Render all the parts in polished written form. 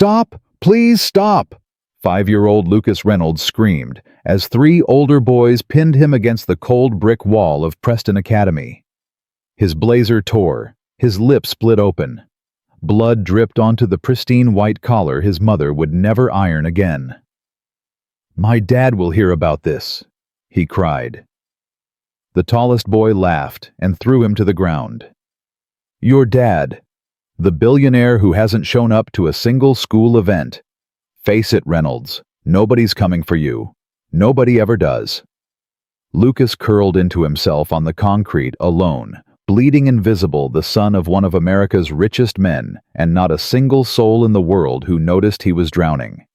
"Stop! Please stop!" 5-year-old Lucas Reynolds screamed as 3 older boys pinned him against the cold brick wall of Preston Academy. His blazer tore, his lip split open. Blood dripped onto the pristine white collar his mother would never iron again. "My dad will hear about this," he cried. The tallest boy laughed and threw him to the ground. "Your dad, the billionaire who hasn't shown up to a single school event. Face it, Reynolds, nobody's coming for you. Nobody ever does." Lucas curled into himself on the concrete alone, bleeding invisible, the son of one of America's richest men, and not a single soul in the world who noticed he was drowning.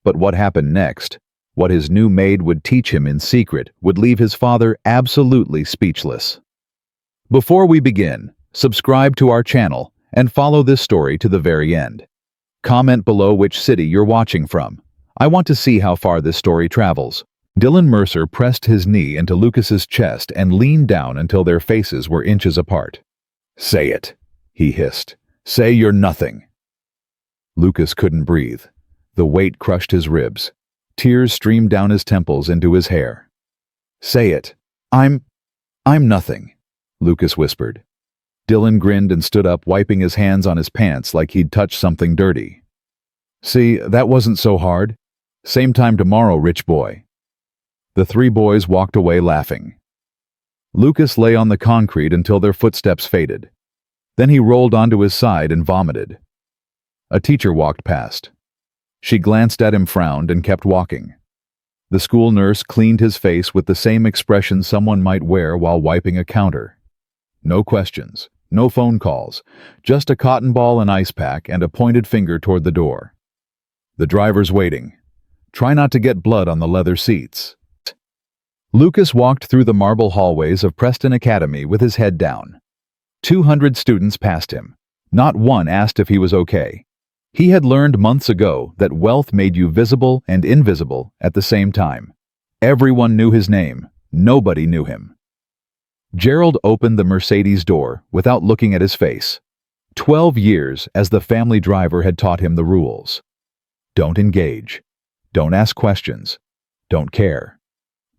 But what happened next, what his new maid would teach him in secret, would leave his father absolutely speechless. Before we begin, subscribe to our channel and follow this story to the very end. Comment below which city you're watching from. I want to see how far this story travels. Dylan Mercer pressed his knee into Lucas's chest and leaned down until their faces were inches apart. "Say it," he hissed. "Say you're nothing." Lucas couldn't breathe. The weight crushed his ribs. Tears streamed down his temples into his hair. "Say it. I'm nothing," Lucas whispered. Dylan grinned and stood up, wiping his hands on his pants like he'd touched something dirty. "See, that wasn't so hard. Same time tomorrow, rich boy." The 3 boys walked away laughing. Lucas lay on the concrete until their footsteps faded. Then he rolled onto his side and vomited. A teacher walked past. She glanced at him, frowned, and kept walking. The school nurse cleaned his face with the same expression someone might wear while wiping a counter. No questions, no phone calls, just a cotton ball and ice pack and a pointed finger toward the door. "The driver's waiting. Try not to get blood on the leather seats." Lucas walked through the marble hallways of Preston Academy with his head down. 200 students passed him. Not one asked if he was okay. He had learned months ago that wealth made you visible and invisible at the same time. Everyone knew his name. Nobody knew him. Gerald opened the Mercedes door without looking at his face. 12 years as the family driver had taught him the rules. Don't engage. Don't ask questions. Don't care.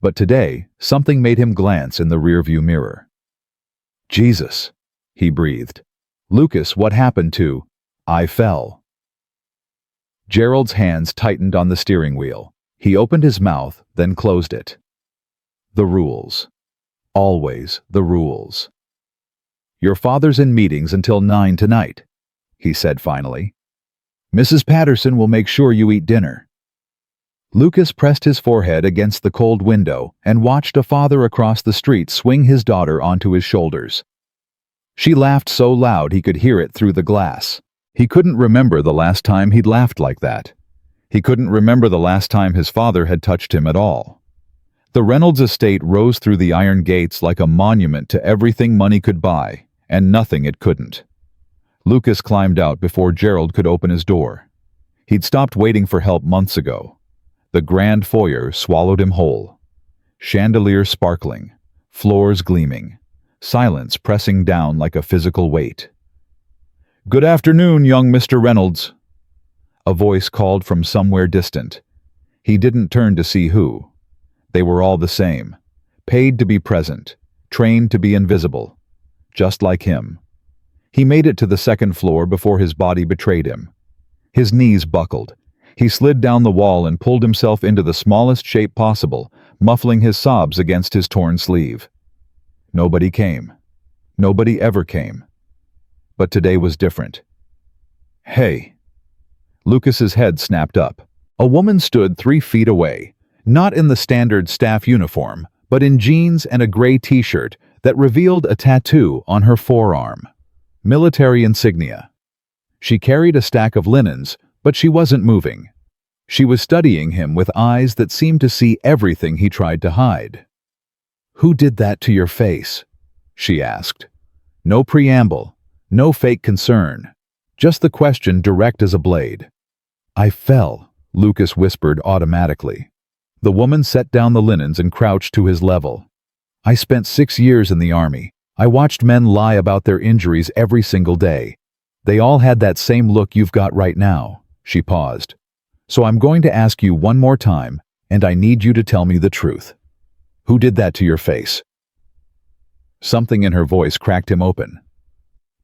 But today, something made him glance in the rearview mirror. "Jesus," he breathed. "Lucas, what happened to I fell?" Gerald's hands tightened on the steering wheel. He opened his mouth, then closed it. The rules. Always the rules. "Your father's in meetings until 9 tonight," he said finally. "Mrs. Patterson will make sure you eat dinner." Lucas pressed his forehead against the cold window and watched a father across the street swing his daughter onto his shoulders. She laughed so loud he could hear it through the glass. He couldn't remember the last time he'd laughed like that. He couldn't remember the last time his father had touched him at all. The Reynolds estate rose through the iron gates like a monument to everything money could buy, and nothing it couldn't. Lucas climbed out before Gerald could open his door. He'd stopped waiting for help months ago. The grand foyer swallowed him whole. Chandeliers sparkling, floors gleaming, silence pressing down like a physical weight. "Good afternoon, young Mr. Reynolds," a voice called from somewhere distant. He didn't turn to see who. They were all the same, paid to be present, trained to be invisible, just like him. He made it to the 2nd floor before his body betrayed him. His knees buckled. He slid down the wall and pulled himself into the smallest shape possible, muffling his sobs against his torn sleeve. Nobody came. Nobody ever came. But today was different. "Hey." Lucas's head snapped up. A woman stood 3 feet away, not in the standard staff uniform, but in jeans and a gray t-shirt that revealed a tattoo on her forearm. Military insignia. She carried a stack of linens, but she wasn't moving. She was studying him with eyes that seemed to see everything he tried to hide. "Who did that to your face?" she asked. No preamble, no fake concern, just the question direct as a blade. "I fell," Lucas whispered automatically. The woman set down the linens and crouched to his level. "I spent 6 years in the army. I watched men lie about their injuries every single day. They all had that same look you've got right now. She paused. So I'm going to ask you one more time, and I need you to tell me the truth. Who did that to your face? Something in her voice cracked him open.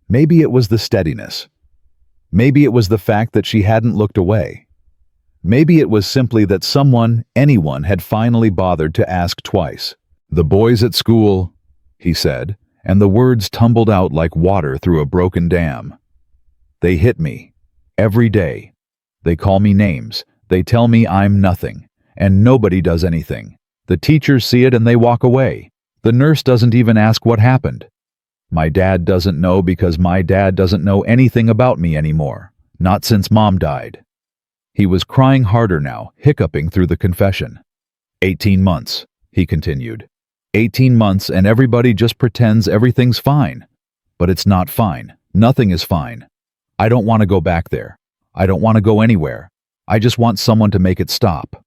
Maybe it was the steadiness. Maybe it was the fact that she hadn't looked away. Maybe it was simply that someone, anyone, had finally bothered to ask twice. The boys at school, he said, and the words tumbled out like water through a broken dam. They hit me. Every day. They call me names. They tell me I'm nothing. And nobody does anything. The teachers see it and they walk away. The nurse doesn't even ask what happened. My dad doesn't know because my dad doesn't know anything about me anymore. Not since Mom died. He was crying harder now, hiccuping through the confession. 18 months, he continued. 18 months and everybody just pretends everything's fine. But it's not fine. Nothing is fine. I don't want to go back there. I don't want to go anywhere. I just want someone to make it stop.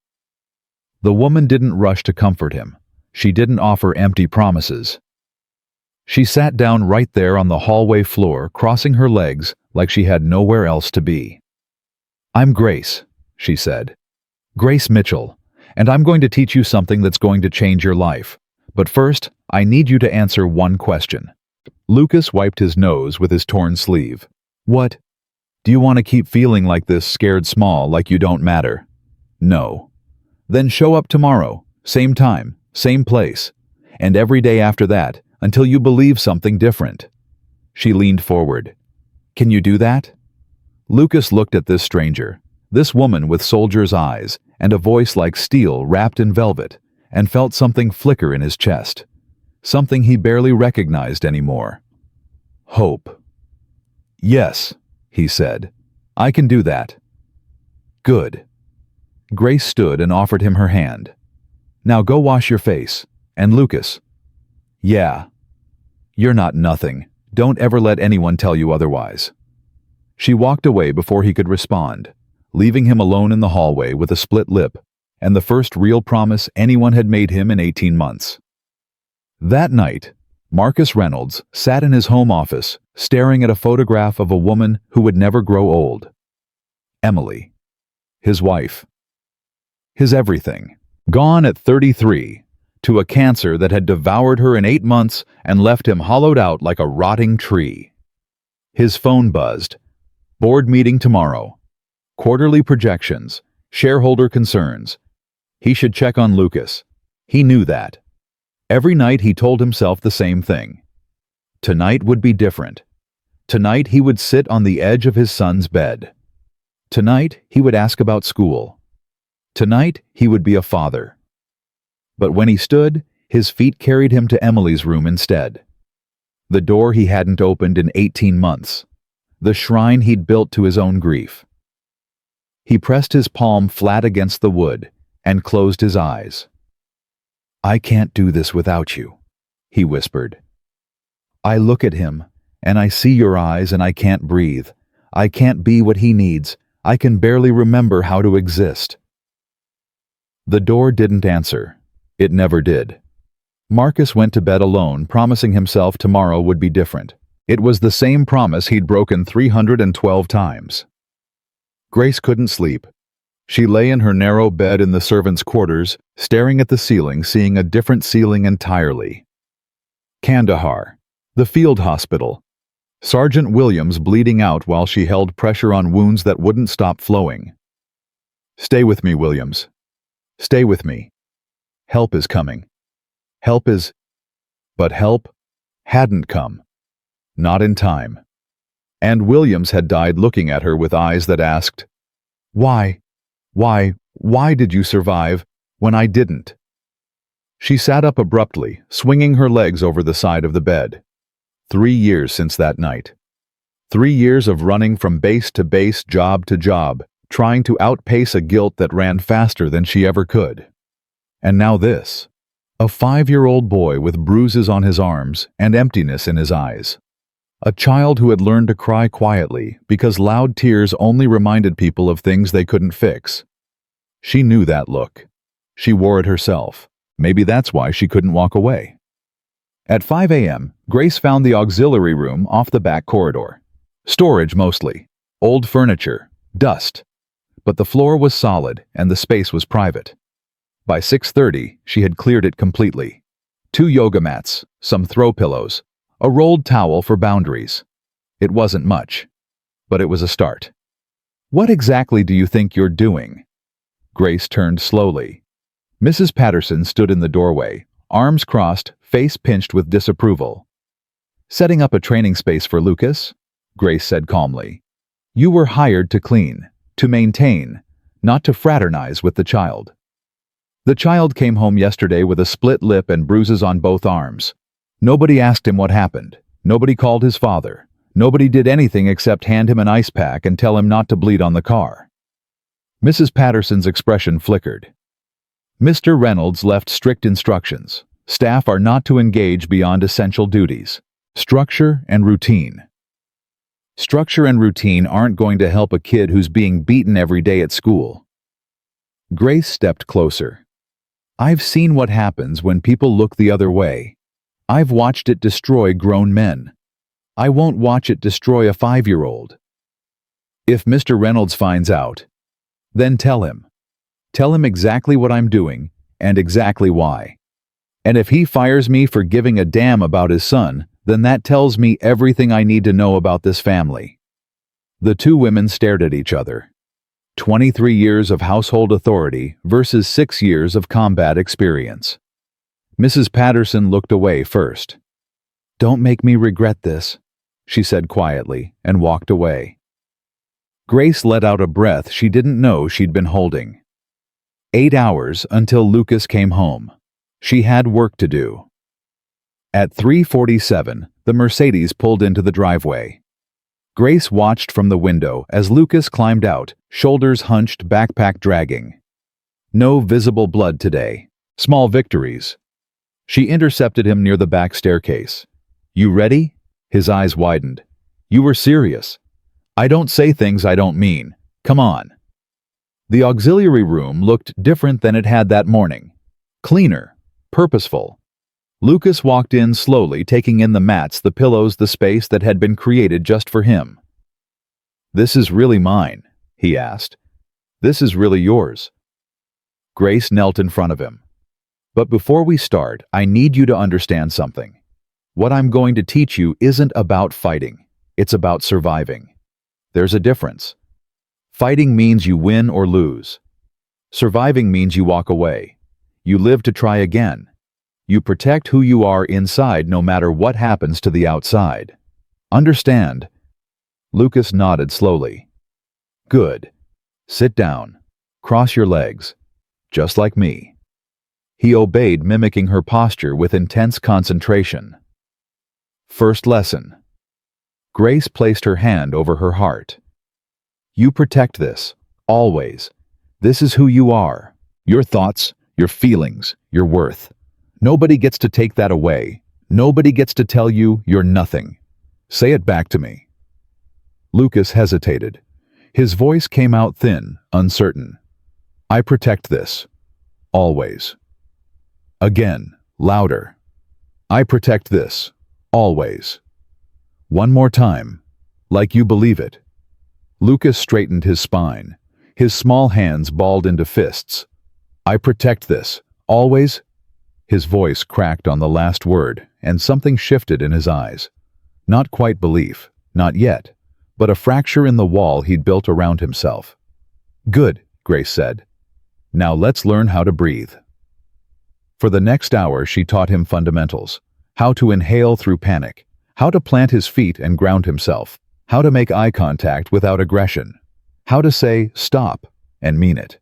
The woman didn't rush to comfort him. She didn't offer empty promises. She sat down right there on the hallway floor, crossing her legs like she had nowhere else to be. I'm Grace, she said. Grace Mitchell, and I'm going to teach you something that's going to change your life. But first, I need you to answer one question. Lucas wiped his nose with his torn sleeve. What? Do you want to keep feeling like this, scared small, like you don't matter? No. Then show up tomorrow, same time, same place, and every day after that, until you believe something different. She leaned forward. Can you do that? Lucas looked at this stranger, this woman with soldier's eyes and a voice like steel wrapped in velvet, and felt something flicker in his chest, something he barely recognized anymore. Hope. Yes, he said. I can do that. Good. Grace stood and offered him her hand. Now go wash your face. And Lucas. Yeah. You're not nothing. Don't ever let anyone tell you otherwise. She walked away before he could respond, leaving him alone in the hallway with a split lip and the first real promise anyone had made him in 18 months. That night, Marcus Reynolds sat in his home office, staring at a photograph of a woman who would never grow old. Emily. His wife. His everything. Gone at 33, to a cancer that had devoured her in 8 months and left him hollowed out like a rotting tree. His phone buzzed. Board meeting tomorrow. Quarterly projections. Shareholder concerns. He should check on Lucas. He knew that. Every night he told himself the same thing. Tonight would be different. Tonight he would sit on the edge of his son's bed. Tonight he would ask about school. Tonight he would be a father. But when he stood, his feet carried him to Emily's room instead. The door he hadn't opened in 18 months. The shrine he'd built to his own grief. He pressed his palm flat against the wood and closed his eyes. I can't do this without you, he whispered. I look at him, and I see your eyes, and I can't breathe. I can't be what he needs. I can barely remember how to exist. The door didn't answer. It never did. Marcus went to bed alone, promising himself tomorrow would be different. It was the same promise he'd broken 312 times. Grace couldn't sleep. She lay in her narrow bed in the servants' quarters, staring at the ceiling, seeing a different ceiling entirely. Kandahar, the field hospital. Sergeant Williams bleeding out while she held pressure on wounds that wouldn't stop flowing. Stay with me, Williams. Stay with me. Help is coming. Help is... But help hadn't come. Not in time. And Williams had died looking at her with eyes that asked, Why did you survive when I didn't? She sat up abruptly, swinging her legs over the side of the bed. 3 years since that night. 3 years of running from base to base, job to job, trying to outpace a guilt that ran faster than she ever could. And now this. A 5-year-old boy with bruises on his arms and emptiness in his eyes. A child who had learned to cry quietly because loud tears only reminded people of things they couldn't fix. She knew that look. She wore it herself. Maybe that's why she couldn't walk away. At 5 a.m., Grace found the auxiliary room off the back corridor. Storage mostly. Old furniture. Dust. but the floor was solid and the space was private. By 6:30, she had cleared it completely. 2 yoga mats, some throw pillows, a rolled towel for boundaries. It wasn't much, but it was a start. "What exactly do you think you're doing?" Grace turned slowly. Mrs. Patterson stood in the doorway, arms crossed, face pinched with disapproval. "Setting up a training space for Lucas," Grace said calmly. "You were hired to clean, to maintain, not to fraternize with the child." The child came home yesterday with a split lip and bruises on both arms. Nobody asked him what happened. Nobody called his father. Nobody did anything except hand him an ice pack and tell him not to bleed on the car. Mrs. Patterson's expression flickered. "Mr. Reynolds left strict instructions. Staff are not to engage beyond essential duties. Structure and routine." Structure and routine aren't going to help a kid who's being beaten every day at school. Grace stepped closer. "I've seen what happens when people look the other way. I've watched it destroy grown men. I won't watch it destroy a 5-year-old. If Mr. Reynolds finds out, then tell him. Tell him exactly what I'm doing and exactly why. And if he fires me for giving a damn about his son, then that tells me everything I need to know about this family." The two women stared at each other. 23 years of household authority versus 6 years of combat experience. Mrs. Patterson looked away first. "Don't make me regret this," she said quietly, and walked away. Grace let out a breath she didn't know she'd been holding. 8 hours until Lucas came home. She had work to do. At 3:47, the Mercedes pulled into the driveway. Grace watched from the window as Lucas climbed out, shoulders hunched, backpack dragging. No visible blood today. Small victories. She intercepted him near the back staircase. "You ready?" His eyes widened. "You were serious. I don't say things I don't mean. Come on." The auxiliary room looked different than it had that morning. Cleaner. Purposeful. Lucas walked in slowly, taking in the mats, the pillows, the space that had been created just for him. "This is really mine?" he asked. "This is really yours?" Grace knelt in front of him. "But before we start, I need you to understand something. What I'm going to teach you isn't about fighting. It's about surviving. There's a difference. Fighting means you win or lose. Surviving means you walk away. You live to try again. You protect who you are inside no matter what happens to the outside. Understand?" Lucas nodded slowly. "Good. Sit down. Cross your legs. Just like me." He obeyed, mimicking her posture with intense concentration. First lesson. Grace placed her hand over her heart. "You protect this. Always. This is who you are. Your thoughts, your feelings, your worth. Nobody gets to take that away. Nobody gets to tell you you're nothing. Say it back to me." Lucas hesitated. His voice came out thin, uncertain. "I protect this. Always." Again, louder. "I protect this. Always." One more time, like you believe it. Lucas straightened his spine. His small hands balled into fists. "I protect this. Always." His voice cracked on the last word, and something shifted in his eyes. Not quite belief, not yet, but a fracture in the wall he'd built around himself. "Good," Grace said. "Now let's learn how to breathe." For the next hour, she taught him fundamentals. How to inhale through panic. How to plant his feet and ground himself. How to make eye contact without aggression. How to say, "Stop," and mean it.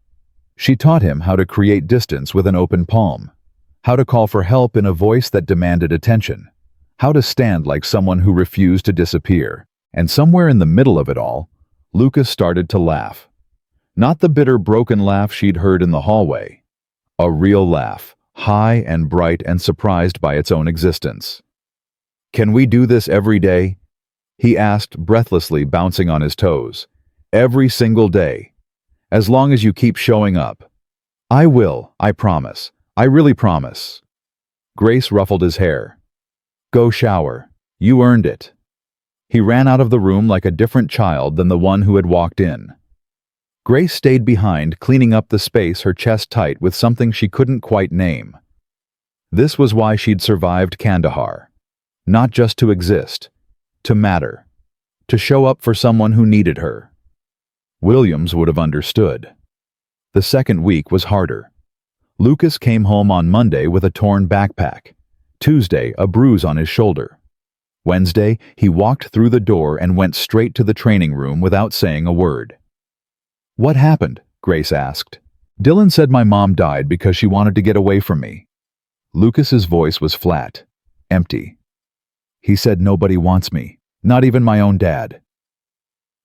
She taught him how to create distance with an open palm. How to call for help in a voice that demanded attention. How to stand like someone who refused to disappear. And somewhere in the middle of it all, Lucas started to laugh. Not the bitter, broken laugh she'd heard in the hallway. A real laugh, high and bright and surprised by its own existence. "Can we do this every day?" he asked, breathlessly, bouncing on his toes. "Every single day. As long as you keep showing up." "I will, I promise. I really promise." Grace ruffled his hair. "Go shower. You earned it." He ran out of the room like a different child than the one who had walked in. Grace stayed behind, cleaning up the space, her chest tight with something she couldn't quite name. This was why she'd survived Kandahar. Not just to exist, to matter, to show up for someone who needed her. Williams would have understood. The second week was harder. Lucas came home on Monday with a torn backpack. Tuesday, a bruise on his shoulder. Wednesday, he walked through the door and went straight to the training room without saying a word. "What happened?" Grace asked. "Dylan said my mom died because she wanted to get away from me." Lucas's voice was flat, empty. "He said nobody wants me, not even my own dad."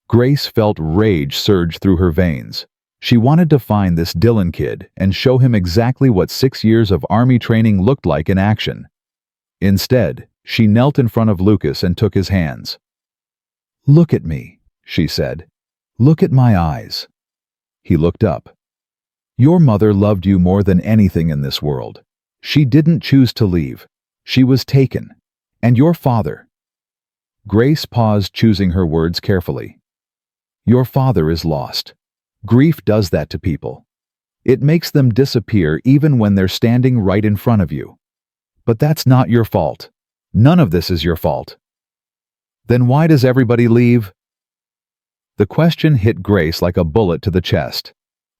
Grace felt rage surge through her veins. She wanted to find this Dylan kid and show him exactly what 6 years of army training looked like in action. Instead, she knelt in front of Lucas and took his hands. "Look at me," she said. "Look at my eyes." He looked up. "Your mother loved you more than anything in this world. She didn't choose to leave. She was taken. And your father." Grace paused, choosing her words carefully. "Your father is lost. Grief does that to people. It makes them disappear even when they're standing right in front of you. But that's not your fault. None of this is your fault." "Then why does everybody leave?" The question hit Grace like a bullet to the chest.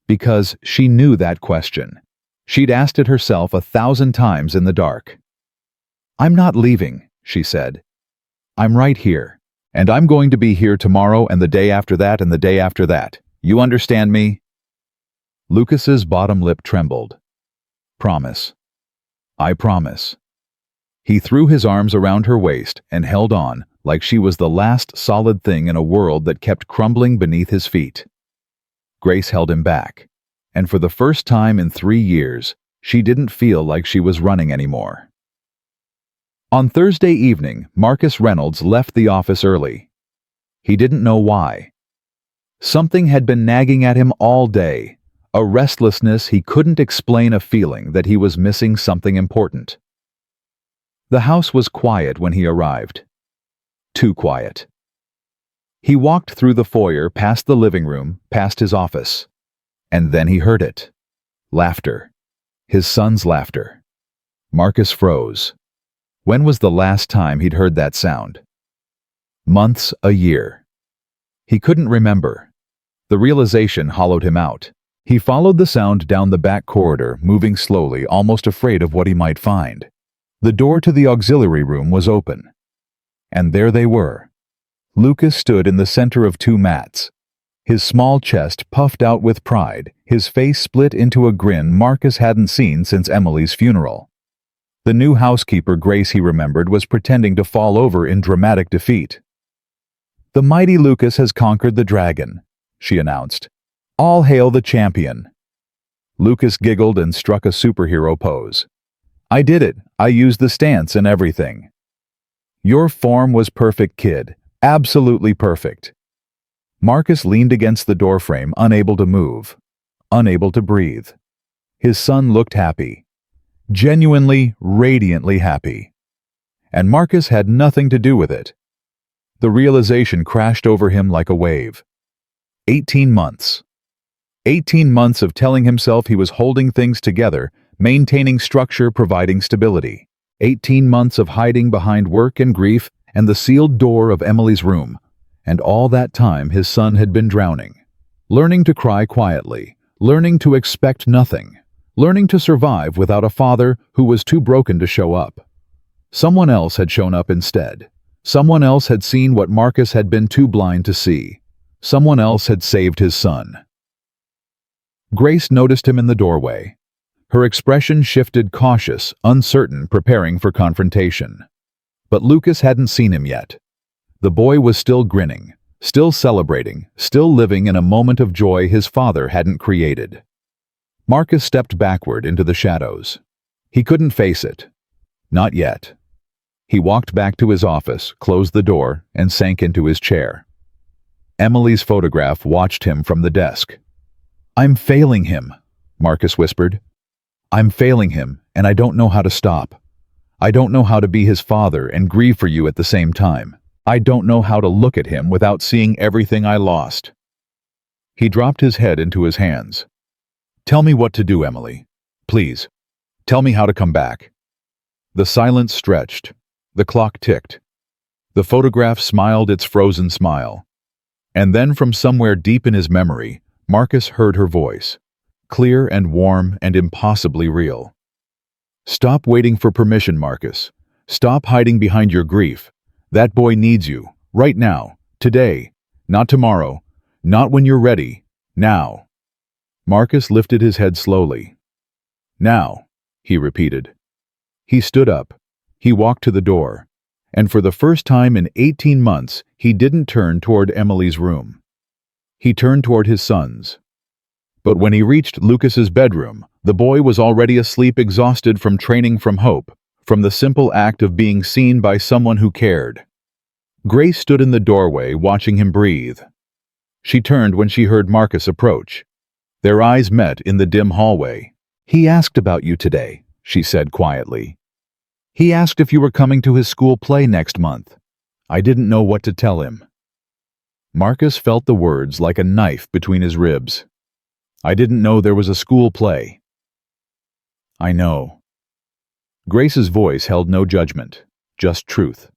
Because she knew that question. She'd asked it herself 1,000 times in the dark. "I'm not leaving," she said. "I'm right here. And I'm going to be here tomorrow and the day after that and the day after that. You understand me?" Lucas's bottom lip trembled. "Promise." "I promise." He threw his arms around her waist and held on like she was the last solid thing in a world that kept crumbling beneath his feet. Grace held him back, and for the first time in 3 years, she didn't feel like she was running anymore. On Thursday evening, Marcus Reynolds left the office early. He didn't know why. Something had been nagging at him all day, a restlessness he couldn't explain, a feeling that he was missing something important. The house was quiet when he arrived. Too quiet. He walked through the foyer, past the living room, past his office. And then he heard it. Laughter. His son's laughter. Marcus froze. When was the last time he'd heard that sound? Months, a year. He couldn't remember. The realization hollowed him out. He followed the sound down the back corridor, moving slowly, almost afraid of what he might find. The door to the auxiliary room was open. And there they were. Lucas stood in the center of 2 mats. His small chest puffed out with pride, his face split into a grin Marcus hadn't seen since Emily's funeral. The new housekeeper, Grace, he remembered, was pretending to fall over in dramatic defeat. "The mighty Lucas has conquered the dragon," she announced. "All hail the champion." Lucas giggled and struck a superhero pose. "I did it. I used the stance and everything." "Your form was perfect, kid. Absolutely perfect." Marcus leaned against the doorframe, unable to move, unable to breathe. His son looked happy. Genuinely, radiantly happy. And Marcus had nothing to do with it. The realization crashed over him like a wave. 18 months. 18 months of telling himself he was holding things together, maintaining structure, providing stability. 18 months of hiding behind work and grief and the sealed door of Emily's room. And all that time his son had been drowning. Learning to cry quietly, learning to expect nothing, learning to survive without a father who was too broken to show up. Someone else had shown up instead. Someone else had seen what Marcus had been too blind to see. Someone else had saved his son. Grace noticed him in the doorway. Her expression shifted, cautious, uncertain, preparing for confrontation. But Lucas hadn't seen him yet. The boy was still grinning, still celebrating, still living in a moment of joy his father hadn't created. Marcus stepped backward into the shadows. He couldn't face it. Not yet. He walked back to his office, closed the door, and sank into his chair. Emily's photograph watched him from the desk. "I'm failing him," Marcus whispered. "I'm failing him, and I don't know how to stop. I don't know how to be his father and grieve for you at the same time. I don't know how to look at him without seeing everything I lost." He dropped his head into his hands. "Tell me what to do, Emily. Please. Tell me how to come back." The silence stretched. The clock ticked. The photograph smiled its frozen smile. And then from somewhere deep in his memory, Marcus heard her voice, clear and warm and impossibly real. "Stop waiting for permission, Marcus. Stop hiding behind your grief. That boy needs you, right now, today, not tomorrow, not when you're ready, now." Marcus lifted his head slowly. "Now," he repeated. He stood up. He walked to the door. And for the first time in 18 months, he didn't turn toward Emily's room. He turned toward his son's. But when he reached Lucas's bedroom, the boy was already asleep, exhausted from training from hope, from the simple act of being seen by someone who cared. Grace stood in the doorway, watching him breathe. She turned when she heard Marcus approach. Their eyes met in the dim hallway. "He asked about you today," she said quietly. "He asked if you were coming to his school play next month. I didn't know what to tell him." Marcus felt the words like a knife between his ribs. "I didn't know there was a school play." "I know." Grace's voice held no judgment, just truth.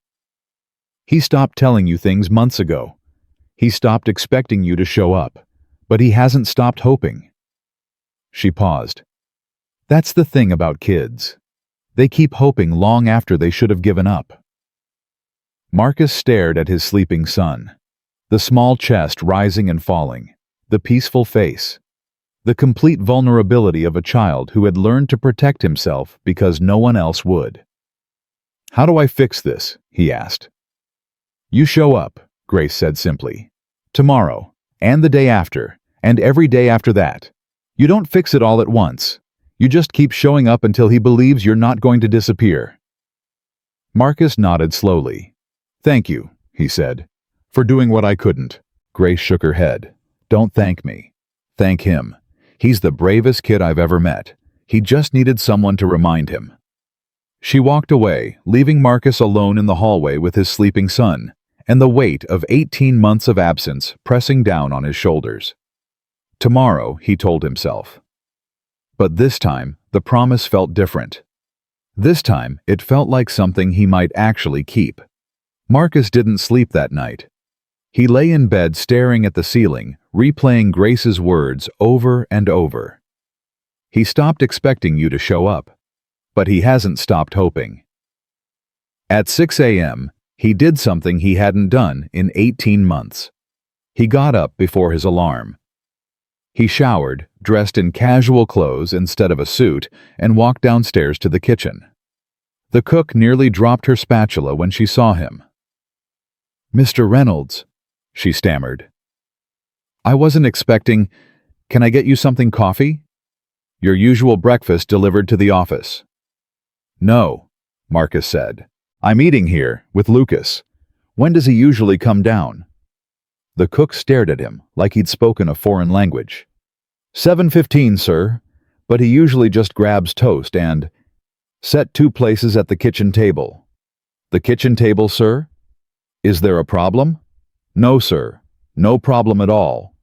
"He stopped telling you things months ago. He stopped expecting you to show up, but he hasn't stopped hoping." She paused. "That's the thing about kids. They keep hoping long after they should have given up." Marcus stared at his sleeping son. The small chest rising and falling, the peaceful face, the complete vulnerability of a child who had learned to protect himself because no one else would. "How do I fix this?" he asked. "You show up," Grace said simply. "Tomorrow, and the day after, and every day after that. You don't fix it all at once. You just keep showing up until he believes you're not going to disappear." Marcus nodded slowly. "Thank you," he said, "for doing what I couldn't." Grace shook her head. "Don't thank me. Thank him. He's the bravest kid I've ever met. He just needed someone to remind him." She walked away, leaving Marcus alone in the hallway with his sleeping son, and the weight of 18 months of absence pressing down on his shoulders. Tomorrow, he told himself. But this time, the promise felt different. This time, it felt like something he might actually keep. Marcus didn't sleep that night. He lay in bed staring at the ceiling, replaying Grace's words over and over. He stopped expecting you to show up, but he hasn't stopped hoping. At 6 a.m., he did something he hadn't done in 18 months. He got up before his alarm. He showered, dressed in casual clothes instead of a suit, and walked downstairs to the kitchen. The cook nearly dropped her spatula when she saw him. "Mr. Reynolds," she stammered. "I wasn't expecting. Can I get you something coffee?" "Your usual breakfast delivered to the office." "No," Marcus said. "I'm eating here, with Lucas. When does he usually come down?" The cook stared at him like he'd spoken a foreign language. 7:15, sir, but he usually just grabs toast and set 2 places at the kitchen table." "The kitchen table, sir? Is there a problem?" "No, sir. No problem at all."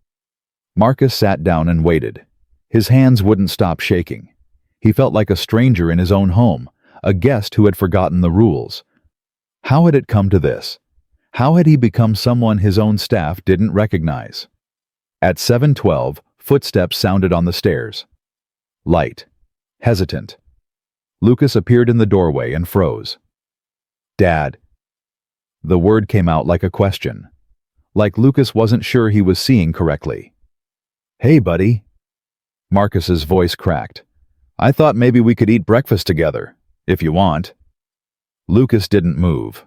Marcus sat down and waited. His hands wouldn't stop shaking. He felt like a stranger in his own home, a guest who had forgotten the rules. How had it come to this? How had he become someone his own staff didn't recognize? At 7:12, footsteps sounded on the stairs. Light. Hesitant. Lucas appeared in the doorway and froze. "Dad." The word came out like a question. Like Lucas wasn't sure he was seeing correctly. "Hey, buddy." Marcus's voice cracked. "I thought maybe we could eat breakfast together, if you want." Lucas didn't move.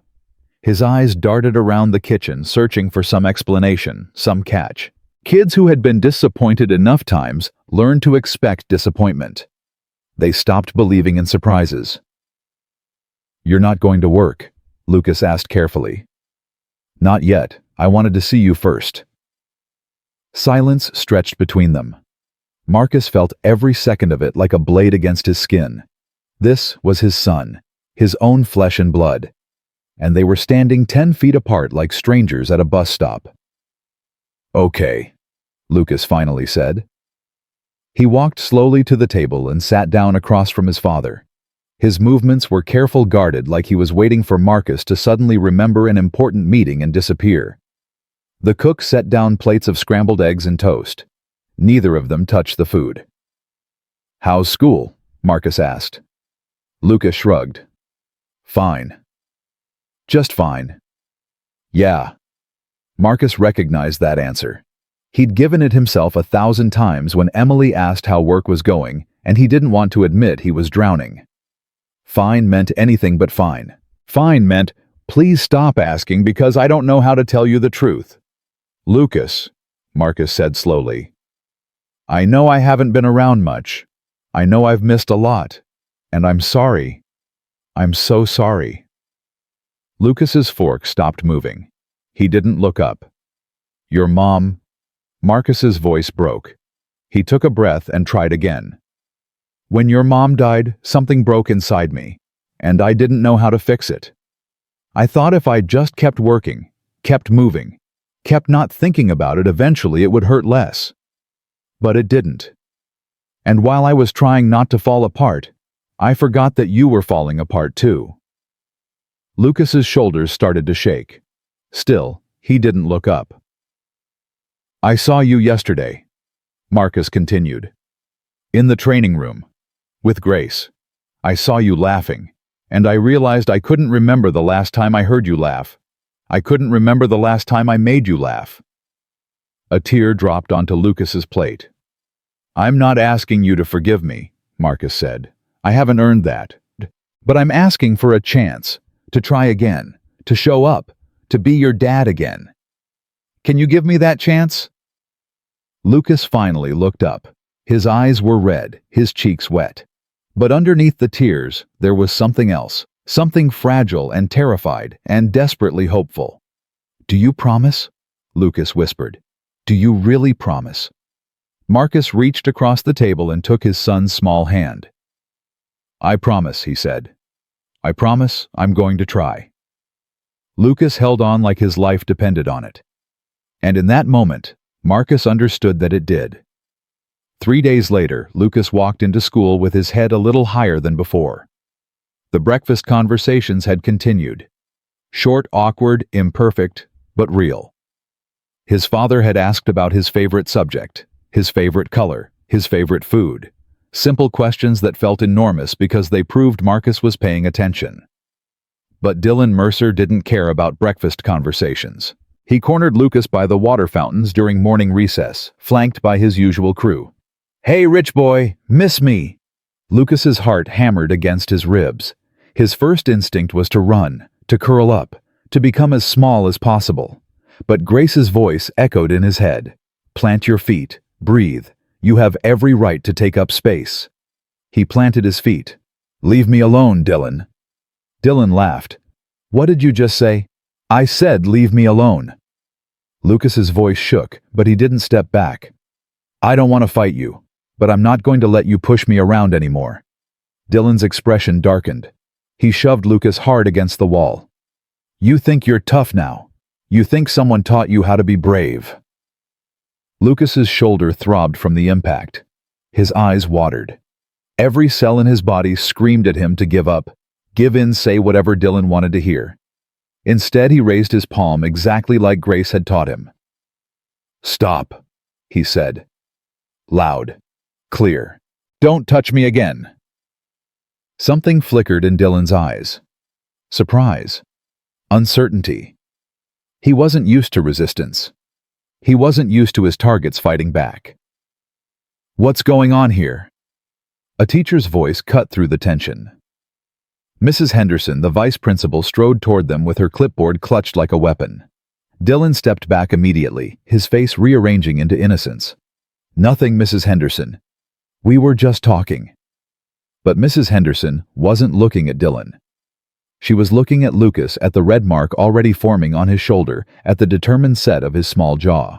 His eyes darted around the kitchen, searching for some explanation, some catch. Kids who had been disappointed enough times learned to expect disappointment. They stopped believing in surprises. "You're not going to work?" Lucas asked carefully. "Not yet. I wanted to see you first." Silence stretched between them. Marcus felt every second of it like a blade against his skin. This was his son, his own flesh and blood, and they were standing 10 feet apart like strangers at a bus stop. "Okay," Lucas finally said. He walked slowly to the table and sat down across from his father. His movements were careful, guarded, like he was waiting for Marcus to suddenly remember an important meeting and disappear. The cook set down plates of scrambled eggs and toast. Neither of them touched the food. "How's school?" Marcus asked. Lucas shrugged. "Fine. Just fine." "Yeah." Marcus recognized that answer. He'd given it himself 1,000 times when Emily asked how work was going, and he didn't want to admit he was drowning. Fine meant anything but fine. Fine meant, "Please stop asking because I don't know how to tell you the truth." "Lucas," Marcus said slowly, "I know I haven't been around much. I know I've missed a lot. And I'm sorry. I'm so sorry." Lucas's fork stopped moving. He didn't look up. "Your mom..." Marcus's voice broke. He took a breath and tried again. "When your mom died, something broke inside me, and I didn't know how to fix it. I thought if I just kept working, kept moving, kept not thinking about it, eventually it would hurt less. But it didn't. And while I was trying not to fall apart, I forgot that you were falling apart too." Lucas's shoulders started to shake. Still, he didn't look up. "I saw you yesterday," Marcus continued. "In the training room. With Grace. I saw you laughing, and I realized I couldn't remember the last time I heard you laugh. I couldn't remember the last time I made you laugh." A tear dropped onto Lucas's plate. "I'm not asking you to forgive me," Marcus said. "I haven't earned that. But I'm asking for a chance, to try again, to show up, to be your dad again. Can you give me that chance?" Lucas finally looked up. His eyes were red, his cheeks wet. But underneath the tears, there was something else, something fragile and terrified and desperately hopeful. "Do you promise?" Lucas whispered. "Do you really promise?" Marcus reached across the table and took his son's small hand. "I promise," he said. "I promise I'm going to try." Lucas held on like his life depended on it. And in that moment, Marcus understood that it did. 3 days later, Lucas walked into school with his head a little higher than before. The breakfast conversations had continued. Short, awkward, imperfect, but real. His father had asked about his favorite subject, his favorite color, his favorite food. Simple questions that felt enormous because they proved Marcus was paying attention. But Dylan Mercer didn't care about breakfast conversations. He cornered Lucas by the water fountains during morning recess, flanked by his usual crew. "Hey, rich boy, miss me!" Lucas's heart hammered against his ribs. His first instinct was to run, to curl up, to become as small as possible. But Grace's voice echoed in his head. "Plant your feet. Breathe. You have every right to take up space." He planted his feet. "Leave me alone, Dylan." Dylan laughed. "What did you just say?" "I said leave me alone." Lucas's voice shook, but he didn't step back. "I don't want to fight you, but I'm not going to let you push me around anymore." Dylan's expression darkened. He shoved Lucas hard against the wall. "You think you're tough now. You think someone taught you how to be brave." Lucas's shoulder throbbed from the impact. His eyes watered. Every cell in his body screamed at him to give up, give in, say whatever Dylan wanted to hear. Instead, he raised his palm exactly like Grace had taught him. "Stop," he said. Loud. Clear. "Don't touch me again." Something flickered in Dylan's eyes. Surprise. Uncertainty. He wasn't used to resistance. He wasn't used to his targets fighting back. "What's going on here?" A teacher's voice cut through the tension. Mrs. Henderson, the vice principal, strode toward them with her clipboard clutched like a weapon. Dylan stepped back immediately, his face rearranging into innocence. "Nothing, Mrs. Henderson. We were just talking." But Mrs. Henderson wasn't looking at Dylan. She was looking at Lucas, at the red mark already forming on his shoulder, at the determined set of his small jaw.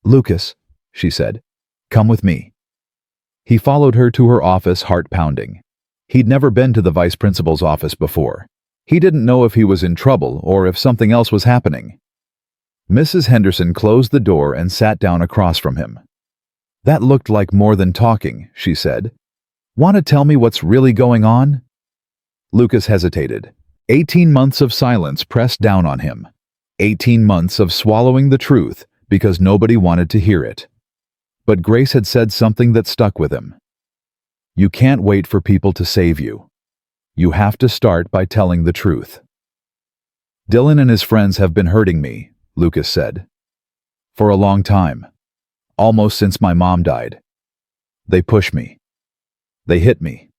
"Lucas," she said, "come with me." He followed her to her office, heart pounding. He'd never been to the vice principal's office before. He didn't know if he was in trouble or if something else was happening. Mrs. Henderson closed the door and sat down across from him. "That looked like more than talking," she said. "Want to tell me what's really going on?" Lucas hesitated. 18 months of silence pressed down on him. 18 months of swallowing the truth because nobody wanted to hear it. But Grace had said something that stuck with him. "You can't wait for people to save you. You have to start by telling the truth." "Dylan and his friends have been hurting me," Lucas said. "For a long time. Almost since my mom died. They push me. They hit me.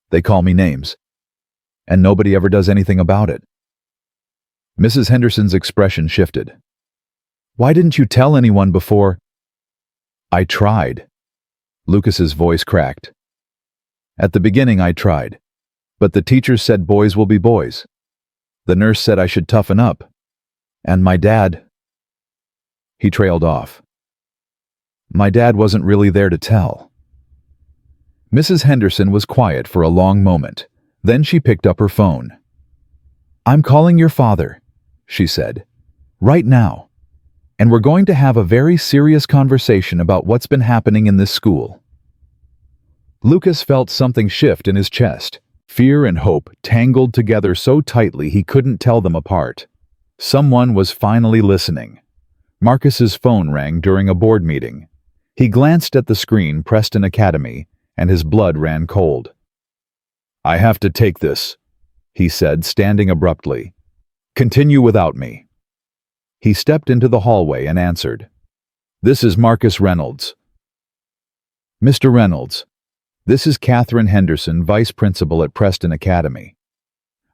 They call me names. And nobody ever does anything about it." Mrs. Henderson's expression shifted. "Why didn't you tell anyone before?" "I tried." Lucas's voice cracked. "At the beginning I tried. But the teachers said boys will be boys. The nurse said I should toughen up. And my dad..." He trailed off. "My dad wasn't really there to tell." Mrs. Henderson was quiet for a long moment. Then she picked up her phone. "I'm calling your father," she said. "Right now. And we're going to have a very serious conversation about what's been happening in this school." Lucas felt something shift in his chest. Fear and hope tangled together so tightly he couldn't tell them apart. Someone was finally listening. Marcus's phone rang during a board meeting. He glanced at the screen, Preston Academy, and his blood ran cold. "I have to take this," he said, standing abruptly. "Continue without me." He stepped into the hallway and answered. "This is Marcus Reynolds." "Mr. Reynolds, this is Catherine Henderson, Vice Principal at Preston Academy.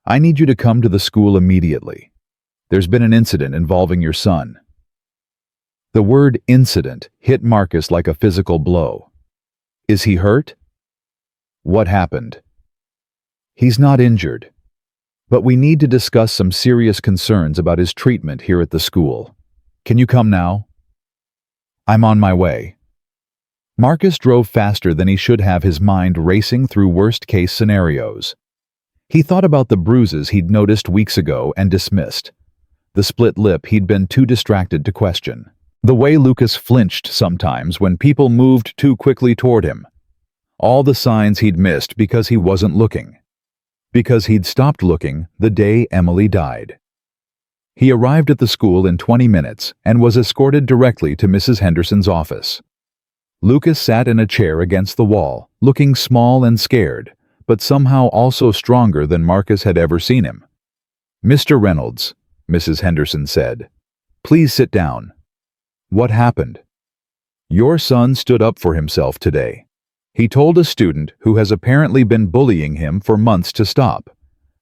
I need you to come to the school immediately. There's been an incident involving your son." The word incident hit Marcus like a physical blow. "Is he hurt?" "What happened?" "He's not injured. But we need to discuss some serious concerns about his treatment here at the school. Can you come now?" "I'm on my way." Marcus drove faster than he should have, his mind racing through worst-case scenarios. He thought about the bruises he'd noticed weeks ago and dismissed. The split lip he'd been too distracted to question. The way Lucas flinched sometimes when people moved too quickly toward him. All the signs he'd missed because he wasn't looking. Because he'd stopped looking the day Emily died. He arrived at the school in 20 minutes and was escorted directly to Mrs. Henderson's office. Lucas sat in a chair against the wall, looking small and scared, but somehow also stronger than Marcus had ever seen him. "Mr. Reynolds," Mrs. Henderson said, "please sit down." "What happened?" "Your son stood up for himself today. He told a student who has apparently been bullying him for months to stop.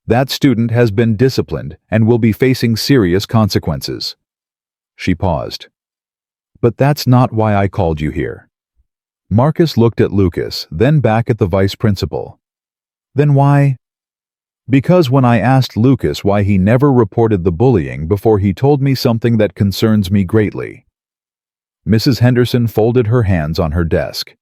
That student has been disciplined and will be facing serious consequences." She paused. "But that's not why I called you here." Marcus looked at Lucas, then back at the vice principal. "Then why?" "Because when I asked Lucas why he never reported the bullying before, he told me something that concerns me greatly." Mrs. Henderson folded her hands on her desk.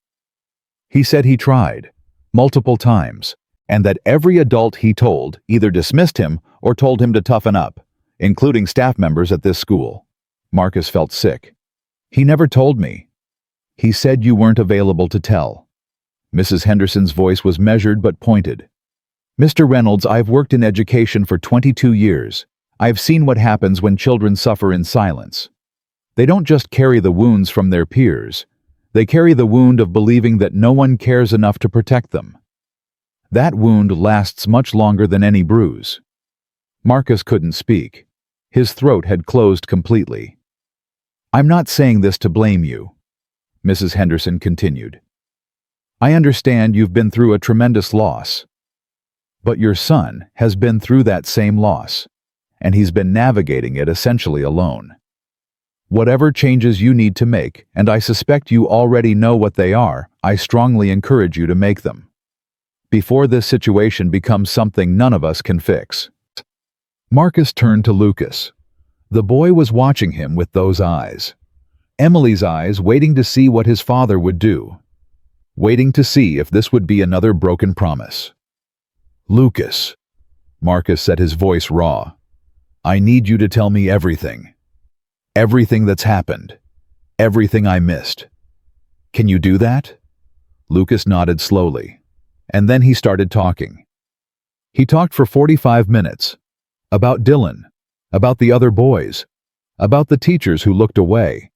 "He said he tried, multiple times, and that every adult he told either dismissed him or told him to toughen up, including staff members at this school." Marcus felt sick. "He never told me." "He said you weren't available to tell." Mrs. Henderson's voice was measured but pointed. "Mr. Reynolds, I've worked in education for 22 years. I've seen what happens when children suffer in silence. They don't just carry the wounds from their peers. They carry the wound of believing that no one cares enough to protect them. That wound lasts much longer than any bruise." Marcus couldn't speak. His throat had closed completely. "I'm not saying this to blame you," Mrs. Henderson continued. "I understand you've been through a tremendous loss. But your son has been through that same loss, and he's been navigating it essentially alone. Whatever changes you need to make, and I suspect you already know what they are, I strongly encourage you to make them. Before this situation becomes something none of us can fix." Marcus turned to Lucas. The boy was watching him with those eyes. Emily's eyes, waiting to see what his father would do. Waiting to see if this would be another broken promise. "Lucas," Marcus said, his voice raw, "I need you to tell me everything." Everything that's happened. Everything I missed. Can you do that? Lucas nodded slowly, and then he started talking. He talked for 45 minutes. About Dylan. About the other boys. About the teachers who looked away.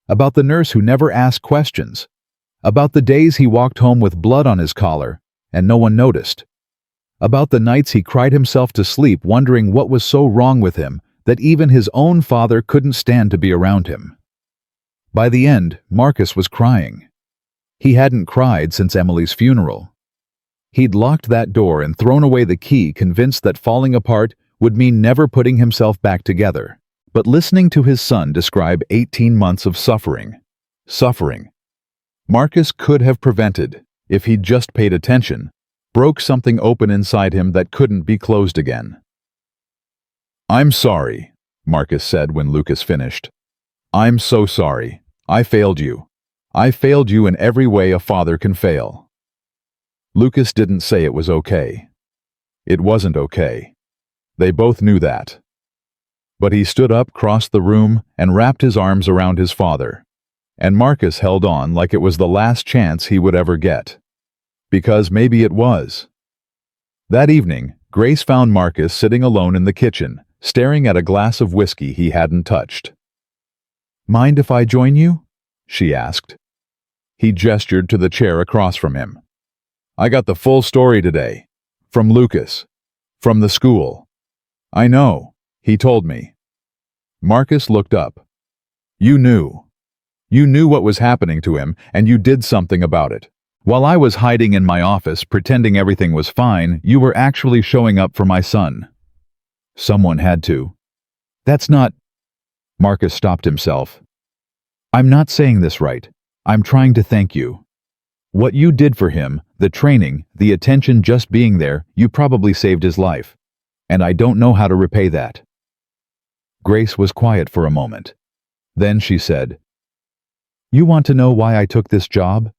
About the nurse who never asked questions. About the days he walked home with blood on his collar, and no one noticed. About the nights he cried himself to sleep wondering what was so wrong with him that even his own father couldn't stand to be around him. By the end, Marcus was crying. He hadn't cried since Emily's funeral. He'd locked that door and thrown away the key, convinced that falling apart would mean never putting himself back together. But listening to his son describe 18 months of suffering, Marcus could have prevented, if he'd just paid attention, broke something open inside him that couldn't be closed again. "I'm sorry," Marcus said when Lucas finished. "I'm so sorry. I failed you. I failed you in every way a father can fail." Lucas didn't say it was okay. It wasn't okay. They both knew that. But he stood up, crossed the room, and wrapped his arms around his father. And Marcus held on like it was the last chance he would ever get. Because maybe it was. That evening, Grace found Marcus sitting alone in the kitchen, staring at a glass of whiskey he hadn't touched. "Mind if I join you?" she asked. He gestured to the chair across from him. "I got the full story today. From Lucas. From the school. I know. He told me." Marcus looked up. "You knew. You knew what was happening to him, and you did something about it. While I was hiding in my office, pretending everything was fine, you were actually showing up for my son." "Someone had to." "That's not—" Marcus stopped himself. "I'm not saying this right. I'm trying to thank you. What you did for him, the training, the attention, just being there, you probably saved his life. And I don't know how to repay that." Grace was quiet for a moment. Then she said, "You want to know why I took this job?"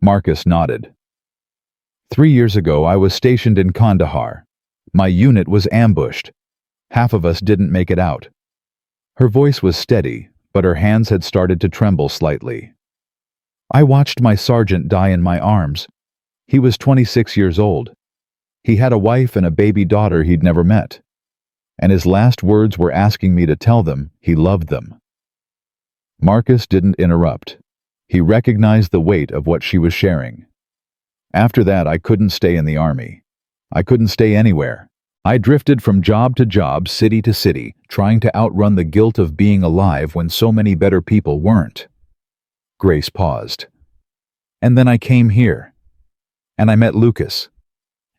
Marcus nodded. 3 years ago, I was stationed in Kandahar. My unit was ambushed. Half of us didn't make it out. Her voice was steady, but her hands had started to tremble slightly. I watched my sergeant die in my arms. He was 26 years old. He had a wife and a baby daughter he'd never met. And his last words were asking me to tell them he loved them. Marcus didn't interrupt. He recognized the weight of what she was sharing. After that, I couldn't stay in the army. I couldn't stay anywhere. I drifted from job to job, city to city, trying to outrun the guilt of being alive when so many better people weren't. Grace paused. And then I came here. And I met Lucas.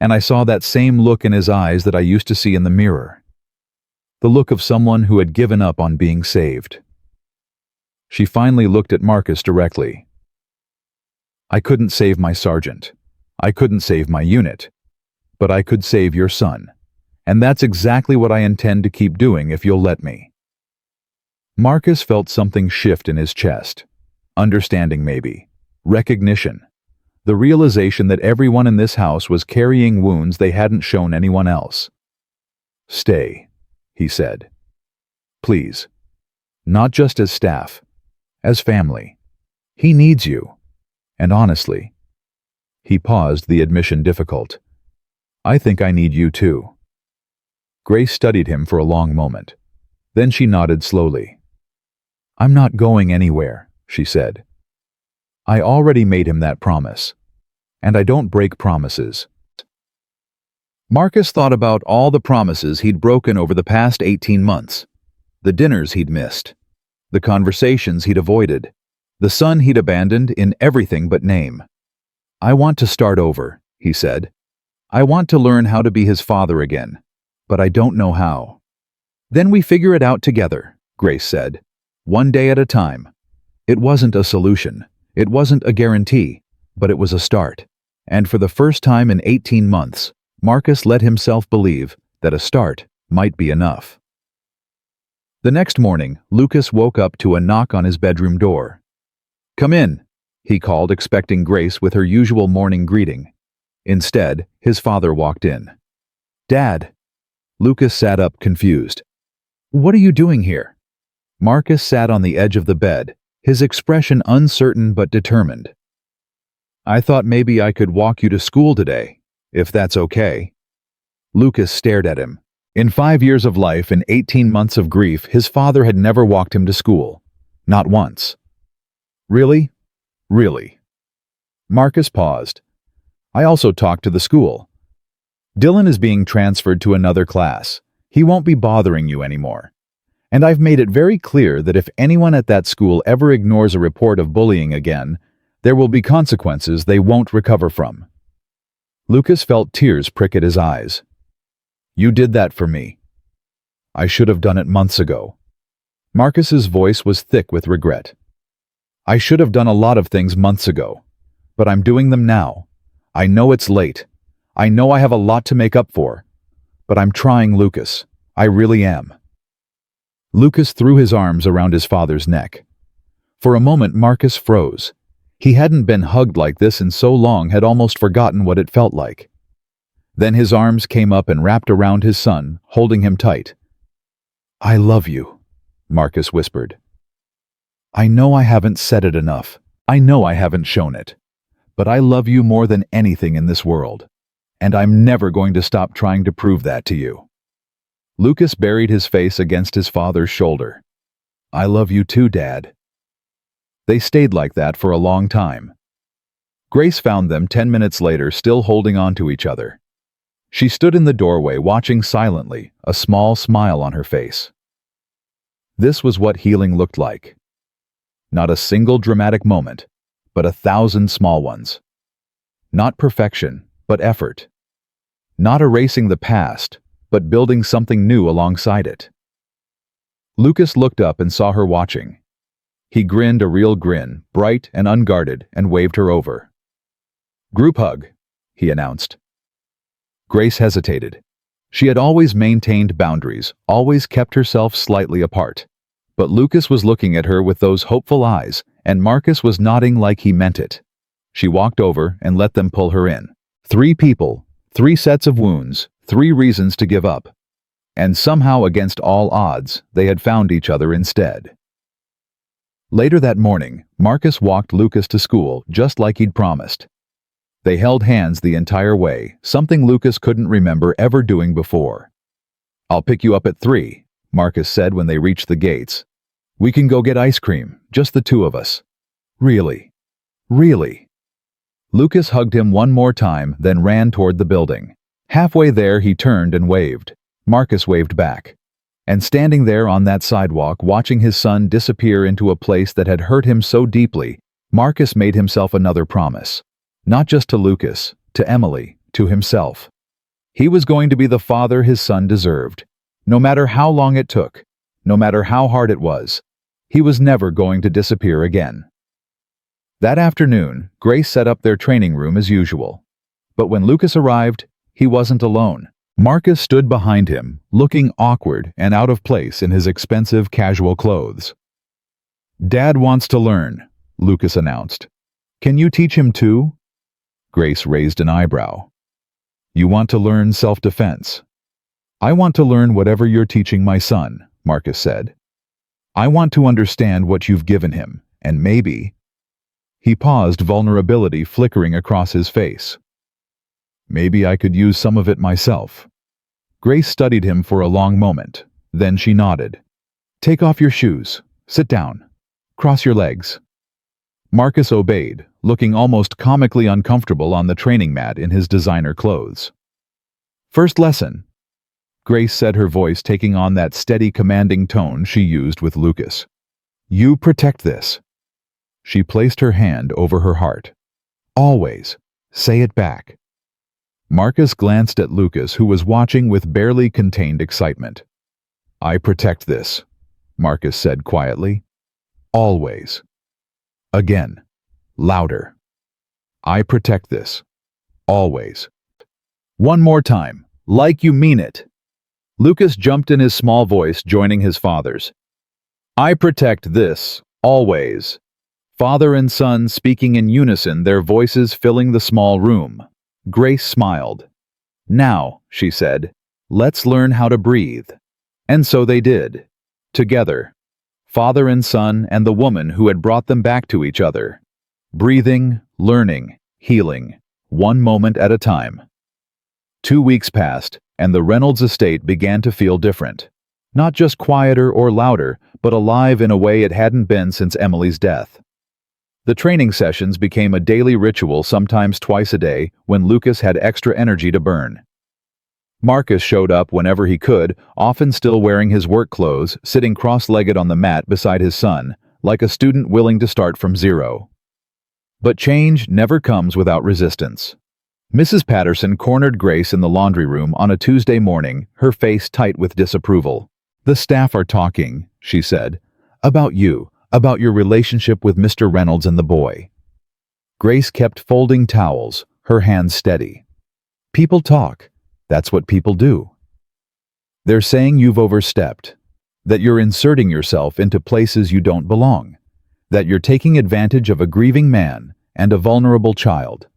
And I saw that same look in his eyes that I used to see in the mirror. The look of someone who had given up on being saved. She finally looked at Marcus directly. "I couldn't save my sergeant. I couldn't save my unit. But I could save your son. And that's exactly what I intend to keep doing if you'll let me." Marcus felt something shift in his chest. Understanding maybe. Recognition. The realization that everyone in this house was carrying wounds they hadn't shown anyone else. "Stay," he said. "Please. Not just as staff. As family. He needs you. And honestly—" He paused, the admission difficult. "I think I need you too." Grace studied him for a long moment. Then she nodded slowly. "I'm not going anywhere," she said. "I already made him that promise. And I don't break promises." Marcus thought about all the promises he'd broken over the past 18 months. The dinners he'd missed. The conversations he'd avoided. The son he'd abandoned in everything but name. "I want to start over," he said. "I want to learn how to be his father again. But I don't know how." "Then we figure it out together," Grace said. "One day at a time." It wasn't a solution. It wasn't a guarantee. But it was a start. And for the first time in 18 months, Marcus let himself believe that a start might be enough. The next morning, Lucas woke up to a knock on his bedroom door. "Come in," he called, expecting Grace with her usual morning greeting. Instead, his father walked in. "Dad." Lucas sat up, confused. "What are you doing here?" Marcus sat on the edge of the bed, his expression uncertain but determined. "I thought maybe I could walk you to school today, if that's okay." Lucas stared at him. In 5 years of life and 18 months of grief, his father had never walked him to school. Not once. "Really? Really?" Marcus paused. "I also talked to the school. Dylan is being transferred to another class. He won't be bothering you anymore. And I've made it very clear that if anyone at that school ever ignores a report of bullying again, there will be consequences they won't recover from." Lucas felt tears prick at his eyes. "You did that for me. I should have done it months ago." Marcus's voice was thick with regret. "I should have done a lot of things months ago, but I'm doing them now. I know it's late. I know I have a lot to make up for, but I'm trying, Lucas. I really am." Lucas threw his arms around his father's neck. For a moment, Marcus froze. He hadn't been hugged like this in so long, had almost forgotten what it felt like. Then his arms came up and wrapped around his son, holding him tight. "I love you," Marcus whispered. "I know I haven't said it enough. I know I haven't shown it. But I love you more than anything in this world. And I'm never going to stop trying to prove that to you." Lucas buried his face against his father's shoulder. "I love you too, Dad." They stayed like that for a long time. Grace found them 10 minutes later, still holding on to each other. She stood in the doorway, watching silently, a small smile on her face. This was what healing looked like. Not a single dramatic moment, but 1,000 small ones. Not perfection, but effort. Not erasing the past, but building something new alongside it. Lucas looked up and saw her watching. He grinned a real grin, bright and unguarded, and waved her over. "Group hug," he announced. Grace hesitated. She had always maintained boundaries, always kept herself slightly apart. But Lucas was looking at her with those hopeful eyes, and Marcus was nodding like he meant it. She walked over and let them pull her in. 3 people, 3 sets of wounds, 3 reasons to give up. And somehow, against all odds, they had found each other instead. Later that morning, Marcus walked Lucas to school just like he'd promised. They held hands the entire way, something Lucas couldn't remember ever doing before. "I'll pick you up at 3, Marcus said when they reached the gates. "We can go get ice cream, just the 2 of us." "Really? Really?" Lucas hugged him one more time, then ran toward the building. Halfway there, he turned and waved. Marcus waved back. And standing there on that sidewalk, watching his son disappear into a place that had hurt him so deeply, Marcus made himself another promise. Not just to Lucas, to Emily, to himself. He was going to be the father his son deserved. No matter how long it took, no matter how hard it was, he was never going to disappear again. That afternoon, Grace set up their training room as usual. But when Lucas arrived, he wasn't alone. Marcus stood behind him, looking awkward and out of place in his expensive casual clothes. "Dad wants to learn," Lucas announced. "Can you teach him too?" Grace raised an eyebrow. "You want to learn self-defense?" "I want to learn whatever you're teaching my son," Marcus said. "I want to understand what you've given him, and maybe—" He paused, vulnerability flickering across his face. "Maybe I could use some of it myself." Grace studied him for a long moment. Then she nodded. "Take off your shoes. Sit down. Cross your legs." Marcus obeyed, looking almost comically uncomfortable on the training mat in his designer clothes. "First lesson," Grace said, her voice taking on that steady, commanding tone she used with Lucas. "You protect this." She placed her hand over her heart. "Always. Say it back." Marcus glanced at Lucas, who was watching with barely contained excitement. "I protect this," Marcus said quietly. "Always." Again, louder. "I protect this. Always." One more time, like you mean it. Lucas jumped in his small voice, joining his father's. "I protect this. Always." Father and son speaking in unison, their voices filling the small room. Grace smiled. "Now," she said, "let's learn how to breathe." And so they did. Together. father and son and the woman who had brought them back to each other. Breathing, learning, healing, one moment at a time. 2 weeks passed, and the Reynolds estate began to feel different. Not just quieter or louder, but alive in a way it hadn't been since Emily's death. The training sessions became a daily ritual, sometimes twice a day, when Lucas had extra energy to burn. Marcus showed up whenever he could, often still wearing his work clothes, sitting cross-legged on the mat beside his son, like a student willing to start from zero. But change never comes without resistance. Mrs. Patterson cornered Grace in the laundry room on a Tuesday morning, her face tight with disapproval. "The staff are talking," she said, "about you, about your relationship with Mr. Reynolds and the boy." Grace kept folding towels, her hands steady. "People talk. That's what people do. They're saying you've overstepped, that you're inserting yourself into places you don't belong, that you're taking advantage of a grieving man and a vulnerable child."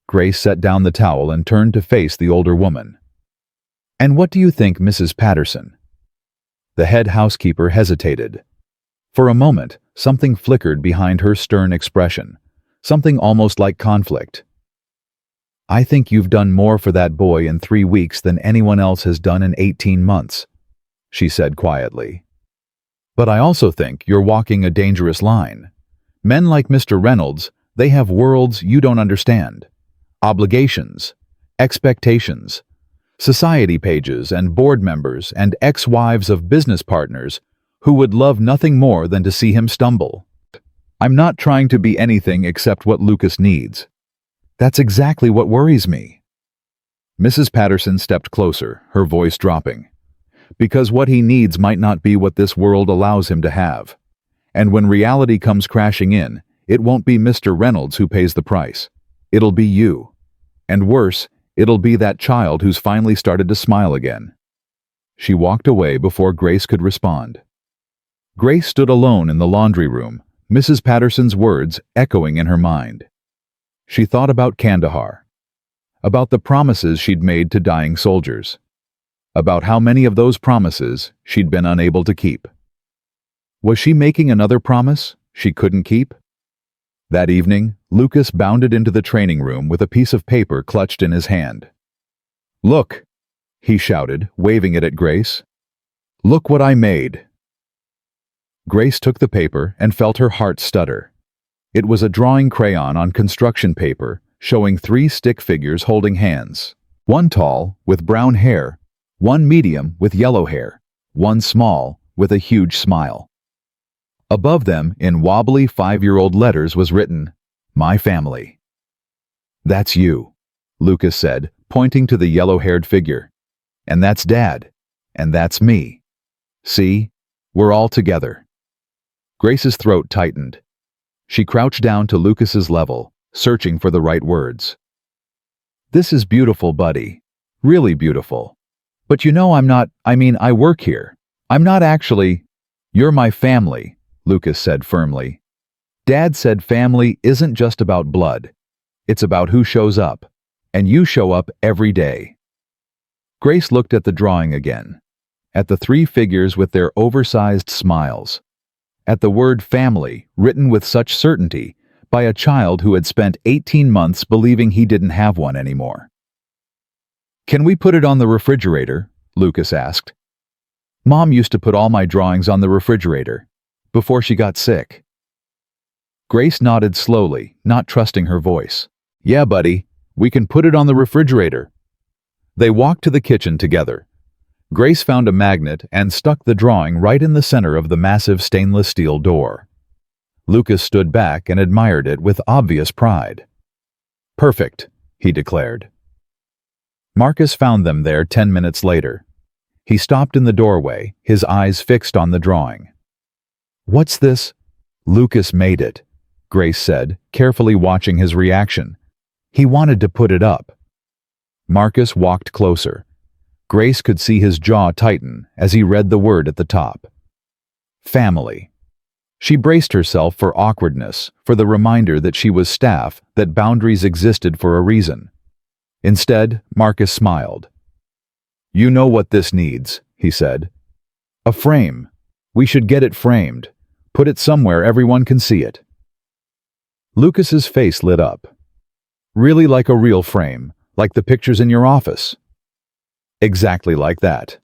Grace set down the towel and turned to face the older woman. "And what do you think, Mrs. Patterson?" The head housekeeper hesitated. For a moment, something flickered behind her stern expression, something almost like conflict. "I think you've done more for that boy in 3 weeks than anyone else has done in 18 months, she said quietly. "But I also think you're walking a dangerous line. Men like Mr. Reynolds, they have worlds you don't understand. Obligations, expectations, society pages and board members and ex-wives of business partners who would love nothing more than to see him stumble. I'm not trying to be anything except what Lucas needs. That's exactly what worries me." Mrs. Patterson stepped closer, her voice dropping. "Because what he needs might not be what this world allows him to have. And when reality comes crashing in, it won't be Mr. Reynolds who pays the price. It'll be you. And worse, it'll be that child who's finally started to smile again." She walked away before Grace could respond. Grace stood alone in the laundry room, Mrs. Patterson's words echoing in her mind. She thought about Kandahar, about the promises she'd made to dying soldiers, about how many of those promises she'd been unable to keep. Was she making another promise she couldn't keep? That evening, Lucas bounded into the training room with a piece of paper clutched in his hand. "Look," he shouted, waving it at Grace. "Look what I made." Grace took the paper and felt her heart stutter. It was a drawing crayon on construction paper, showing 3 stick figures holding hands. One tall, with brown hair, one medium with yellow hair, one small, with a huge smile. Above them, in wobbly 5-year-old letters, was written, "My family." "That's you," Lucas said, pointing to the yellow-haired figure. "And that's Dad. And that's me. See? We're all together." Grace's throat tightened. She crouched down to Lucas's level, searching for the right words. "This is beautiful, buddy. Really beautiful. But you know I work here. I'm not actually—" "You're my family," Lucas said firmly. "Dad said family isn't just about blood. It's about who shows up. And you show up every day." Grace looked at the drawing again, at the 3 figures with their oversized smiles, at the word family written with such certainty by a child who had spent 18 months believing he didn't have one anymore. "Can we put it on the refrigerator?" Lucas asked. "Mom used to put all my drawings on the refrigerator, before she got sick." Grace nodded slowly, not trusting her voice. "Yeah, buddy, we can put it on the refrigerator." They walked to the kitchen together. Grace found a magnet and stuck the drawing right in the center of the massive stainless steel door. Lucas stood back and admired it with obvious pride. "Perfect," he declared. Marcus found them there 10 minutes later. He stopped in the doorway, his eyes fixed on the drawing. "What's this?" "Lucas made it," Grace said, carefully watching his reaction. "He wanted to put it up." Marcus walked closer. Grace could see his jaw tighten as he read the word at the top. Family. She braced herself for awkwardness, for the reminder that she was staff, that boundaries existed for a reason. Instead, Marcus smiled. "You know what this needs," he said. "A frame. We should get it framed. Put it somewhere everyone can see it. Lucas's face lit up. Really like a real frame, like the pictures in your office. Exactly like that.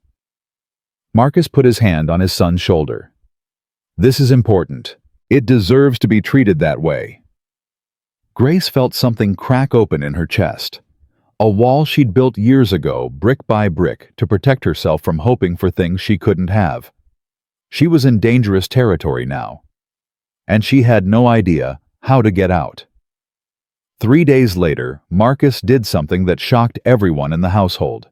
Marcus put his hand on his son's shoulder. This is important. It deserves to be treated that way. Grace felt something crack open in her chest. A wall she'd built years ago, brick by brick, to protect herself from hoping for things she couldn't have. She was in dangerous territory now. And she had no idea how to get out. 3 days later, Marcus did something that shocked everyone in the household.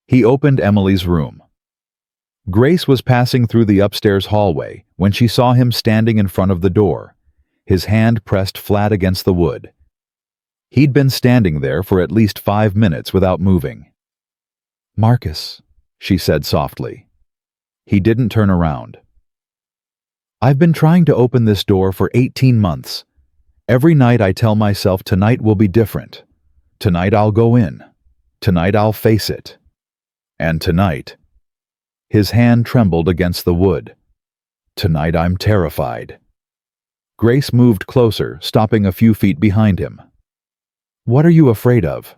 He opened Emily's room. Grace was passing through the upstairs hallway when she saw him standing in front of the door, his hand pressed flat against the wood. He'd been standing there for at least 5 minutes without moving. "Marcus," she said softly. He didn't turn around. "I've been trying to open this door for 18 months. Every night I tell myself tonight will be different. Tonight I'll go in. Tonight I'll face it. And tonight..." His hand trembled against the wood. "Tonight I'm terrified." Grace moved closer, stopping a few feet behind him. "What are you afraid of?"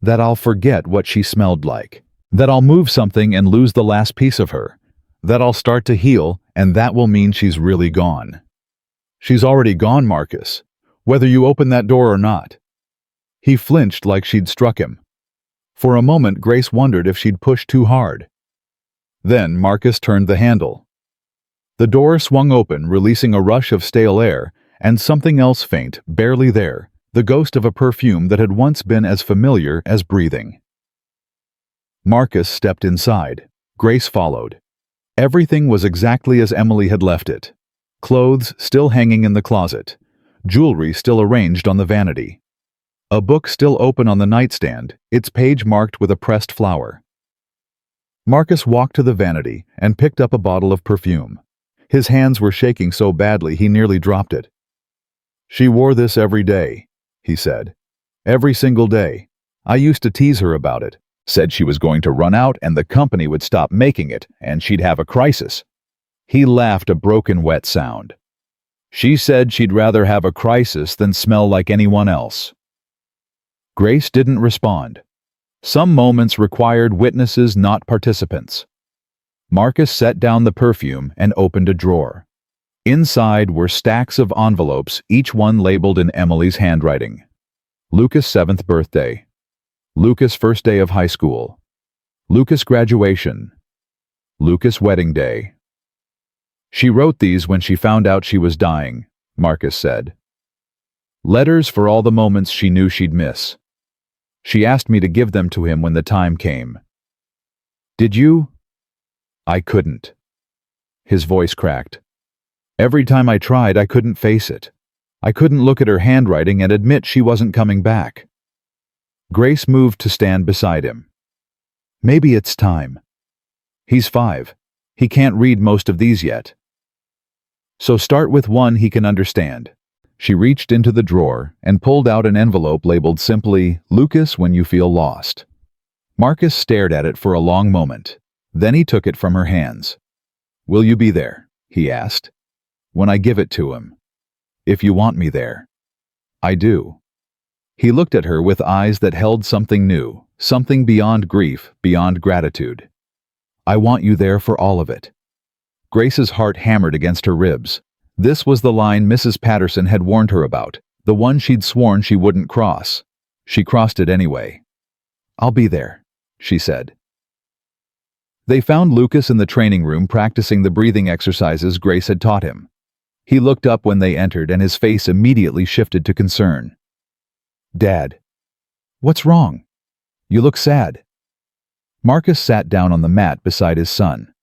"That I'll forget what she smelled like. That I'll move something and lose the last piece of her. That I'll start to heal, and that will mean she's really gone." "She's already gone, Marcus, whether you open that door or not." He flinched like she'd struck him. For a moment, Grace wondered if she'd pushed too hard. Then Marcus turned the handle. The door swung open, releasing a rush of stale air, and something else faint, barely there, the ghost of a perfume that had once been as familiar as breathing. Marcus stepped inside. Grace followed. Everything was exactly as Emily had left it. Clothes still hanging in the closet. Jewelry still arranged on the vanity. A book still open on the nightstand, its page marked with a pressed flower. Marcus walked to the vanity and picked up a bottle of perfume. His hands were shaking so badly he nearly dropped it. "She wore this every day," he said. "Every single day. I used to tease her about it. Said she was going to run out and the company would stop making it and she'd have a crisis." He laughed a broken, wet sound. "She said she'd rather have a crisis than smell like anyone else." Grace didn't respond. Some moments required witnesses, not participants. Marcus set down the perfume and opened a drawer. Inside were stacks of envelopes, each one labeled in Emily's handwriting. Lucas' 7th birthday. Lucas' first day of high school. Lucas' graduation. Lucas' wedding day. "She wrote these when she found out she was dying," Marcus said. "Letters for all the moments she knew she'd miss. She asked me to give them to him when the time came." "Did you?" "I couldn't." His voice cracked. "Every time I tried, I couldn't face it. I couldn't look at her handwriting and admit she wasn't coming back." Grace moved to stand beside him. "Maybe it's time. He's 5. He can't read most of these yet. So start with one he can understand." She reached into the drawer and pulled out an envelope labeled simply, "Lucas, when you feel lost." Marcus stared at it for a long moment. Then he took it from her hands. "Will you be there?" he asked. "When I give it to him. If you want me there." "I do." He looked at her with eyes that held something new, something beyond grief, beyond gratitude. "I want you there for all of it." Grace's heart hammered against her ribs. This was the line Mrs. Patterson had warned her about, the one she'd sworn she wouldn't cross. She crossed it anyway. "I'll be there," she said. They found Lucas in the training room practicing the breathing exercises Grace had taught him. He looked up when they entered and his face immediately shifted to concern. "Dad, what's wrong? You look sad." Marcus sat down on the mat beside his son.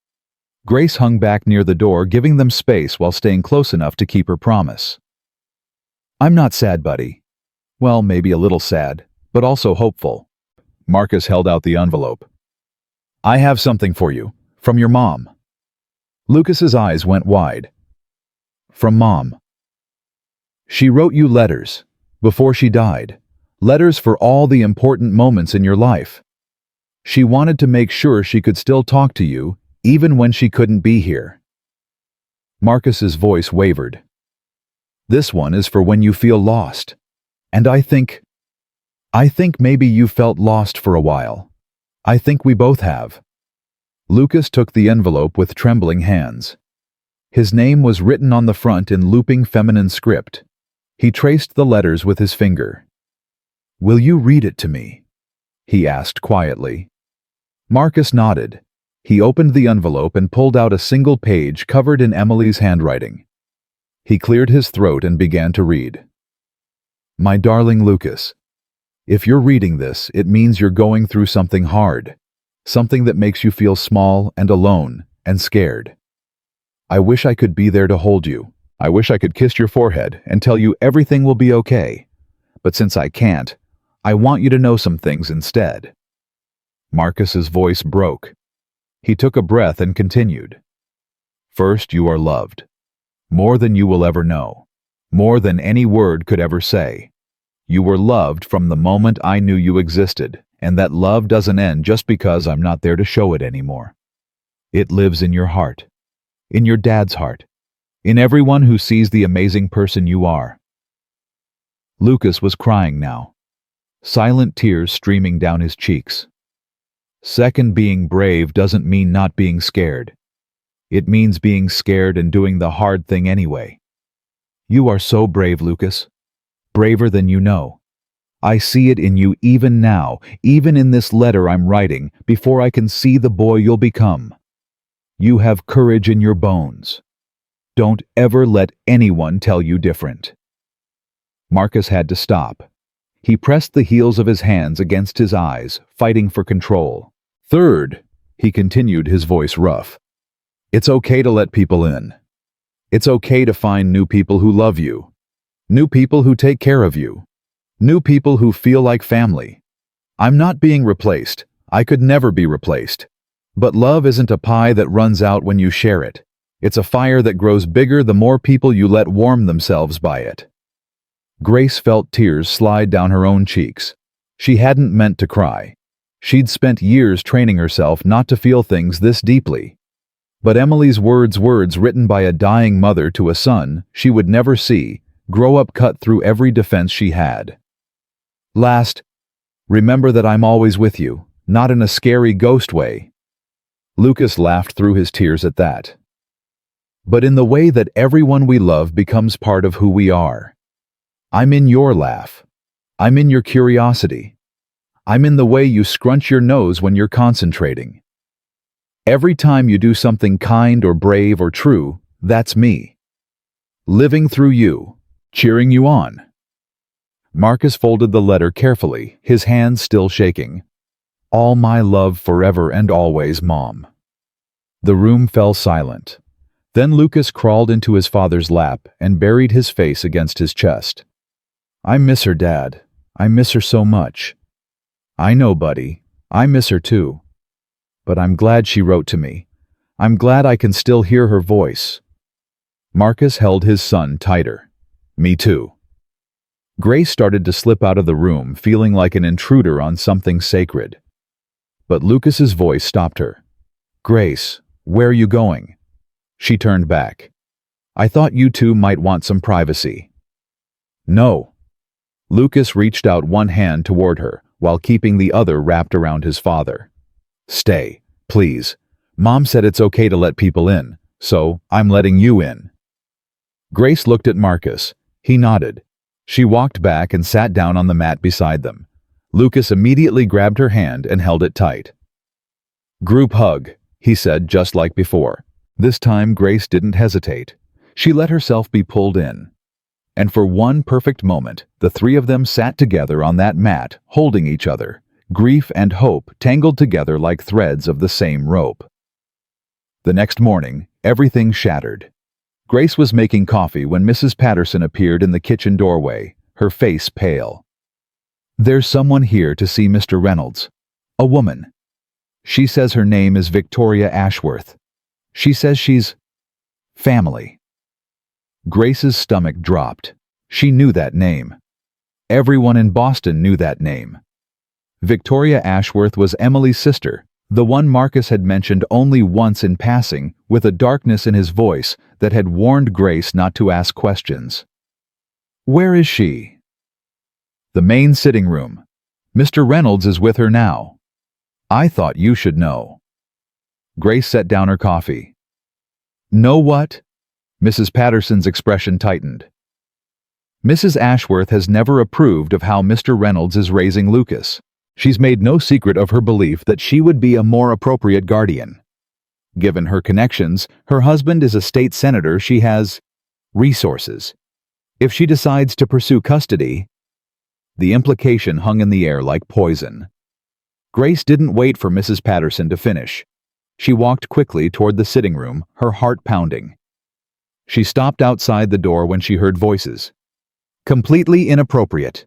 Grace hung back near the door, giving them space while staying close enough to keep her promise. "I'm not sad, buddy. Well, maybe a little sad, but also hopeful." Marcus held out the envelope. "I have something for you, from your mom." Lucas's eyes went wide. "From Mom. She wrote you letters, before she died. Letters for all the important moments in your life. She wanted to make sure she could still talk to you, even when she couldn't be here." Marcus's voice wavered. This one is for when you feel lost. And I think maybe you felt lost for a while. I think we both have. Lucas took the envelope with trembling hands. His name was written on the front in looping feminine script. He traced the letters with his finger. "Will you read it to me?" he asked quietly. Marcus nodded. He opened the envelope and pulled out a single page covered in Emily's handwriting. He cleared his throat and began to read. "My darling Lucas, if you're reading this, it means you're going through something hard, something that makes you feel small and alone and scared. I wish I could be there to hold you. I wish I could kiss your forehead and tell you everything will be okay. But since I can't, I want you to know some things instead." Marcus's voice broke. He took a breath and continued. "First, you are loved. More than you will ever know. More than any word could ever say. You were loved from the moment I knew you existed, and that love doesn't end just because I'm not there to show it anymore. It lives in your heart, in your dad's heart, in everyone who sees the amazing person you are." Lucas was crying now, silent tears streaming down his cheeks. Second, being brave doesn't mean not being scared. It means being scared and doing the hard thing anyway. You are so brave, Lucas. Braver than you know. I see it in you even now, even in this letter I'm writing, before I can see the boy you'll become. You have courage in your bones. Don't ever let anyone tell you different." Marcus had to stop. He pressed the heels of his hands against his eyes, fighting for control. "Third," he continued, his voice rough, "it's okay to let people in. It's okay to find new people who love you, new people who take care of you, new people who feel like family. I'm not being replaced. I could never be replaced. But love isn't a pie that runs out when you share it. It's a fire that grows bigger the more people you let warm themselves by it." Grace felt tears slide down her own cheeks. She hadn't meant to cry. She'd spent years training herself not to feel things this deeply. But Emily's words written by a dying mother to a son she would never see, grow up cut through every defense she had. "Last, remember that I'm always with you, not in a scary ghost way." Lucas laughed through his tears at that. "But in the way that everyone we love becomes part of who we are. I'm in your laugh. I'm in your curiosity. I'm in the way you scrunch your nose when you're concentrating. Every time you do something kind or brave or true, that's me. Living through you, cheering you on." Marcus folded the letter carefully, his hands still shaking. "All my love forever and always, Mom." The room fell silent. Then Lucas crawled into his father's lap and buried his face against his chest. "I miss her, Dad. I miss her so much." "I know, buddy. I miss her too. But I'm glad she wrote to me. I'm glad I can still hear her voice." Marcus held his son tighter. "Me too." Grace started to slip out of the room, feeling like an intruder on something sacred. But Lucas's voice stopped her. "Grace, where are you going?" She turned back. "I thought you two might want some privacy." "No." Lucas reached out one hand toward her, while keeping the other wrapped around his father. "Stay, please. Mom said it's okay to let people in, so I'm letting you in." Grace looked at Marcus. He nodded. She walked back and sat down on the mat beside them. Lucas immediately grabbed her hand and held it tight. "Group hug," he said, just like before. This time Grace didn't hesitate. She let herself be pulled in. And for one perfect moment, the three of them sat together on that mat, holding each other, grief and hope tangled together like threads of the same rope. The next morning, everything shattered. Grace was making coffee when Mrs. Patterson appeared in the kitchen doorway, her face pale. "There's someone here to see Mr. Reynolds. A woman. She says her name is Victoria Ashworth. She says she's family." Grace's stomach dropped. She knew that name. Everyone in Boston knew that name. Victoria Ashworth was Emily's sister, The one Marcus had mentioned only once in passing, with a darkness in his voice that had warned Grace not to ask questions. "Where is she?" "The main sitting room. Mr. Reynolds is with her now." "I thought you should know." Grace set down her coffee. "Know what?" Mrs. Patterson's expression tightened. Mrs. Ashworth has never approved of how Mr. Reynolds is raising Lucas. She's made no secret of her belief that she would be a more appropriate guardian. Given her connections, her husband is a state senator, she has resources. If she decides to pursue custody, the implication hung in the air like poison. Grace didn't wait for Mrs. Patterson to finish. She walked quickly toward the sitting room, her heart pounding. She stopped outside the door when she heard voices. "Completely inappropriate."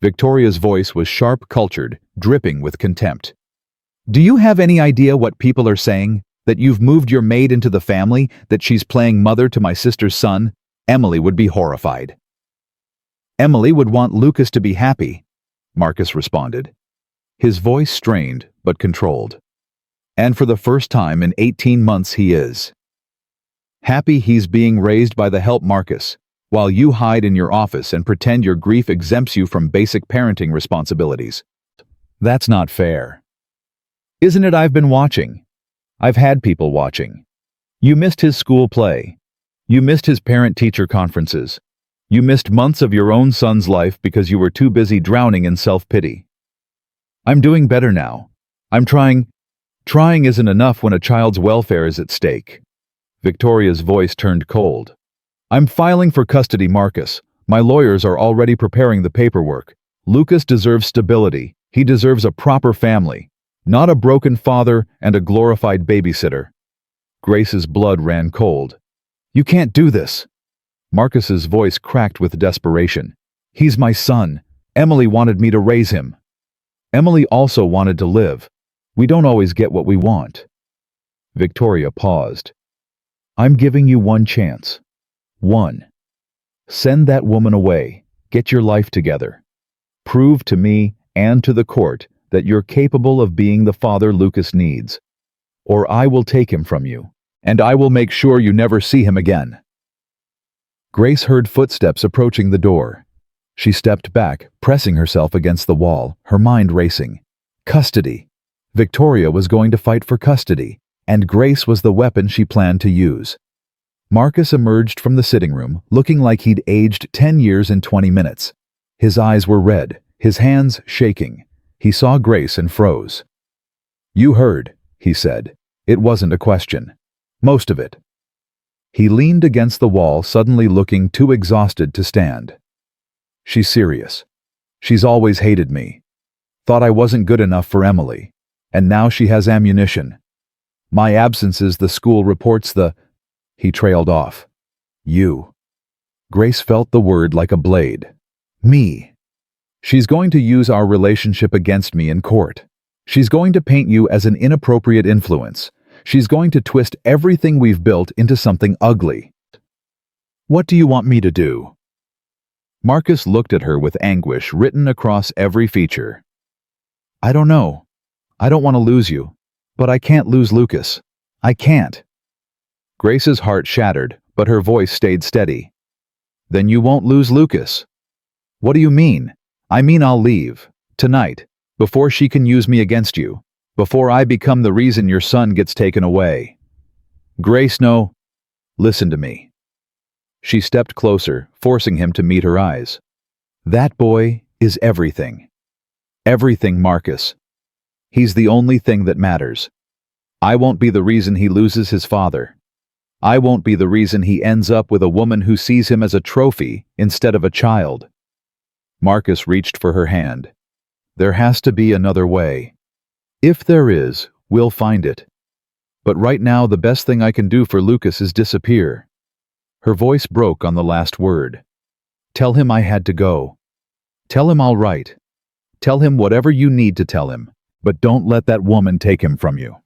Victoria's voice was sharp, cultured, dripping with contempt. "Do you have any idea what people are saying? That you've moved your maid into the family? That she's playing mother to my sister's son? Emily would be horrified." "Emily would want Lucas to be happy," Marcus responded. His voice strained but controlled. "And for the first time in 18 months he is. Happy he's being raised by the help Marcus, while you hide in your office and pretend your grief exempts you from basic parenting responsibilities. That's not fair." "Isn't it? I've been watching. I've had people watching. You missed his school play. You missed his parent-teacher conferences. You missed months of your own son's life because you were too busy drowning in self-pity. I'm doing better now. I'm trying. Trying isn't enough when a child's welfare is at stake." Victoria's voice turned cold. "I'm filing for custody, Marcus. My lawyers are already preparing the paperwork. Lucas deserves stability. He deserves a proper family, not a broken father and a glorified babysitter." Grace's blood ran cold. "You can't do this." Marcus's voice cracked with desperation. "He's my son. Emily wanted me to raise him. Emily also wanted to live. We don't always get what we want." Victoria paused. "I'm giving you one chance. One. Send that woman away. Get your life together. Prove to me and to the court that you're capable of being the father Lucas needs. Or I will take him from you, and I will make sure you never see him again." Grace heard footsteps approaching the door. She stepped back, pressing herself against the wall, her mind racing. Custody. Victoria was going to fight for custody, and Grace was the weapon she planned to use. Marcus emerged from the sitting room, looking like he'd aged 10 years in 20 minutes. His eyes were red, his hands shaking. He saw Grace and froze. "You heard," he said. It wasn't a question. Most of it. He leaned against the wall, suddenly looking too exhausted to stand. "She's serious. She's always hated me. Thought I wasn't good enough for Emily. And now she has ammunition. My absences, the school reports the—" He trailed off. "You." Grace felt the word like a blade. "Me. She's going to use our relationship against me in court. She's going to paint you as an inappropriate influence. She's going to twist everything we've built into something ugly. What do you want me to do?" Marcus looked at her with anguish written across every feature. "I don't know. I don't want to lose you. But I can't lose Lucas. I can't." Grace's heart shattered, but her voice stayed steady. "Then you won't lose Lucas." "What do you mean?" "I mean I'll leave. Tonight. Before she can use me against you. Before I become the reason your son gets taken away." "Grace, no. Listen to me." She stepped closer, forcing him to meet her eyes. "That boy is everything. Everything, Marcus. He's the only thing that matters. I won't be the reason he loses his father. I won't be the reason he ends up with a woman who sees him as a trophy instead of a child." Marcus reached for her hand. "There has to be another way. If there is, we'll find it. But right now the best thing I can do for Lucas is disappear." Her voice broke on the last word. "Tell him I had to go. Tell him I'll write. Tell him whatever you need to tell him, but don't let that woman take him from you."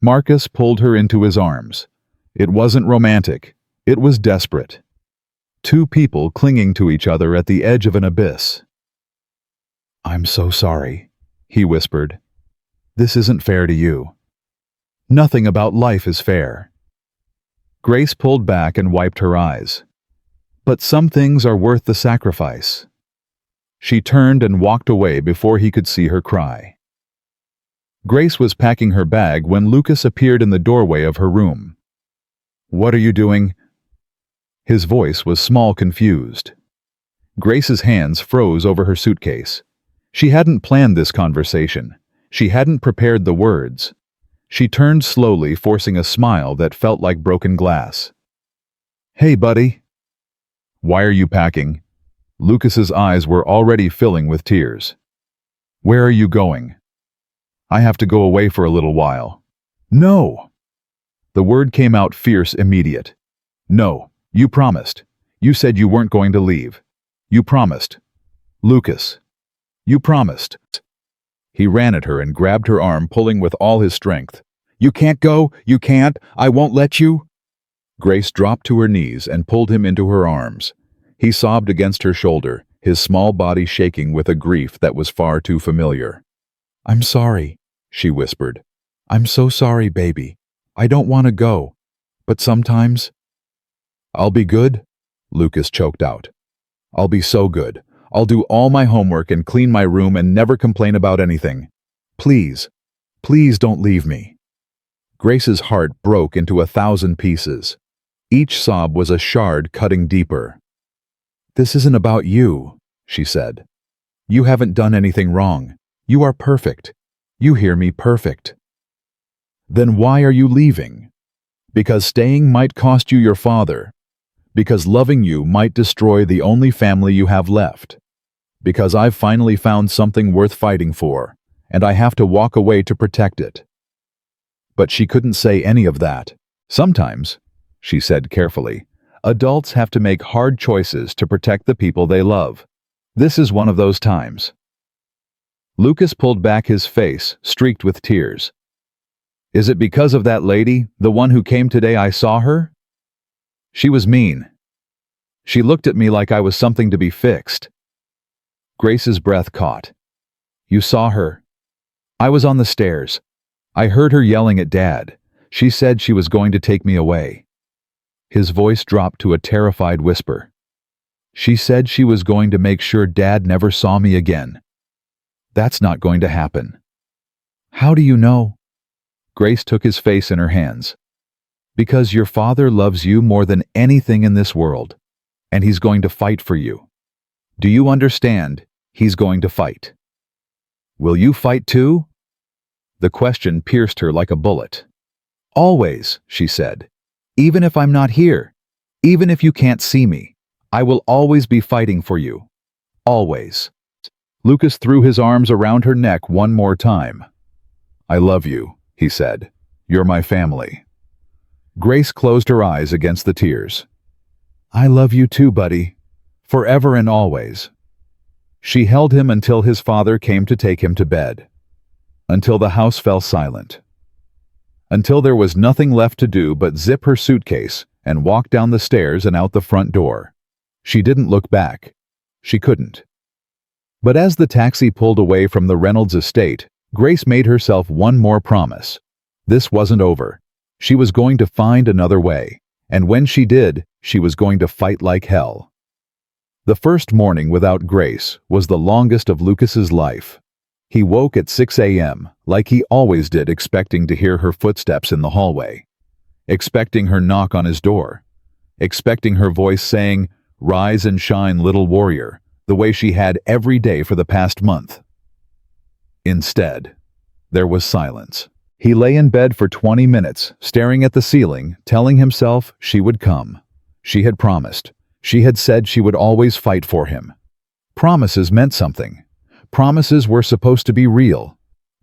Marcus pulled her into his arms. It wasn't romantic. It was desperate. Two people clinging to each other at the edge of an abyss. "I'm so sorry," he whispered. This isn't fair to you. Nothing about life is fair. Grace pulled back and wiped her eyes. But some things are worth the sacrifice. She turned and walked away before he could see her cry. Grace was packing her bag when Lucas appeared in the doorway of her room. "What are you doing?" His voice was small, confused. Grace's hands froze over her suitcase. She hadn't planned this conversation. She hadn't prepared the words. She turned slowly, forcing a smile that felt like broken glass. "Hey, buddy." "Why are you packing?" Lucas's eyes were already filling with tears. "Where are you going?" "I have to go away for a little while." "No!" The word came out fierce, immediate. "No, you promised. You said you weren't going to leave. You promised. Lucas. You promised." He ran at her and grabbed her arm, pulling with all his strength. "You can't go! You can't! I won't let you!" Grace dropped to her knees and pulled him into her arms. He sobbed against her shoulder, his small body shaking with a grief that was far too familiar. "I'm sorry," she whispered. "I'm so sorry, baby. I don't want to go. But sometimes—" "I'll be good," Lucas choked out. "I'll be so good. I'll do all my homework and clean my room and never complain about anything. Please, please don't leave me." Grace's heart broke into 1,000 pieces. Each sob was a shard cutting deeper. "This isn't about you," she said. "You haven't done anything wrong. You are perfect. You hear me, perfect." "Then why are you leaving?" "Because staying might cost you your father. Because loving you might destroy the only family you have left. Because I've finally found something worth fighting for, and I have to walk away to protect it." But she couldn't say any of that. "Sometimes," she said carefully, "adults have to make hard choices to protect the people they love. This is one of those times." Lucas pulled back, his face streaked with tears. "Is it because of that lady, the one who came today? I saw her. She was mean. She looked at me like I was something to be fixed." Grace's breath caught. "You saw her?" "I was on the stairs. I heard her yelling at Dad. She said she was going to take me away." His voice dropped to a terrified whisper. "She said she was going to make sure Dad never saw me again." "That's not going to happen." "How do you know?" Grace took his face in her hands. "Because your father loves you more than anything in this world, and he's going to fight for you. Do you understand? He's going to fight." "Will you fight too?" The question pierced her like a bullet. "Always," she said. "Even if I'm not here, even if you can't see me, I will always be fighting for you. Always." Lucas threw his arms around her neck one more time. "I love you," he said. "You're my family." Grace closed her eyes against the tears. "I love you too, buddy. Forever and always." She held him until his father came to take him to bed. Until the house fell silent. Until there was nothing left to do but zip her suitcase and walk down the stairs and out the front door. She didn't look back. She couldn't. But as the taxi pulled away from the Reynolds estate, Grace made herself one more promise. This wasn't over. She was going to find another way, and when she did, she was going to fight like hell. The first morning without Grace was the longest of Lucas's life. He woke at 6 a.m., like he always did, expecting to hear her footsteps in the hallway, expecting her knock on his door, expecting her voice saying, "Rise and shine, little warrior," the way she had every day for the past month. Instead, there was silence. He lay in bed for 20 minutes, staring at the ceiling, telling himself she would come. She had promised. She had said she would always fight for him. Promises meant something. Promises were supposed to be real.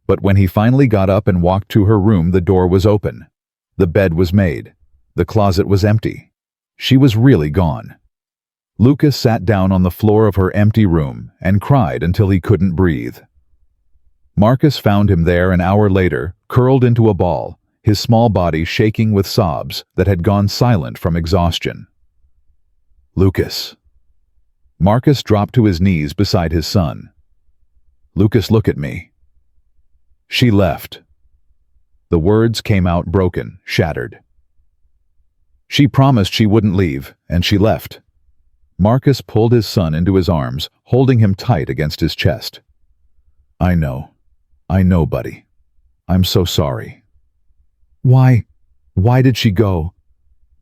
But when he finally got up and walked to her room, the door was open. The bed was made. The closet was empty. She was really gone. Lucas sat down on the floor of her empty room and cried until he couldn't breathe. Marcus found him there an hour later, curled into a ball, his small body shaking with sobs that had gone silent from exhaustion. "Lucas." Marcus dropped to his knees beside his son. "Lucas, look at me." She left. The words came out broken, shattered. She promised she wouldn't leave, and she left. Marcus pulled his son into his arms, holding him tight against his chest. I know, buddy. I'm so sorry. Why did she go?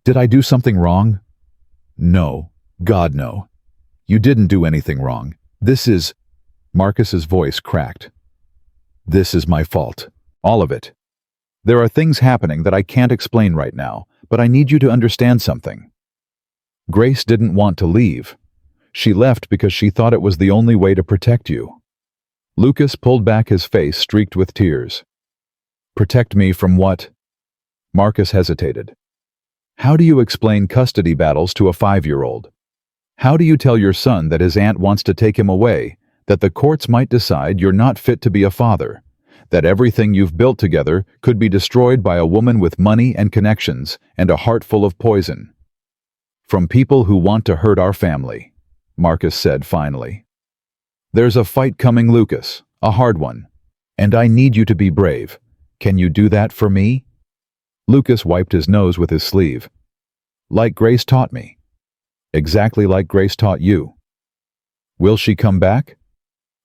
Did I do something wrong? No, God no. You didn't do anything wrong. Marcus's voice cracked. This is my fault. All of it. There are things happening that I can't explain right now, but I need you to understand something. Grace didn't want to leave. She left because she thought it was the only way to protect you. Lucas pulled back, his face streaked with tears. Protect me from what? Marcus hesitated. How do you explain custody battles to a 5-year-old? How do you tell your son that his aunt wants to take him away, that the courts might decide you're not fit to be a father, that everything you've built together could be destroyed by a woman with money and connections and a heart full of poison? From people who want to hurt our family, Marcus said finally. There's a fight coming, Lucas, a hard one, and I need you to be brave. Can you do that for me? Lucas wiped his nose with his sleeve. Like Grace taught me. Exactly like Grace taught you. Will she come back?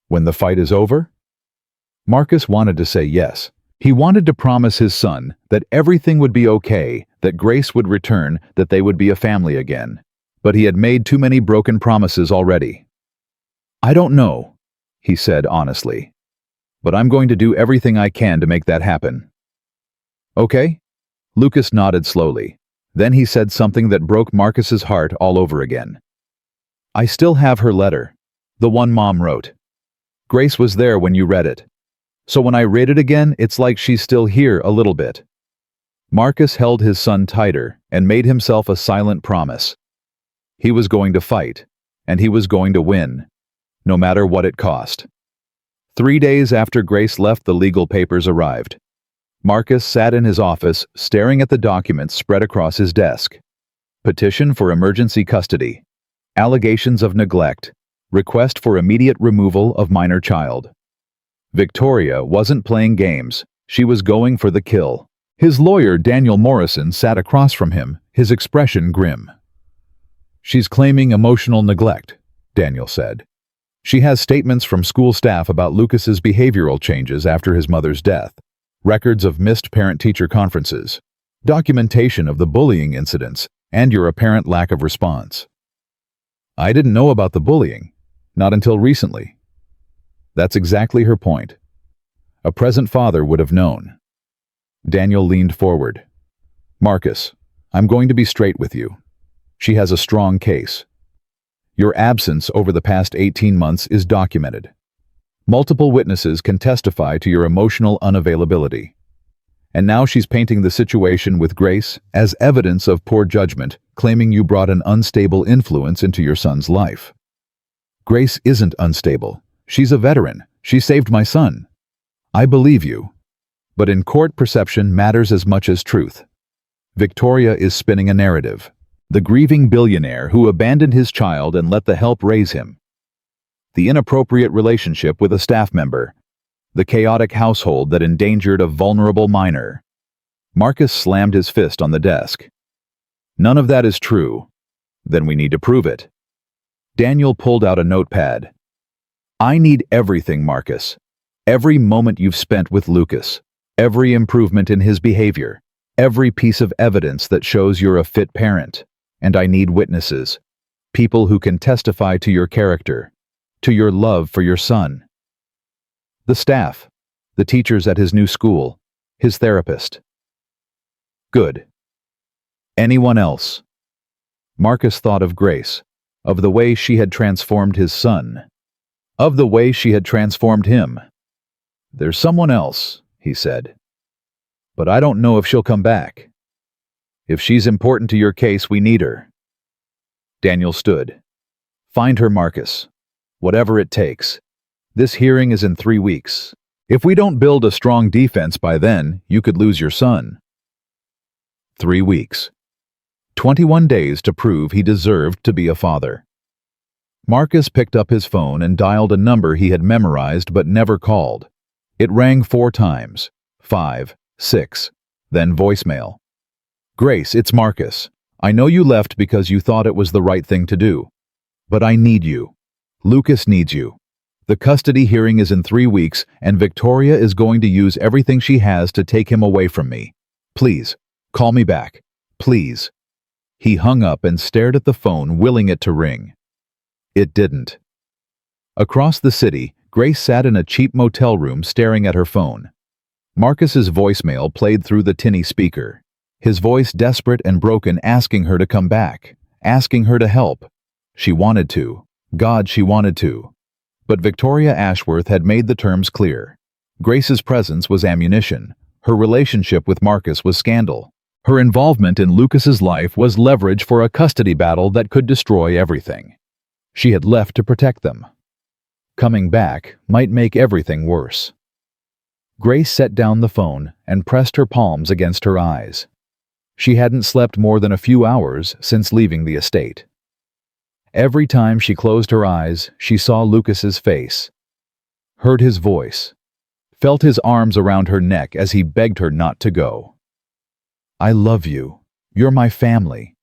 When the fight is over? Marcus wanted to say yes. He wanted to promise his son that everything would be okay, that Grace would return, that they would be a family again. But he had made too many broken promises already. I don't know, he said honestly. But I'm going to do everything I can to make that happen. Okay? Lucas nodded slowly. Then he said something that broke Marcus's heart all over again. I still have her letter, the one Mom wrote. Grace was there when you read it. So when I read it again, it's like she's still here a little bit. Marcus held his son tighter and made himself a silent promise. He was going to fight, and he was going to win, no matter what it cost. 3 days after Grace left, the legal papers arrived. Marcus sat in his office, staring at the documents spread across his desk. Petition for emergency custody. Allegations of neglect. Request for immediate removal of minor child. Victoria wasn't playing games. She was going for the kill. His lawyer, Daniel Morrison, sat across from him, his expression grim. She's claiming emotional neglect, Daniel said. She has statements from school staff about Lucas's behavioral changes after his mother's death, records of missed parent-teacher conferences, documentation of the bullying incidents, and your apparent lack of response. I didn't know about the bullying, not until recently. That's exactly her point. A present father would have known. Daniel leaned forward. Marcus, I'm going to be straight with you. She has a strong case. Your absence over the past 18 months is documented. Multiple witnesses can testify to your emotional unavailability. And now she's painting the situation with Grace as evidence of poor judgment, claiming you brought an unstable influence into your son's life. Grace isn't unstable. She's a veteran. She saved my son. I believe you. But in court, perception matters as much as truth. Victoria is spinning a narrative. The grieving billionaire who abandoned his child and let the help raise him. The inappropriate relationship with a staff member. The chaotic household that endangered a vulnerable minor. Marcus slammed his fist on the desk. None of that is true. Then we need to prove it. Daniel pulled out a notepad. I need everything, Marcus. Every moment you've spent with Lucas. Every improvement in his behavior. Every piece of evidence that shows you're a fit parent. And I need witnesses. People who can testify to your character. To your love for your son. The staff. The teachers at his new school. His therapist. Good. Anyone else? Marcus thought of Grace. Of the way she had transformed his son. Of the way she had transformed him. There's someone else, he said. But I don't know if she'll come back. If she's important to your case, we need her. Daniel stood. Find her, Marcus. Whatever it takes. This hearing is in 3 weeks. If we don't build a strong defense by then, you could lose your son. 3 weeks. 21 days to prove he deserved to be a father. Marcus picked up his phone and dialed a number he had memorized but never called. It rang 4 times. 5, 6. Then voicemail. Grace, it's Marcus. I know you left because you thought it was the right thing to do. But I need you. Lucas needs you. The custody hearing is in 3 weeks, and Victoria is going to use everything she has to take him away from me. Please, call me back. Please. He hung up and stared at the phone, willing it to ring. It didn't. Across the city, Grace sat in a cheap motel room staring at her phone. Marcus's voicemail played through the tinny speaker. His voice desperate and broken, asking her to come back, asking her to help. She wanted to. God, she wanted to. But Victoria Ashworth had made the terms clear. Grace's presence was ammunition. Her relationship with Marcus was scandal. Her involvement in Lucas's life was leverage for a custody battle that could destroy everything. She had left to protect them. Coming back might make everything worse. Grace set down the phone and pressed her palms against her eyes. She hadn't slept more than a few hours since leaving the estate. Every time she closed her eyes, she saw Lucas's face, heard his voice, felt his arms around her neck as he begged her not to go. I love you. You're my family.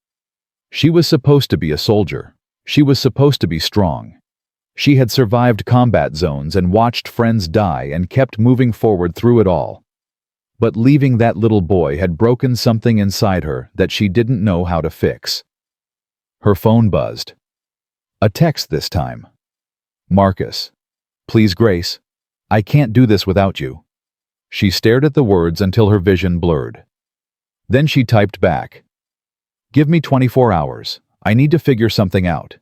She was supposed to be a soldier. She was supposed to be strong. She had survived combat zones and watched friends die and kept moving forward through it all. But leaving that little boy had broken something inside her that she didn't know how to fix. Her phone buzzed. A text this time. Marcus. Please, Grace. I can't do this without you. She stared at the words until her vision blurred. Then she typed back. Give me 24 hours. I need to figure something out.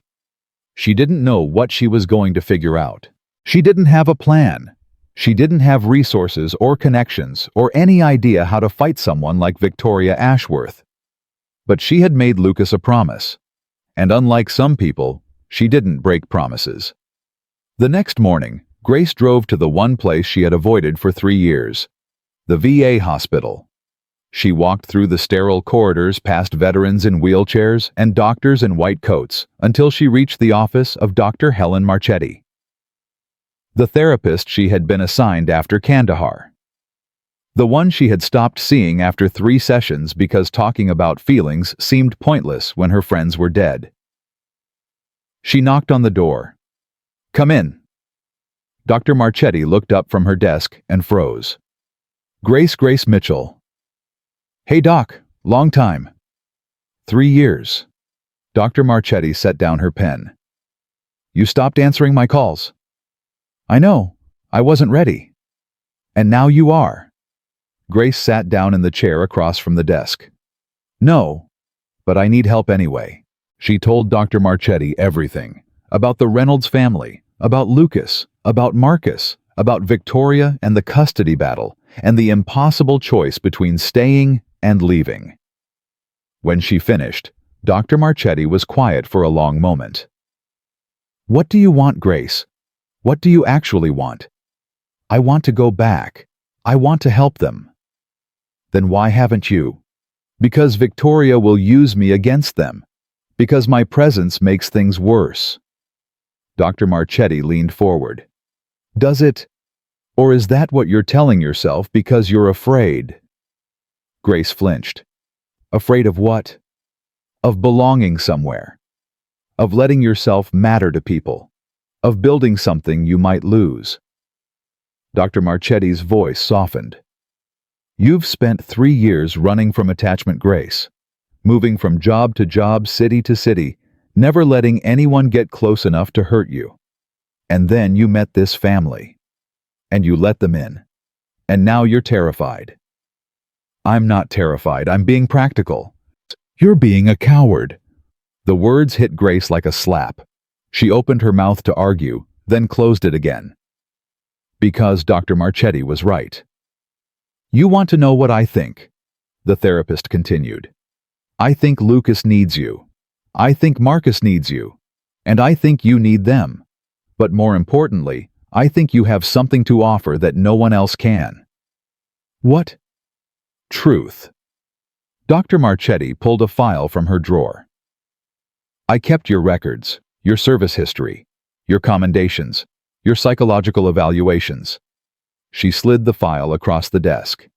She didn't know what she was going to figure out. She didn't have a plan. She didn't have resources or connections or any idea how to fight someone like Victoria Ashworth. But she had made Lucas a promise. And unlike some people, she didn't break promises. The next morning, Grace drove to the one place she had avoided for 3 years, the VA hospital. She walked through the sterile corridors past veterans in wheelchairs and doctors in white coats until she reached the office of Dr. Helen Marchetti, the therapist she had been assigned after Kandahar. The one she had stopped seeing after 3 sessions because talking about feelings seemed pointless when her friends were dead. She knocked on the door. Come in. Dr. Marchetti looked up from her desk and froze. Grace Mitchell. Hey Doc, long time. 3 years. Dr. Marchetti set down her pen. You stopped answering my calls. I know, I wasn't ready. And now you are. Grace sat down in the chair across from the desk. No, but I need help anyway. She told Dr. Marchetti everything. About the Reynolds family, about Lucas, about Marcus, about Victoria and the custody battle, and the impossible choice between staying and leaving. When she finished, Dr. Marchetti was quiet for a long moment. What do you want, Grace? What do you actually want? I want to go back. I want to help them. Then why haven't you? Because Victoria will use me against them. Because my presence makes things worse. Dr. Marchetti leaned forward. Does it? Or is that what you're telling yourself because you're afraid? Grace flinched. Afraid of what? Of belonging somewhere. Of letting yourself matter to people. Of building something you might lose. Dr. Marchetti's voice softened. You've spent 3 years running from attachment, Grace. Moving from job to job, city to city, never letting anyone get close enough to hurt you. And then you met this family. And you let them in. And now you're terrified. I'm not terrified, I'm being practical. You're being a coward. The words hit Grace like a slap. She opened her mouth to argue, then closed it again. Because Dr. Marchetti was right. You want to know what I think? The therapist continued. I think Lucas needs you. I think Marcus needs you. And I think you need them. But more importantly, I think you have something to offer that no one else can. What? Truth. Dr. Marchetti pulled a file from her drawer. I kept your records, your service history, your commendations, your psychological evaluations. She slid the file across the desk.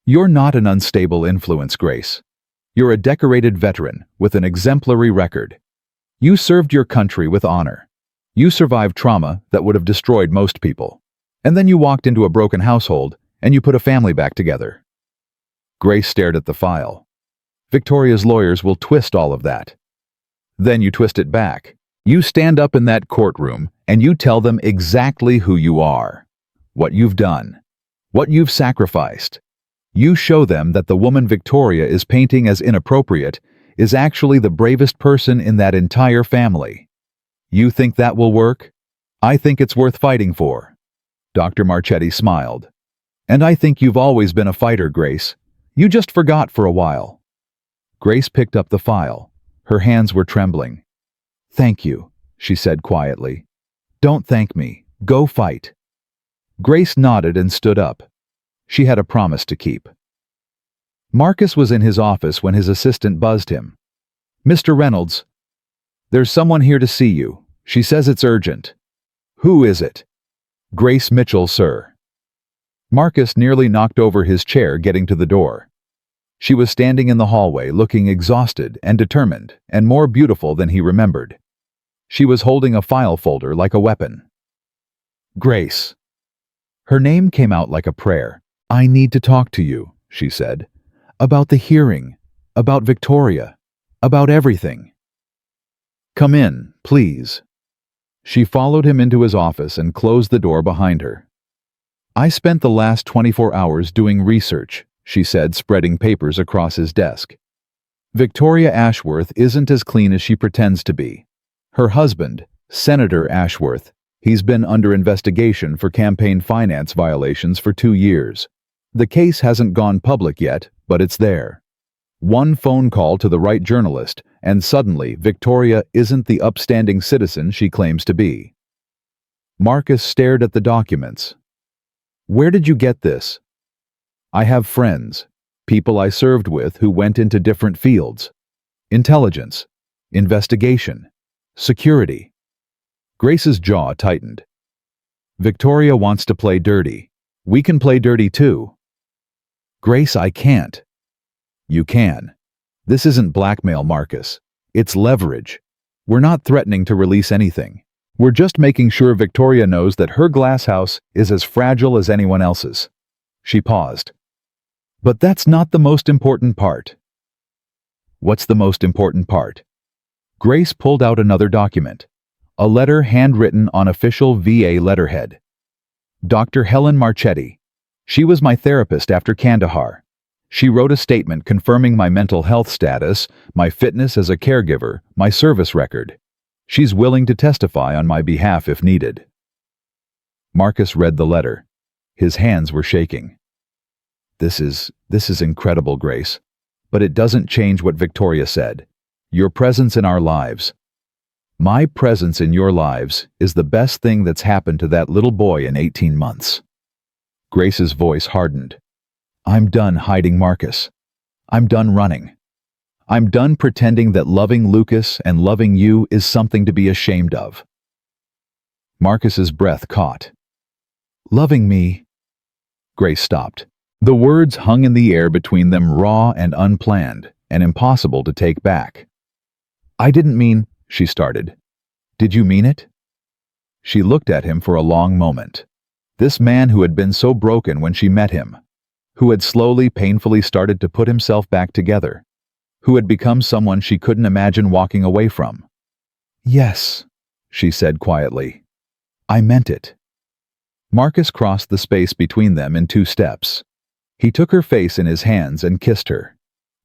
You're not an unstable influence, Grace. You're a decorated veteran with an exemplary record. You served your country with honor. You survived trauma that would have destroyed most people. And then you walked into a broken household and you put a family back together. Grace stared at the file. Victoria's lawyers will twist all of that. Then you twist it back. You stand up in that courtroom and you tell them exactly who you are, what you've done, what you've sacrificed. You show them that the woman Victoria is painting as inappropriate is actually the bravest person in that entire family. You think that will work? I think it's worth fighting for. Dr. Marchetti smiled. And I think you've always been a fighter, Grace. You just forgot for a while. Grace picked up the file. Her hands were trembling. Thank you, she said quietly. Don't thank me. Go fight. Grace nodded and stood up. She had a promise to keep. Marcus was in his office when his assistant buzzed him. Mr. Reynolds, there's someone here to see you. She says it's urgent. Who is it? Grace Mitchell, sir. Marcus nearly knocked over his chair getting to the door. She was standing in the hallway looking exhausted and determined and more beautiful than he remembered. She was holding a file folder like a weapon. Grace. Her name came out like a prayer. I need to talk to you, she said. About the hearing, about Victoria, about everything. Come in, please. She followed him into his office and closed the door behind her. I spent the last 24 hours doing research, she said, spreading papers across his desk. Victoria Ashworth isn't as clean as she pretends to be. Her husband, Senator Ashworth, he's been under investigation for campaign finance violations for 2 years. The case hasn't gone public yet, but it's there. One phone call to the right journalist, and suddenly Victoria isn't the upstanding citizen she claims to be. Marcus stared at the documents. Where did you get this? I have friends, people I served with who went into different fields. Intelligence, investigation, security. Grace's jaw tightened. Victoria wants to play dirty. We can play dirty too. Grace, I can't. You can. This isn't blackmail, Marcus. It's leverage. We're not threatening to release anything. We're just making sure Victoria knows that her glass house is as fragile as anyone else's. She paused. But that's not the most important part. What's the most important part? Grace pulled out another document. A letter handwritten on official VA letterhead. Dr. Helen Marchetti. She was my therapist after Kandahar. She wrote a statement confirming my mental health status, my fitness as a caregiver, my service record. She's willing to testify on my behalf if needed. Marcus read the letter. His hands were shaking. This is incredible, Grace. But it doesn't change what Victoria said. Your presence in our lives. My presence in your lives is the best thing that's happened to that little boy in 18 months. Grace's voice hardened. I'm done hiding, Marcus. I'm done running. I'm done pretending that loving Lucas and loving you is something to be ashamed of. Marcus's breath caught. Loving me? Grace stopped. The words hung in the air between them, raw and unplanned, and impossible to take back. I didn't mean, she started. Did you mean it? She looked at him for a long moment. This man who had been so broken when she met him, who had slowly, painfully started to put himself back together, who had become someone she couldn't imagine walking away from. Yes, she said quietly. I meant it. Marcus crossed the space between them in 2 steps. He took her face in his hands and kissed her.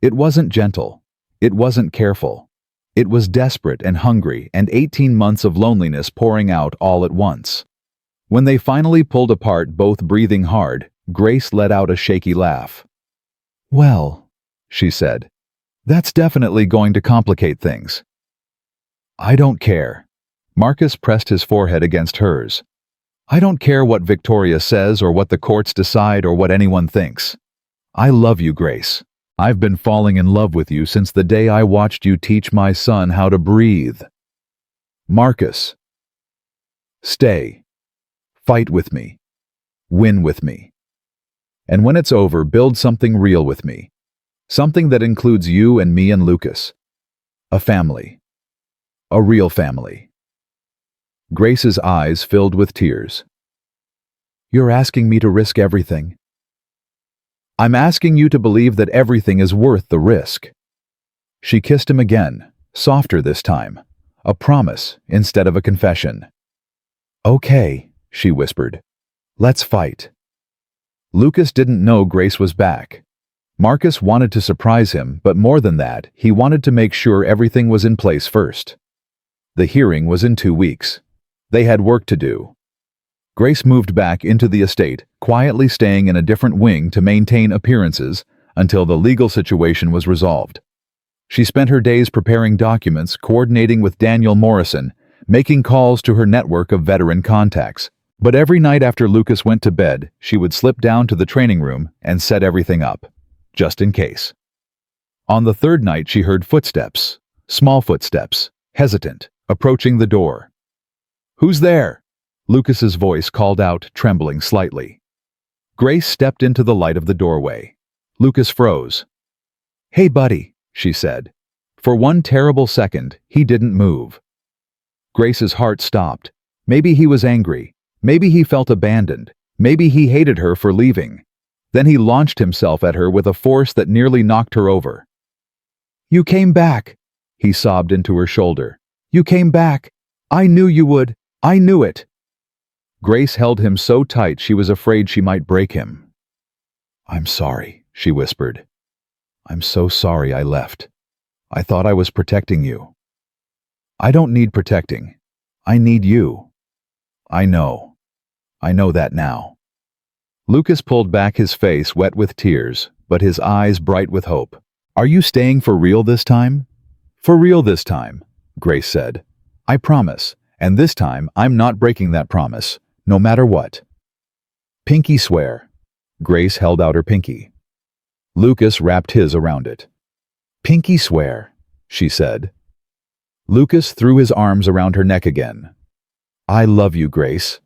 It wasn't gentle. It wasn't careful. It was desperate and hungry, and 18 months of loneliness pouring out all at once. When they finally pulled apart, both breathing hard, Grace let out a shaky laugh. Well, she said, that's definitely going to complicate things. I don't care. Marcus pressed his forehead against hers. I don't care what Victoria says or what the courts decide or what anyone thinks. I love you, Grace. I've been falling in love with you since the day I watched you teach my son how to breathe. Marcus. Stay. Fight with me. Win with me. And when it's over, build something real with me. Something that includes you and me and Lucas. A family. A real family." Grace's eyes filled with tears. "You're asking me to risk everything." "I'm asking you to believe that everything is worth the risk." She kissed him again, softer this time, a promise instead of a confession. "Okay," she whispered. "Let's fight." Lucas didn't know Grace was back. Marcus wanted to surprise him, but more than that, he wanted to make sure everything was in place first. The hearing was in 2 weeks. They had work to do. Grace moved back into the estate, quietly staying in a different wing to maintain appearances until the legal situation was resolved. She spent her days preparing documents, coordinating with Daniel Morrison, making calls to her network of veteran contacts. But every night after Lucas went to bed, she would slip down to the training room and set everything up, just in case. On the third night, she heard footsteps, small footsteps, hesitant, approaching the door. "Who's there?" Lucas's voice called out, trembling slightly. Grace stepped into the light of the doorway. Lucas froze. "Hey, buddy," she said. For one terrible second, he didn't move. Grace's heart stopped. Maybe he was angry. Maybe he felt abandoned. Maybe he hated her for leaving. Then he launched himself at her with a force that nearly knocked her over. "You came back," he sobbed into her shoulder. "You came back. I knew you would. I knew it." Grace held him so tight she was afraid she might break him. "I'm sorry," she whispered. "I'm so sorry I left. I thought I was protecting you." "I don't need protecting. I need you." "I know. I know that now." Lucas pulled back, his face wet with tears, but his eyes bright with hope. "Are you staying for real this time?" "For real this time," Grace said. "I promise, and this time I'm not breaking that promise, no matter what." "Pinky swear." Grace held out her pinky. Lucas wrapped his around it. "Pinky swear," she said. Lucas threw his arms around her neck again. "I love you, Grace.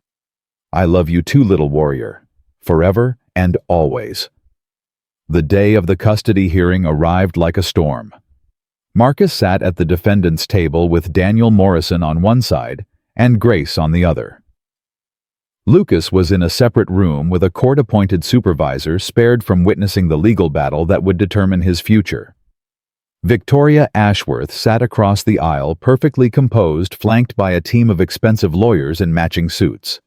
I love you too, little warrior, forever and always." The day of the custody hearing arrived like a storm. Marcus sat at the defendant's table with Daniel Morrison on one side and Grace on the other. Lucas was in a separate room with a court-appointed supervisor spared from witnessing the legal battle that would determine his future. Victoria Ashworth sat across the aisle, perfectly composed, flanked by a team of expensive lawyers in matching suits.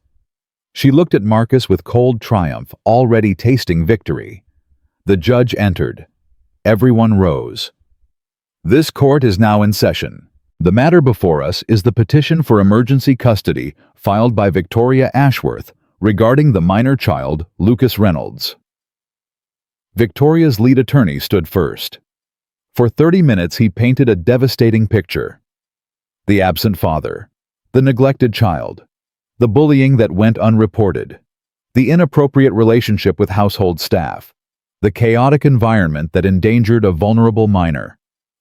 She looked at Marcus with cold triumph, already tasting victory. The judge entered. Everyone rose. "This court is now in session. The matter before us is the petition for emergency custody filed by Victoria Ashworth regarding the minor child, Lucas Reynolds." Victoria's lead attorney stood first. For 30 minutes he painted a devastating picture. The absent father, the neglected child, the bullying that went unreported, the inappropriate relationship with household staff, the chaotic environment that endangered a vulnerable minor.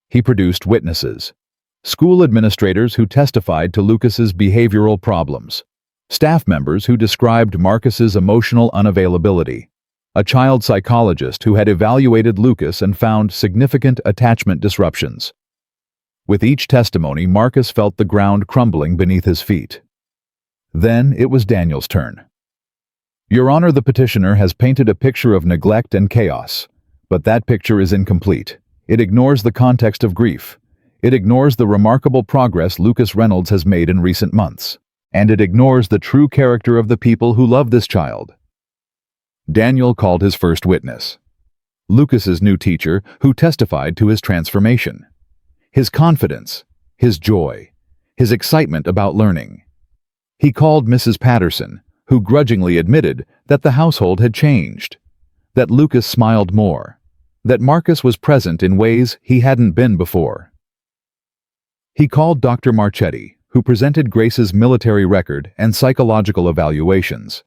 He produced witnesses, school administrators who testified to Lucas's behavioral problems, staff members who described Marcus's emotional unavailability, a child psychologist who had evaluated Lucas and found significant attachment disruptions. With each testimony, Marcus felt the ground crumbling beneath his feet. Then it was Daniel's turn. "Your Honor, the petitioner has painted a picture of neglect and chaos, but that picture is incomplete. It ignores the context of grief. It ignores the remarkable progress Lucas Reynolds has made in recent months. And it ignores the true character of the people who love this child." Daniel called his first witness, Lucas's new teacher, who testified to his transformation, his confidence, his joy, his excitement about learning. He called Mrs. Patterson, who grudgingly admitted that the household had changed, that Lucas smiled more, that Marcus was present in ways he hadn't been before. He called Dr. Marchetti, who presented Grace's military record and psychological evaluations,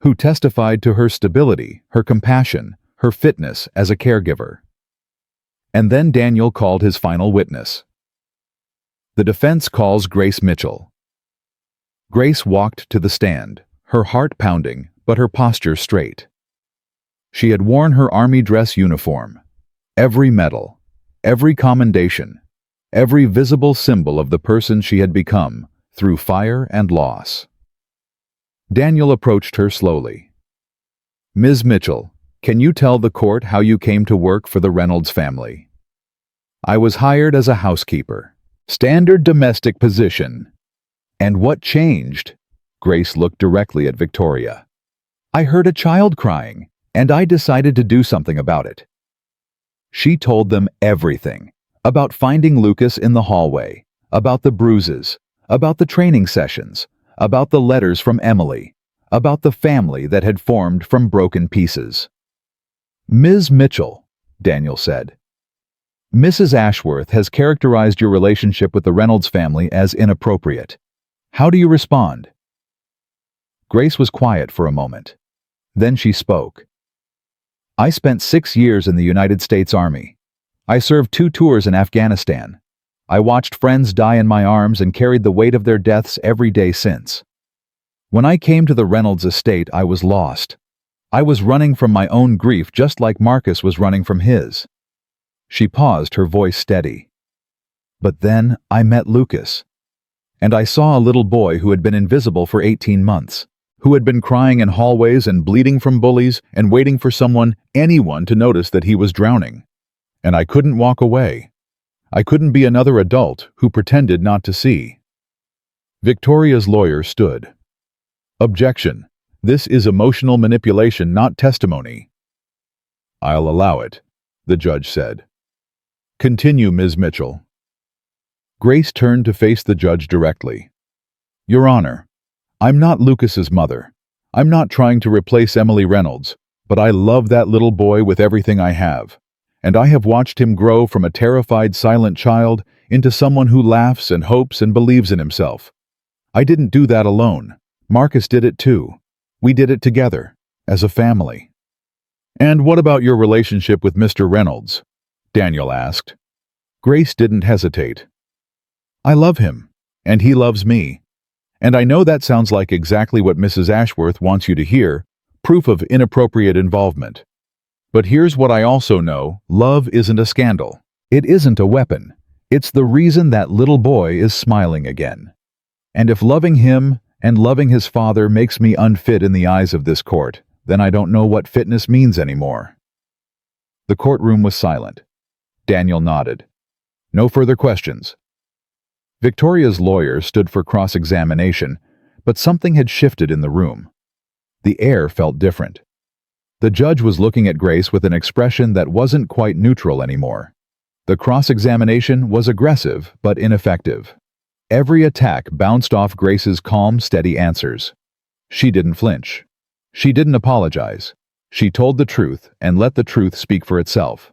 who testified to her stability, her compassion, her fitness as a caregiver. And then Daniel called his final witness. The defense calls Grace Mitchell. Grace walked to the stand, her heart pounding, but her posture straight. She had worn her army dress uniform. Every medal, every commendation, every visible symbol of the person she had become through fire and loss. Daniel approached her slowly. "Ms. Mitchell, can you tell the court how you came to work for the Reynolds family?" "I was hired as a housekeeper. Standard domestic position." "And what changed?" Grace looked directly at Victoria. "I heard a child crying, and I decided to do something about it." She told them everything, about finding Lucas in the hallway, about the bruises, about the training sessions, about the letters from Emily, about the family that had formed from broken pieces. "Ms. Mitchell," Daniel said, "Mrs. Ashworth has characterized your relationship with the Reynolds family as inappropriate. How do you respond?" Grace was quiet for a moment. Then she spoke. "I spent 6 years in the United States Army. I served 2 tours in Afghanistan. I watched friends die in my arms and carried the weight of their deaths every day since. When I came to the Reynolds estate, I was lost. I was running from my own grief just like Marcus was running from his." She paused, her voice steady. "But then I met Lucas. And I saw a little boy who had been invisible for 18 months, who had been crying in hallways and bleeding from bullies and waiting for anyone to notice that he was drowning. And I couldn't walk away. I couldn't be another adult who pretended not to see." Victoria's lawyer stood. "Objection. This is emotional manipulation, not testimony." "I'll allow it," the judge said. "Continue, Ms. Mitchell." Grace turned to face the judge directly. "Your Honor, I'm not Lucas's mother. I'm not trying to replace Emily Reynolds, but I love that little boy with everything I have. And I have watched him grow from a terrified, silent child into someone who laughs and hopes and believes in himself. I didn't do that alone. Marcus did it too. We did it together, as a family." "And what about your relationship with Mr. Reynolds?" Daniel asked. Grace didn't hesitate. "I love him, and he loves me. And I know that sounds like exactly what Mrs. Ashworth wants you to hear, proof of inappropriate involvement. But here's what I also know: love isn't a scandal. It isn't a weapon. It's the reason that little boy is smiling again. And if loving him and loving his father makes me unfit in the eyes of this court, then I don't know what fitness means anymore." The courtroom was silent. Daniel nodded. "No further questions." Victoria's lawyer stood for cross-examination, but something had shifted in the room. The air felt different. The judge was looking at Grace with an expression that wasn't quite neutral anymore. The cross-examination was aggressive but ineffective. Every attack bounced off Grace's calm, steady answers. She didn't flinch. She didn't apologize. She told the truth and let the truth speak for itself.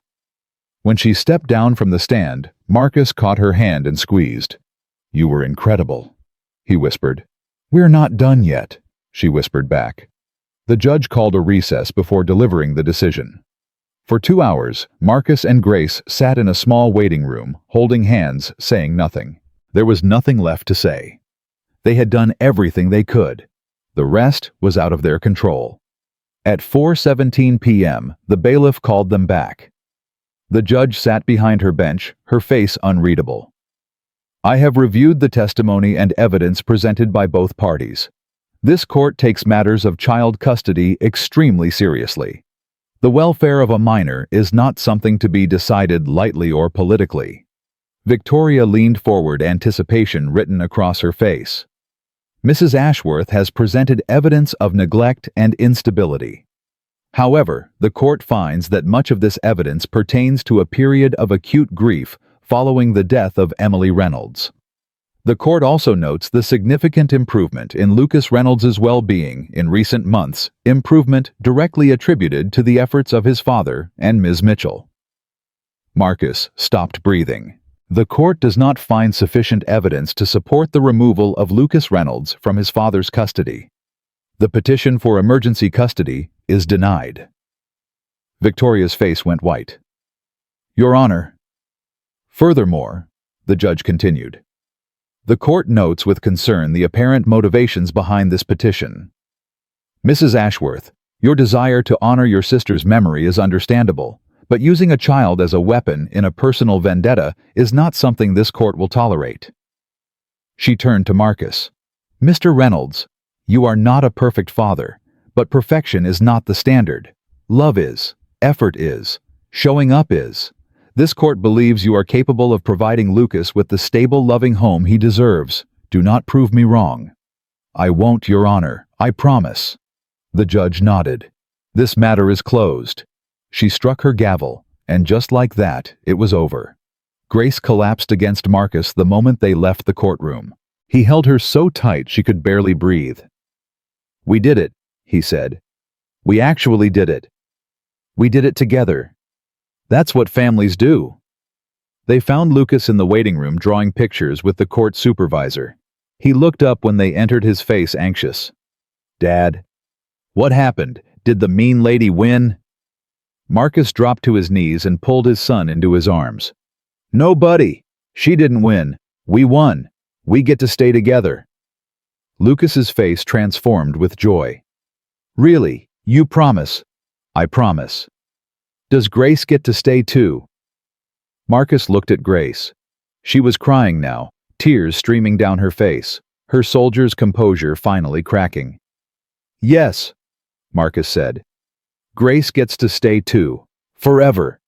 When she stepped down from the stand, Marcus caught her hand and squeezed. "You were incredible," he whispered. "We're not done yet," she whispered back. The judge called a recess before delivering the decision. For 2 hours, Marcus and Grace sat in a small waiting room, holding hands, saying nothing. There was nothing left to say. They had done everything they could. The rest was out of their control. At 4:17 p.m., the bailiff called them back. The judge sat behind her bench, her face unreadable. "I have reviewed the testimony and evidence presented by both parties. This court takes matters of child custody extremely seriously. The welfare of a minor is not something to be decided lightly or politically." Victoria leaned forward, anticipation written across her face. "Mrs. Ashworth has presented evidence of neglect and instability. However, the court finds that much of this evidence pertains to a period of acute grief following the death of Emily Reynolds. The court also notes the significant improvement in Lucas Reynolds' well-being in recent months, improvement directly attributed to the efforts of his father and Ms. Mitchell." Marcus stopped breathing. The court does not find sufficient evidence to support the removal of Lucas Reynolds from his father's custody. The petition for emergency custody is denied. Victoria's face went white. "Your Honor." "Furthermore," the judge continued, "the court notes with concern the apparent motivations behind this petition. Mrs. Ashworth, your desire to honor your sister's memory is understandable, but using a child as a weapon in a personal vendetta is not something this court will tolerate. She turned to Marcus. Mr. Reynolds, you are not a perfect father, but perfection is not the standard. Love is, effort is, showing up is. This court believes you are capable of providing Lucas with the stable, loving home he deserves. Do not prove me wrong. I won't, Your Honor, I promise. The judge nodded. This matter is closed. She struck her gavel, and just like that, it was over. Grace collapsed against Marcus the moment they left the courtroom. He held her so tight she could barely breathe. We did it, he said. We actually did it. We did it together. That's what families do. They found Lucas in the waiting room drawing pictures with the court supervisor. He looked up when they entered, his face anxious. Dad. What happened? Did the mean lady win? Marcus dropped to his knees and pulled his son into his arms. No, buddy. She didn't win. We won. We get to stay together. Lucas's face transformed with joy. Really? You promise? I promise. Does Grace get to stay too? Marcus looked at Grace. She was crying now, tears streaming down her face, her soldier's composure finally cracking. Yes, Marcus said. Grace gets to stay too. Forever.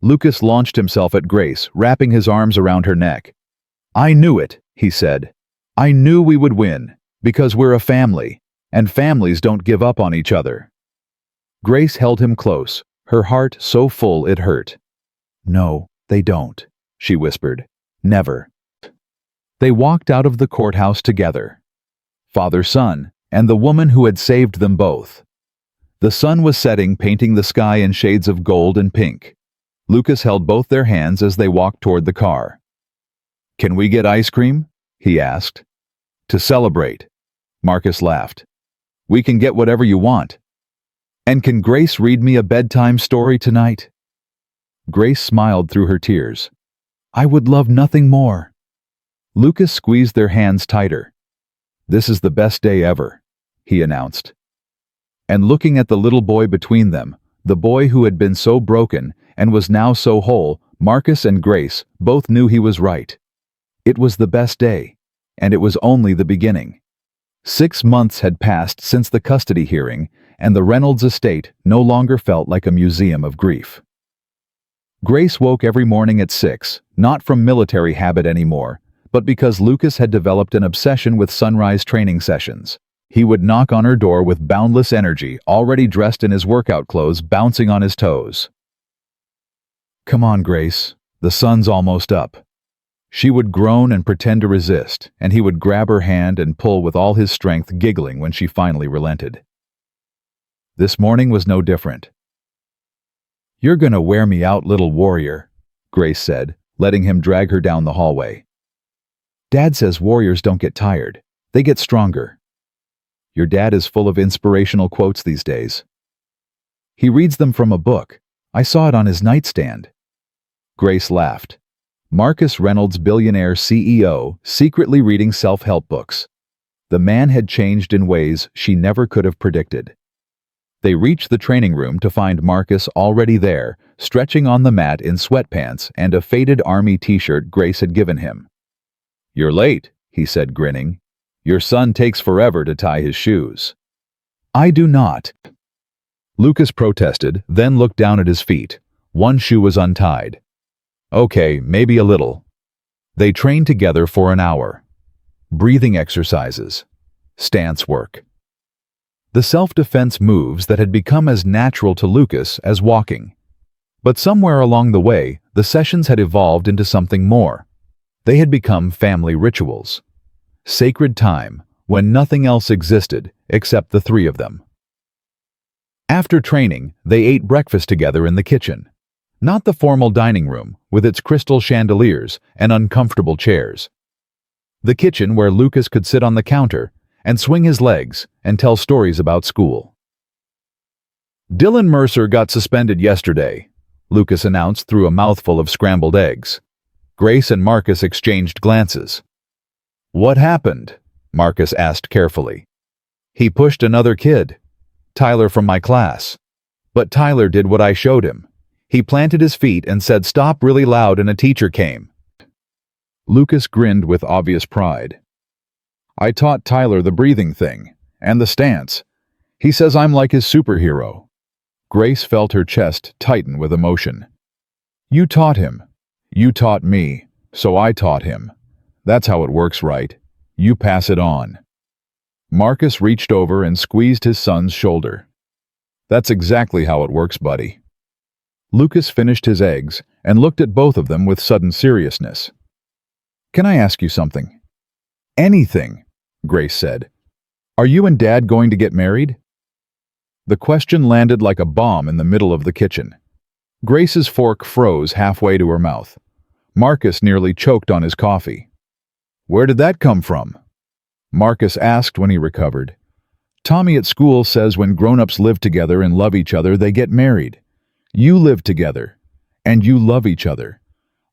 Lucas launched himself at Grace, wrapping his arms around her neck. I knew it, he said. I knew we would win, because we're a family, and families don't give up on each other. Grace held him close, her heart so full it hurt. No, they don't, she whispered. Never. They walked out of the courthouse together. Father-son, and the woman who had saved them both. The sun was setting, painting the sky in shades of gold and pink. Lucas held both their hands as they walked toward the car. Can we get ice cream? He asked. To celebrate. Marcus laughed. We can get whatever you want. And can Grace read me a bedtime story tonight? Grace smiled through her tears. I would love nothing more. Lucas squeezed their hands tighter. This is the best day ever, he announced. And looking at the little boy between them, the boy who had been so broken and was now so whole, Marcus and Grace both knew he was right. It was the best day, and it was only the beginning. 6 months had passed since the custody hearing, and the Reynolds estate no longer felt like a museum of grief. Grace woke every morning at 6, not from military habit anymore, but because Lucas had developed an obsession with sunrise training sessions. He would knock on her door with boundless energy, already dressed in his workout clothes, bouncing on his toes. Come on, Grace, the sun's almost up. She would groan and pretend to resist, and he would grab her hand and pull with all his strength, giggling when she finally relented. This morning was no different. You're gonna wear me out, little warrior, Grace said, letting him drag her down the hallway. Dad says warriors don't get tired, they get stronger. Your dad is full of inspirational quotes these days. He reads them from a book. I saw it on his nightstand. Grace laughed. Marcus Reynolds, billionaire CEO, secretly reading self-help books. The man had changed in ways she never could have predicted. They reached the training room to find Marcus already there, stretching on the mat in sweatpants and a faded army t-shirt Grace had given him. You're late, he said, grinning. Your son takes forever to tie his shoes. I do not. Lucas protested, then looked down at his feet. One shoe was untied. Okay, maybe a little. They trained together for an hour. Breathing exercises. Stance work. The self-defense moves that had become as natural to Lucas as walking. But somewhere along the way, the sessions had evolved into something more. They had become family rituals. Sacred time, when nothing else existed except the three of them. After training, they ate breakfast together in the kitchen. Not the formal dining room, with its crystal chandeliers and uncomfortable chairs. The kitchen where Lucas could sit on the counter and swing his legs and tell stories about school. Dylan Mercer got suspended yesterday, Lucas announced through a mouthful of scrambled eggs. Grace and Marcus exchanged glances. What happened? Marcus asked carefully. He pushed another kid, Tyler from my class. But Tyler did what I showed him. He planted his feet and said stop really loud and a teacher came. Lucas grinned with obvious pride. I taught Tyler the breathing thing, and the stance. He says I'm like his superhero. Grace felt her chest tighten with emotion. You taught him. You taught me, so I taught him. That's how it works, right? You pass it on. Marcus reached over and squeezed his son's shoulder. That's exactly how it works, buddy. Lucas finished his eggs and looked at both of them with sudden seriousness. Can I ask you something? Anything, Grace said. Are you and Dad going to get married? The question landed like a bomb in the middle of the kitchen. Grace's fork froze halfway to her mouth. Marcus nearly choked on his coffee. Where did that come from? Marcus asked when he recovered. Tommy at school says when grown-ups live together and love each other, they get married. You live together, and you love each other.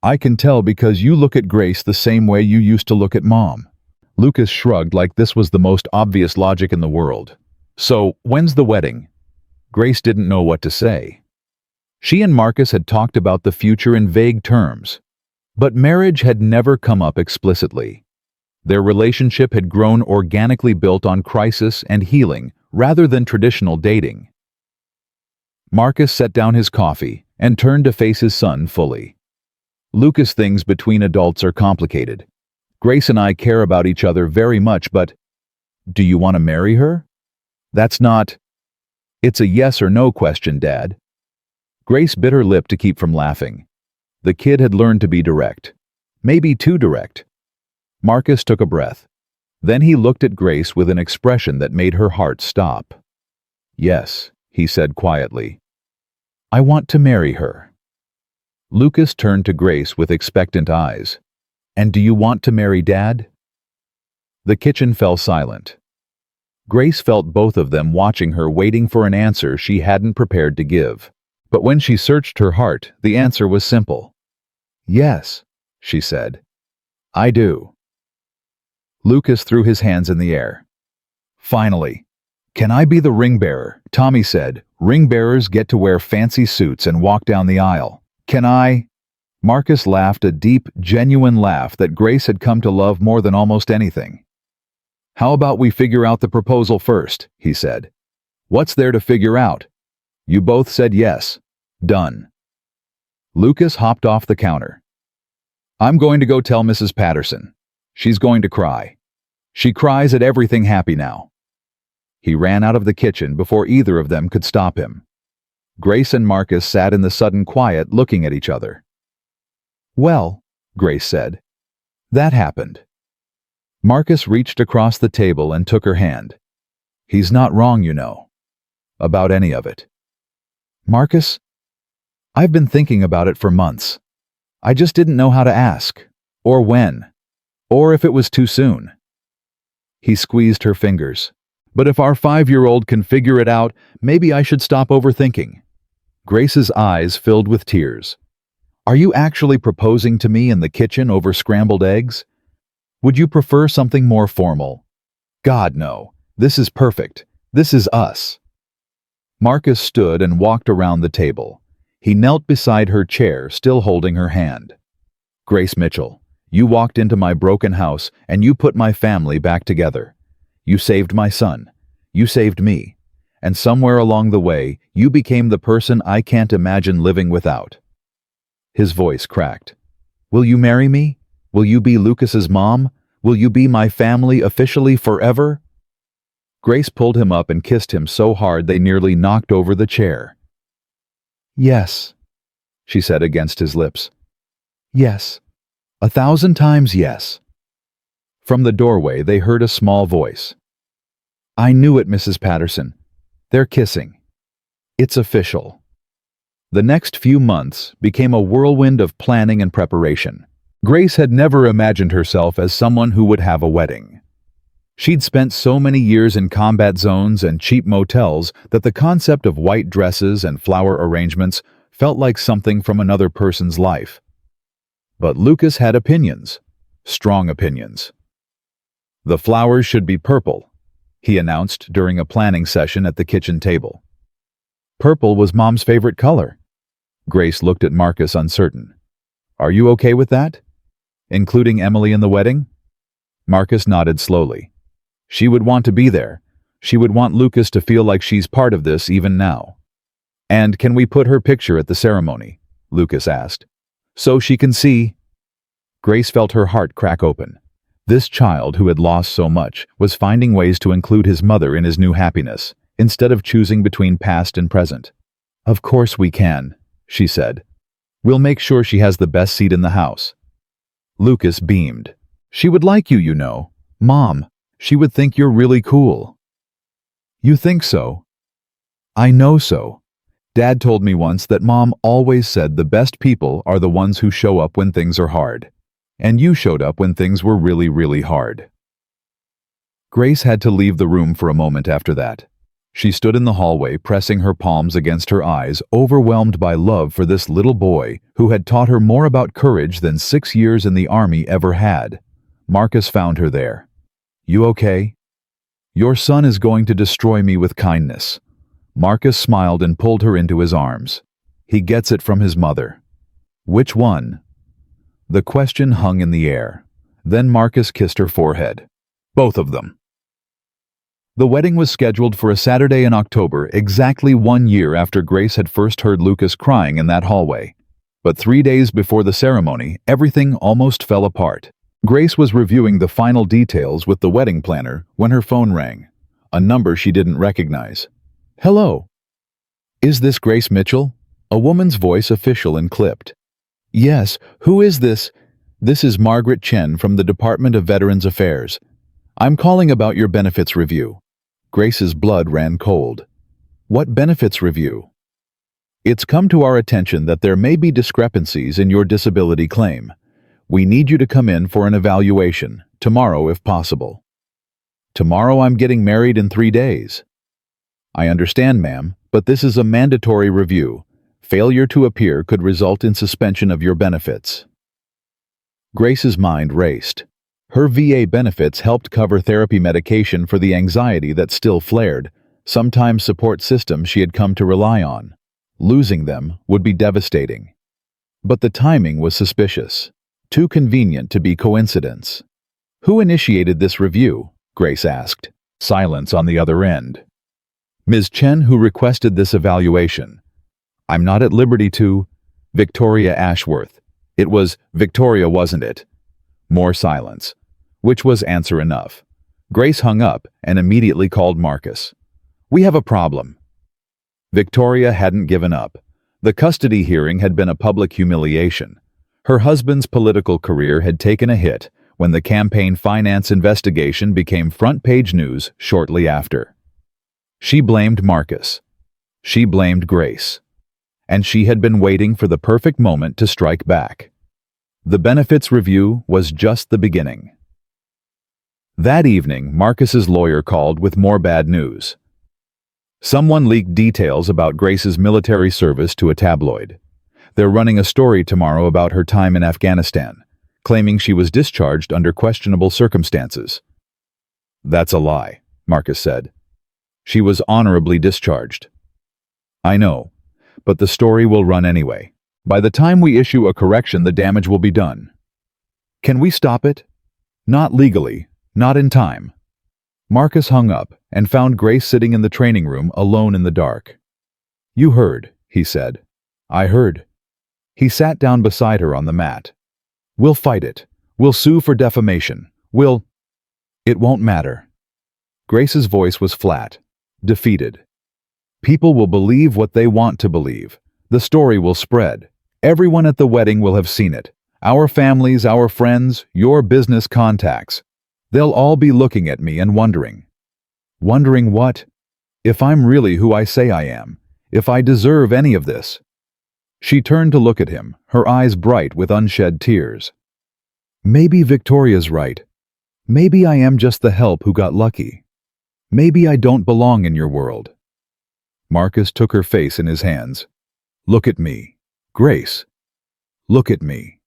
I can tell because you look at Grace the same way you used to look at Mom. Lucas shrugged like this was the most obvious logic in the world. So, when's the wedding? Grace didn't know what to say. She and Marcus had talked about the future in vague terms, but marriage had never come up explicitly. Their relationship had grown organically built on crisis and healing rather than traditional dating. Marcus set down his coffee and turned to face his son fully. Lucas, things between adults are complicated. Grace and I care about each other very much, but do you want to marry her? That's not... It's a yes or no question, Dad. Grace bit her lip to keep from laughing. The kid had learned to be direct. Maybe too direct. Marcus took a breath. Then he looked at Grace with an expression that made her heart stop. Yes, he said quietly. I want to marry her. Lucas turned to Grace with expectant eyes. And do you want to marry Dad? The kitchen fell silent. Grace felt both of them watching her, waiting for an answer she hadn't prepared to give. But when she searched her heart, the answer was simple. Yes, she said. I do. Lucas threw his hands in the air. Finally. Can I be the ring bearer? Tommy said. Ring bearers get to wear fancy suits and walk down the aisle. Can I? Marcus laughed, a deep, genuine laugh that Grace had come to love more than almost anything. How about we figure out the proposal first, he said. What's there to figure out? You both said yes. Done. Lucas hopped off the counter. I'm going to go tell Mrs. Patterson. She's going to cry. She cries at everything happy now. He ran out of the kitchen before either of them could stop him. Grace and Marcus sat in the sudden quiet looking at each other. Well, Grace said. That happened. Marcus reached across the table and took her hand. He's not wrong, you know. About any of it. Marcus? I've been thinking about it for months. I just didn't know how to ask, or when, or if it was too soon. He squeezed her fingers. But if our 5-year-old can figure it out, maybe I should stop overthinking. Grace's eyes filled with tears. Are you actually proposing to me in the kitchen over scrambled eggs? Would you prefer something more formal? God, no. This is perfect. This is us. Marcus stood and walked around the table. He knelt beside her chair, still holding her hand. Grace Mitchell, you walked into my broken house and you put my family back together. You saved my son. You saved me. And somewhere along the way, you became the person I can't imagine living without. His voice cracked. Will you marry me? Will you be Lucas's mom? Will you be my family officially forever? Grace pulled him up and kissed him so hard they nearly knocked over the chair. Yes, she said against his lips. Yes. 1,000 times yes. From the doorway they heard a small voice. I knew it, Mrs. Patterson. They're kissing. It's official. The next few months became a whirlwind of planning and preparation. Grace had never imagined herself as someone who would have a wedding. She'd spent so many years in combat zones and cheap motels that the concept of white dresses and flower arrangements felt like something from another person's life. But Lucas had opinions, strong opinions. The flowers should be purple, he announced during a planning session at the kitchen table. Purple was Mom's favorite color. Grace looked at Marcus uncertain. Are you okay with that? Including Emily in the wedding? Marcus nodded slowly. She would want to be there. She would want Lucas to feel like she's part of this even now. And can we put her picture at the ceremony? Lucas asked. So she can see. Grace felt her heart crack open. This child who had lost so much was finding ways to include his mother in his new happiness, instead of choosing between past and present. Of course we can, she said. We'll make sure she has the best seat in the house. Lucas beamed. She would like you, you know. Mom, she would think you're really cool. You think so? I know so. Dad told me once that Mom always said the best people are the ones who show up when things are hard. And you showed up when things were really, really hard. Grace had to leave the room for a moment after that. She stood in the hallway, pressing her palms against her eyes, overwhelmed by love for this little boy who had taught her more about courage than 6 years in the army ever had. Marcus found her there. You okay? Your son is going to destroy me with kindness. Marcus smiled and pulled her into his arms. He gets it from his mother. Which one? The question hung in the air. Then Marcus kissed her forehead. Both of them. The wedding was scheduled for a Saturday in October, exactly 1 year after Grace had first heard Lucas crying in that hallway. But 3 days before the ceremony, everything almost fell apart. Grace was reviewing the final details with the wedding planner when her phone rang. A number she didn't recognize. Hello. Is this Grace Mitchell? A woman's voice, official and clipped. Yes, who is this? This is Margaret Chen from the Department of Veterans Affairs. I'm calling about your benefits review. Grace's blood ran cold. What benefits review? It's come to our attention that there may be discrepancies in your disability claim. We need you to come in for an evaluation, tomorrow if possible. Tomorrow I'm getting married in 3 days. I understand, ma'am, but this is a mandatory review. Failure to appear could result in suspension of your benefits. Grace's mind raced. Her VA benefits helped cover therapy medication for the anxiety that still flared, sometimes support systems she had come to rely on. Losing them would be devastating. But the timing was suspicious. Too convenient to be coincidence. Who initiated this review? Grace asked. Silence on the other end. Ms. Chen, who requested this evaluation. I'm not at liberty to... Victoria Ashworth. It was Victoria, wasn't it? More silence. Which was answer enough. Grace hung up and immediately called Marcus. We have a problem. Victoria hadn't given up. The custody hearing had been a public humiliation. Her husband's political career had taken a hit when the campaign finance investigation became front-page news shortly after. She blamed Marcus. She blamed Grace. And she had been waiting for the perfect moment to strike back. The benefits review was just the beginning. That evening, Marcus's lawyer called with more bad news. Someone leaked details about Grace's military service to a tabloid. They're running a story tomorrow about her time in Afghanistan, claiming she was discharged under questionable circumstances. That's a lie, Marcus said. She was honorably discharged. I know, but the story will run anyway. By the time we issue a correction, the damage will be done. Can we stop it? Not legally, not in time. Marcus hung up and found Grace sitting in the training room alone in the dark. You heard, he said. I heard. He sat down beside her on the mat. We'll fight it. We'll sue for defamation. It won't matter. Grace's voice was flat, defeated. People will believe what they want to believe. The story will spread. Everyone at the wedding will have seen it. Our families, our friends, your business contacts. They'll all be looking at me and wondering. Wondering what? If I'm really who I say I am. If I deserve any of this. She turned to look at him, her eyes bright with unshed tears. Maybe Victoria's right. Maybe I am just the help who got lucky. Maybe I don't belong in your world. Marcus took her face in his hands. Look at me. Grace. Look at me.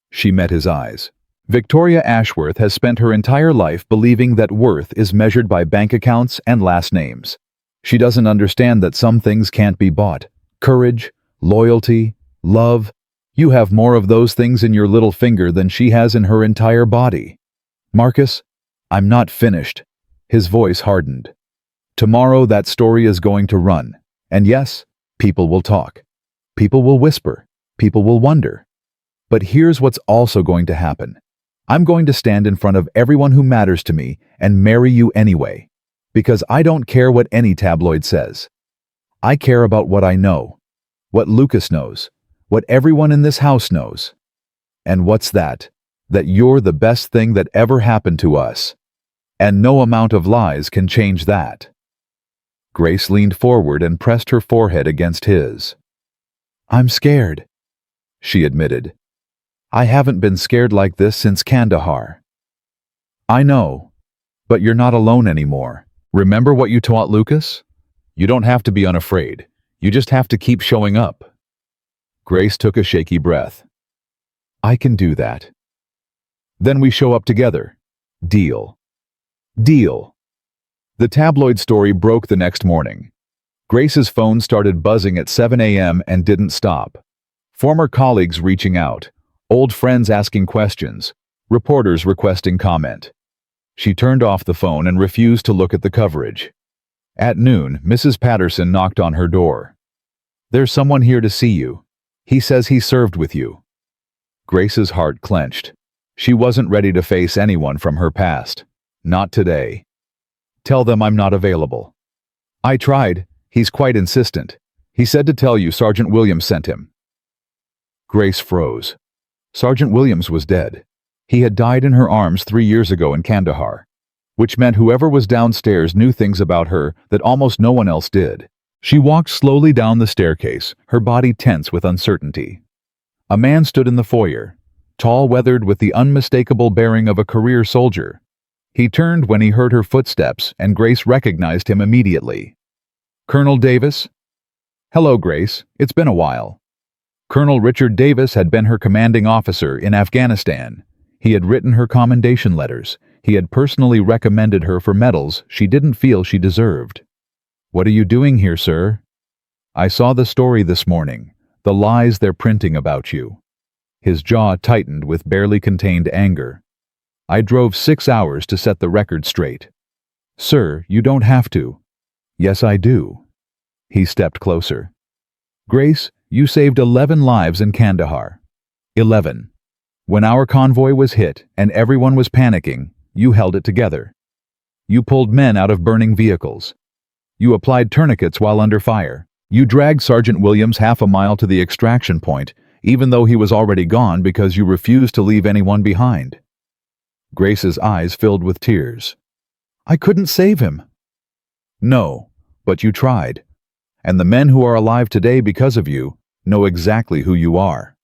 She met his eyes. Victoria Ashworth has spent her entire life believing that worth is measured by bank accounts and last names. She doesn't understand that some things can't be bought. Courage, loyalty, love. You have more of those things in your little finger than she has in her entire body. Marcus, I'm not finished. His voice hardened. Tomorrow that story is going to run. And yes, people will talk. People will whisper. People will wonder. But here's what's also going to happen. I'm going to stand in front of everyone who matters to me and marry you anyway. Because I don't care what any tabloid says. I care about what I know. What Lucas knows. What everyone in this house knows. And what's that? That you're the best thing that ever happened to us. And no amount of lies can change that. Grace leaned forward and pressed her forehead against his. I'm scared, she admitted. I haven't been scared like this since Kandahar. I know, but you're not alone anymore. Remember what you taught Lucas? You don't have to be unafraid. You just have to keep showing up. Grace took a shaky breath. I can do that. Then we show up together. Deal. Deal. The tabloid story broke the next morning. Grace's phone started buzzing at 7 a.m. and didn't stop. Former colleagues reaching out, old friends asking questions, reporters requesting comment. She turned off the phone and refused to look at the coverage. At noon, Mrs. Patterson knocked on her door. There's someone here to see you. He says he served with you. Grace's heart clenched. She wasn't ready to face anyone from her past. Not today. Tell them I'm not available. I tried. He's quite insistent. He said to tell you Sergeant Williams sent him. Grace froze. Sergeant Williams was dead. He had died in her arms 3 years ago in Kandahar, which meant whoever was downstairs knew things about her that almost no one else did. She walked slowly down the staircase, her body tense with uncertainty. A man stood in the foyer, tall, weathered, with the unmistakable bearing of a career soldier. He turned when he heard her footsteps, and Grace recognized him immediately. Colonel Davis? Hello, Grace. It's been a while. Colonel Richard Davis had been her commanding officer in Afghanistan. He had written her commendation letters. He had personally recommended her for medals she didn't feel she deserved. What are you doing here, sir? I saw the story this morning, the lies they're printing about you. His jaw tightened with barely contained anger. I drove 6 hours to set the record straight. Sir, you don't have to. Yes, I do. He stepped closer. Grace, you saved 11 lives in Kandahar. 11. When our convoy was hit and everyone was panicking, you held it together. You pulled men out of burning vehicles. You applied tourniquets while under fire. You dragged Sergeant Williams half a mile to the extraction point, even though he was already gone because you refused to leave anyone behind. Grace's eyes filled with tears. I couldn't save him. No, but you tried. And the men who are alive today because of you know exactly who you are.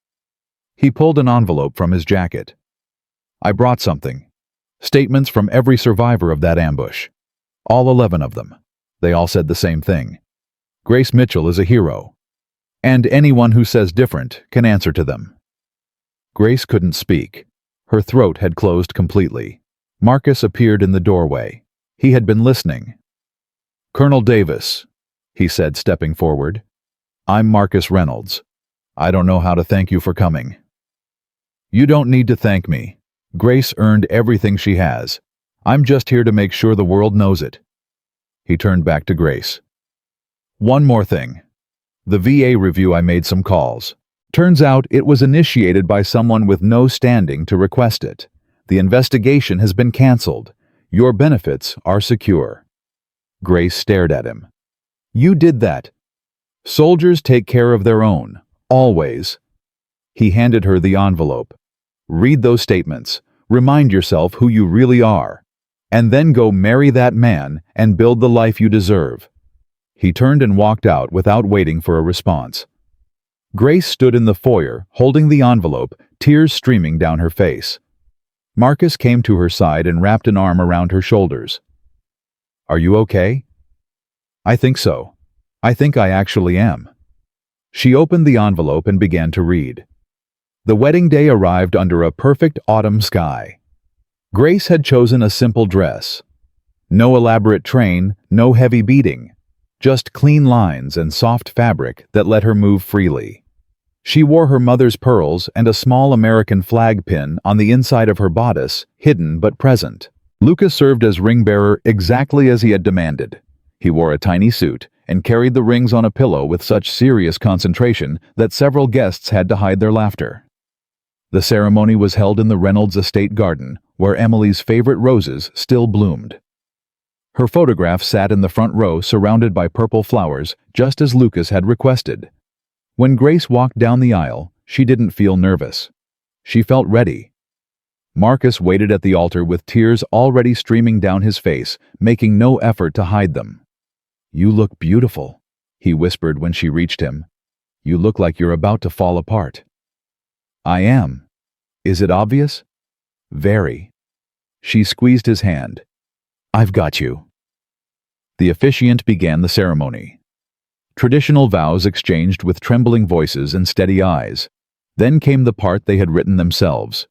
He pulled an envelope from his jacket. I brought something. Statements from every survivor of that ambush. All 11 of them. They all said the same thing. Grace Mitchell is a hero. And anyone who says different can answer to them. Grace couldn't speak. Her throat had closed completely. Marcus appeared in the doorway. He had been listening. Colonel Davis, he said, stepping forward. I'm Marcus Reynolds. I don't know how to thank you for coming. You don't need to thank me. Grace earned everything she has. I'm just here to make sure the world knows it. He turned back to Grace. One more thing. The VA review, I made some calls. Turns out it was initiated by someone with no standing to request it. The investigation has been canceled. Your benefits are secure. Grace stared at him. You did that. Soldiers take care of their own, always. He handed her the envelope. Read those statements. Remind yourself who you really are. And then go marry that man and build the life you deserve. He turned and walked out without waiting for a response. Grace stood in the foyer, holding the envelope, tears streaming down her face. Marcus came to her side and wrapped an arm around her shoulders. Are you okay? I think so. I think I actually am. She opened the envelope and began to read. The wedding day arrived under a perfect autumn sky. Grace had chosen a simple dress. No elaborate train, no heavy beading. Just clean lines and soft fabric that let her move freely. She wore her mother's pearls and a small American flag pin on the inside of her bodice, hidden but present. Lucas served as ring-bearer exactly as he had demanded. He wore a tiny suit and carried the rings on a pillow with such serious concentration that several guests had to hide their laughter. The ceremony was held in the Reynolds estate garden, where Emily's favorite roses still bloomed. Her photograph sat in the front row surrounded by purple flowers, just as Lucas had requested. When Grace walked down the aisle, she didn't feel nervous. She felt ready. Marcus waited at the altar with tears already streaming down his face, making no effort to hide them. "You look beautiful," he whispered when she reached him. "You look like you're about to fall apart." "I am. Is it obvious?" "Very." She squeezed his hand. "I've got you." The officiant began the ceremony. Traditional vows exchanged with trembling voices and steady eyes. Then came the part they had written themselves.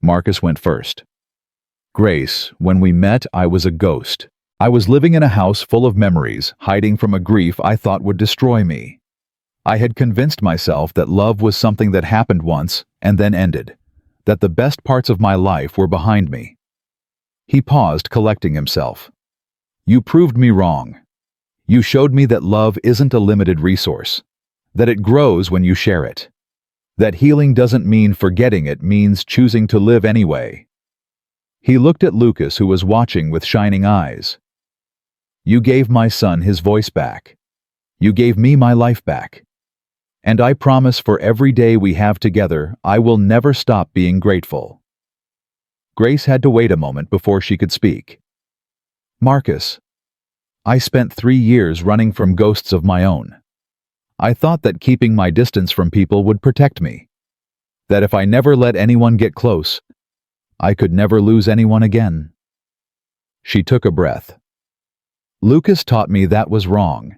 Marcus went first. "Grace, when we met, I was a ghost. I was living in a house full of memories, hiding from a grief I thought would destroy me. I had convinced myself that love was something that happened once and then ended, that the best parts of my life were behind me." He paused, collecting himself. "You proved me wrong. You showed me that love isn't a limited resource, that it grows when you share it, that healing doesn't mean forgetting, it means choosing to live anyway." He looked at Lucas, who was watching with shining eyes. "You gave my son his voice back. You gave me my life back. And I promise for every day we have together, I will never stop being grateful." Grace had to wait a moment before she could speak. "Marcus, I spent 3 years running from ghosts of my own. I thought that keeping my distance from people would protect me. That if I never let anyone get close, I could never lose anyone again." She took a breath. "Lucas taught me that was wrong.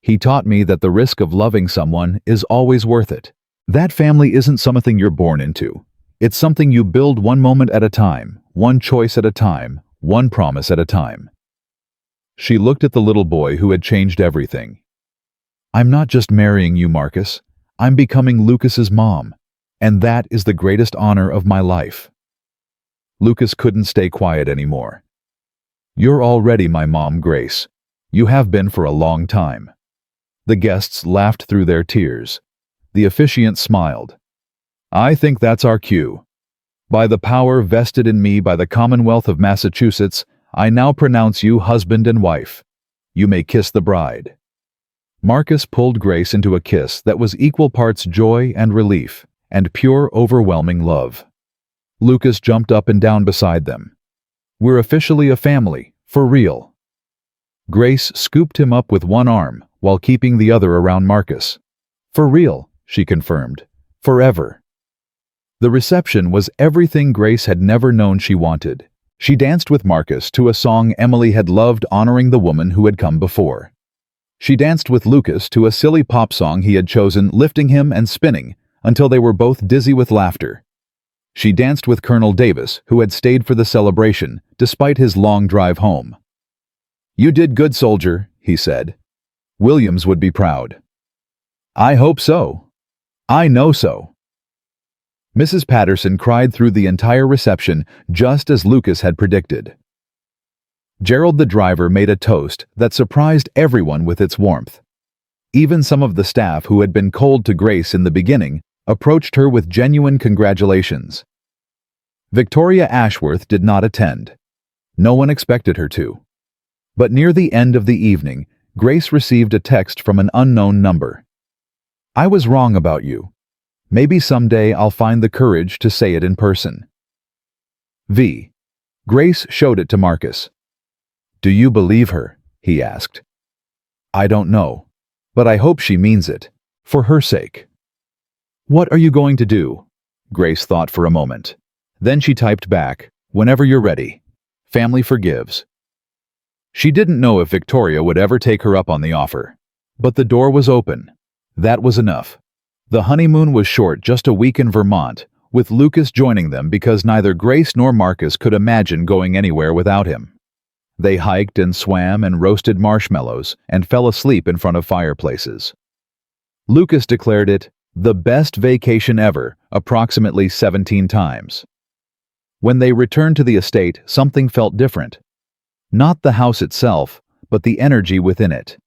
He taught me that the risk of loving someone is always worth it. That family isn't something you're born into. It's something you build one moment at a time, one choice at a time, one promise at a time." She looked at the little boy who had changed everything. "I'm not just marrying you, Marcus. I'm becoming Lucas's mom, and that is the greatest honor of my life." Lucas couldn't stay quiet anymore. "You're already my mom, Grace. You have been for a long time." The guests laughed through their tears. The officiant smiled. "I think that's our cue. By the power vested in me by the Commonwealth of Massachusetts, I now pronounce you husband and wife. You may kiss the bride." Marcus pulled Grace into a kiss that was equal parts joy and relief, and pure, overwhelming love. Lucas jumped up and down beside them. "We're officially a family, for real." Grace scooped him up with one arm while keeping the other around Marcus. "For real," she confirmed. "Forever." The reception was everything Grace had never known she wanted. She danced with Marcus to a song Emily had loved, honoring the woman who had come before. She danced with Lucas to a silly pop song he had chosen, lifting him and spinning until they were both dizzy with laughter. She danced with Colonel Davis, who had stayed for the celebration, despite his long drive home. "You did good, soldier," he said. "Williams would be proud." "I hope so. I know so." Mrs. Patterson cried through the entire reception, just as Lucas had predicted. Gerald the driver made a toast that surprised everyone with its warmth. Even some of the staff who had been cold to Grace in the beginning approached her with genuine congratulations. Victoria Ashworth did not attend. No one expected her to. But near the end of the evening, Grace received a text from an unknown number. "I was wrong about you. Maybe someday I'll find the courage to say it in person. V." Grace showed it to Marcus. "Do you believe her?" he asked. "I don't know, but I hope she means it, for her sake." "What are you going to do?" Grace thought for a moment. Then she typed back, "Whenever you're ready. Family forgives." She didn't know if Victoria would ever take her up on the offer. But the door was open. That was enough. The honeymoon was short, just a week in Vermont, with Lucas joining them because neither Grace nor Marcus could imagine going anywhere without him. They hiked and swam and roasted marshmallows and fell asleep in front of fireplaces. Lucas declared it the best vacation ever, approximately 17 times. When they returned to the estate, something felt different. Not the house itself, but the energy within it.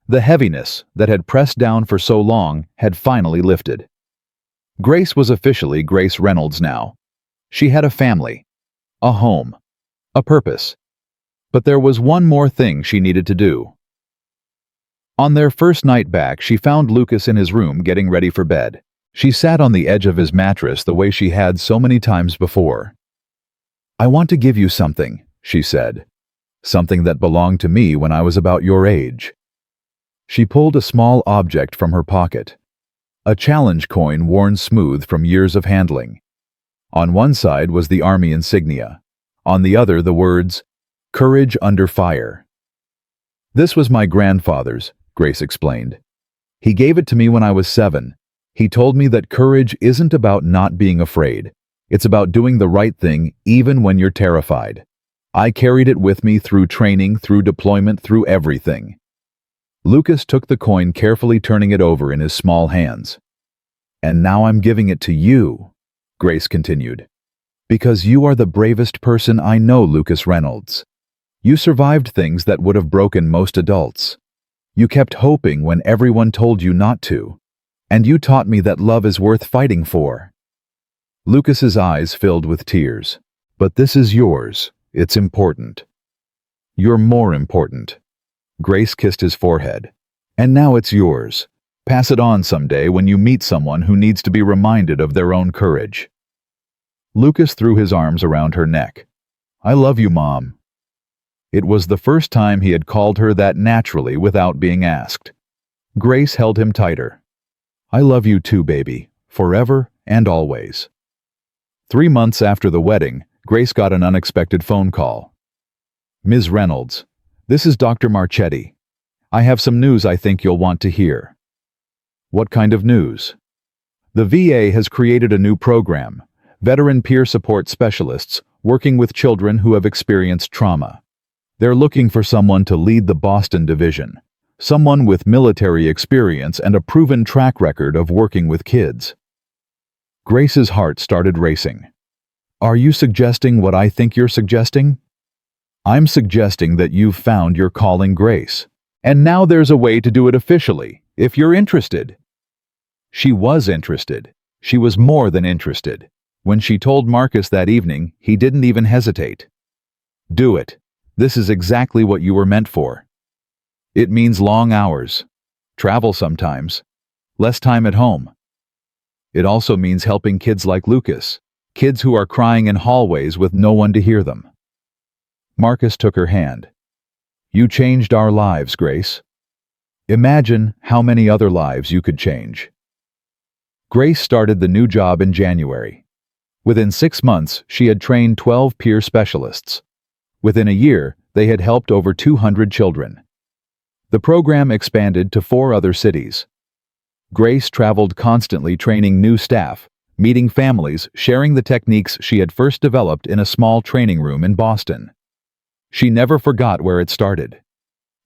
The heaviness that had pressed down for so long had finally lifted. Grace was officially Grace Reynolds now. She had a family, a home, a purpose. But there was one more thing she needed to do. On their first night back, she found Lucas in his room getting ready for bed. She sat on the edge of his mattress the way she had so many times before. "I want to give you something," she said. "Something that belonged to me when I was about your age." She pulled a small object from her pocket. A challenge coin worn smooth from years of handling. On one side was the Army insignia. On the other the words, "Courage Under Fire." "This was my grandfather's," Grace explained. "He gave it to me when I was 7. He told me that courage isn't about not being afraid. It's about doing the right thing even when you're terrified. I carried it with me through training, through deployment, through everything." Lucas took the coin, carefully turning it over in his small hands. "And now I'm giving it to you," Grace continued. "Because you are the bravest person I know, Lucas Reynolds. You survived things that would have broken most adults. You kept hoping when everyone told you not to. And you taught me that love is worth fighting for." Lucas's eyes filled with tears. "But this is yours. It's important. You're more important." Grace kissed his forehead. "And now it's yours. Pass it on someday when you meet someone who needs to be reminded of their own courage." Lucas threw his arms around her neck. "I love you, Mom." It was the first time he had called her that naturally without being asked. Grace held him tighter. "I love you too, baby, forever and always." 3 months after the wedding, Grace got an unexpected phone call. "Ms. Reynolds, this is Dr. Marchetti. I have some news I think you'll want to hear." "What kind of news?" "The VA has created a new program, Veteran Peer Support Specialists, working with children who have experienced trauma. They're looking for someone to lead the Boston division, someone with military experience and a proven track record of working with kids." Grace's heart started racing. "Are you suggesting what I think you're suggesting?" "I'm suggesting that you've found your calling, Grace. And now there's a way to do it officially, if you're interested." She was interested. She was more than interested. When she told Marcus that evening, he didn't even hesitate. "Do it. This is exactly what you were meant for. It means long hours, travel sometimes, less time at home. It also means helping kids like Lucas, kids who are crying in hallways with no one to hear them." Marcus took her hand. "You changed our lives, Grace. Imagine how many other lives you could change." Grace started the new job in January. Within 6 months, she had trained 12 peer specialists. Within a year, they had helped over 200 children. The program expanded to 4 other cities. Grace traveled constantly, training new staff, meeting families, sharing the techniques she had first developed in a small training room in Boston. She never forgot where it started.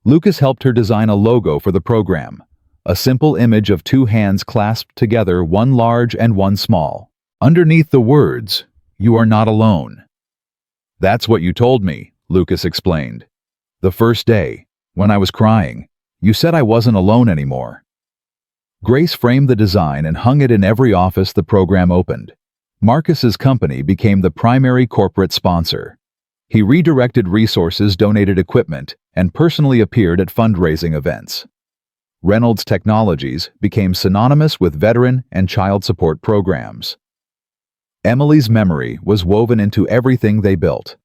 Lucas helped her design a logo for the program, a simple image of 2 hands clasped together, one large and one small. Underneath the words, "You are not alone." "That's what you told me," Lucas explained. "The first day, when I was crying, you said I wasn't alone anymore." Grace framed the design and hung it in every office the program opened. Marcus's company became the primary corporate sponsor. He redirected resources, donated equipment, and personally appeared at fundraising events. Reynolds Technologies became synonymous with veteran and child support programs. Emily's memory was woven into everything they built.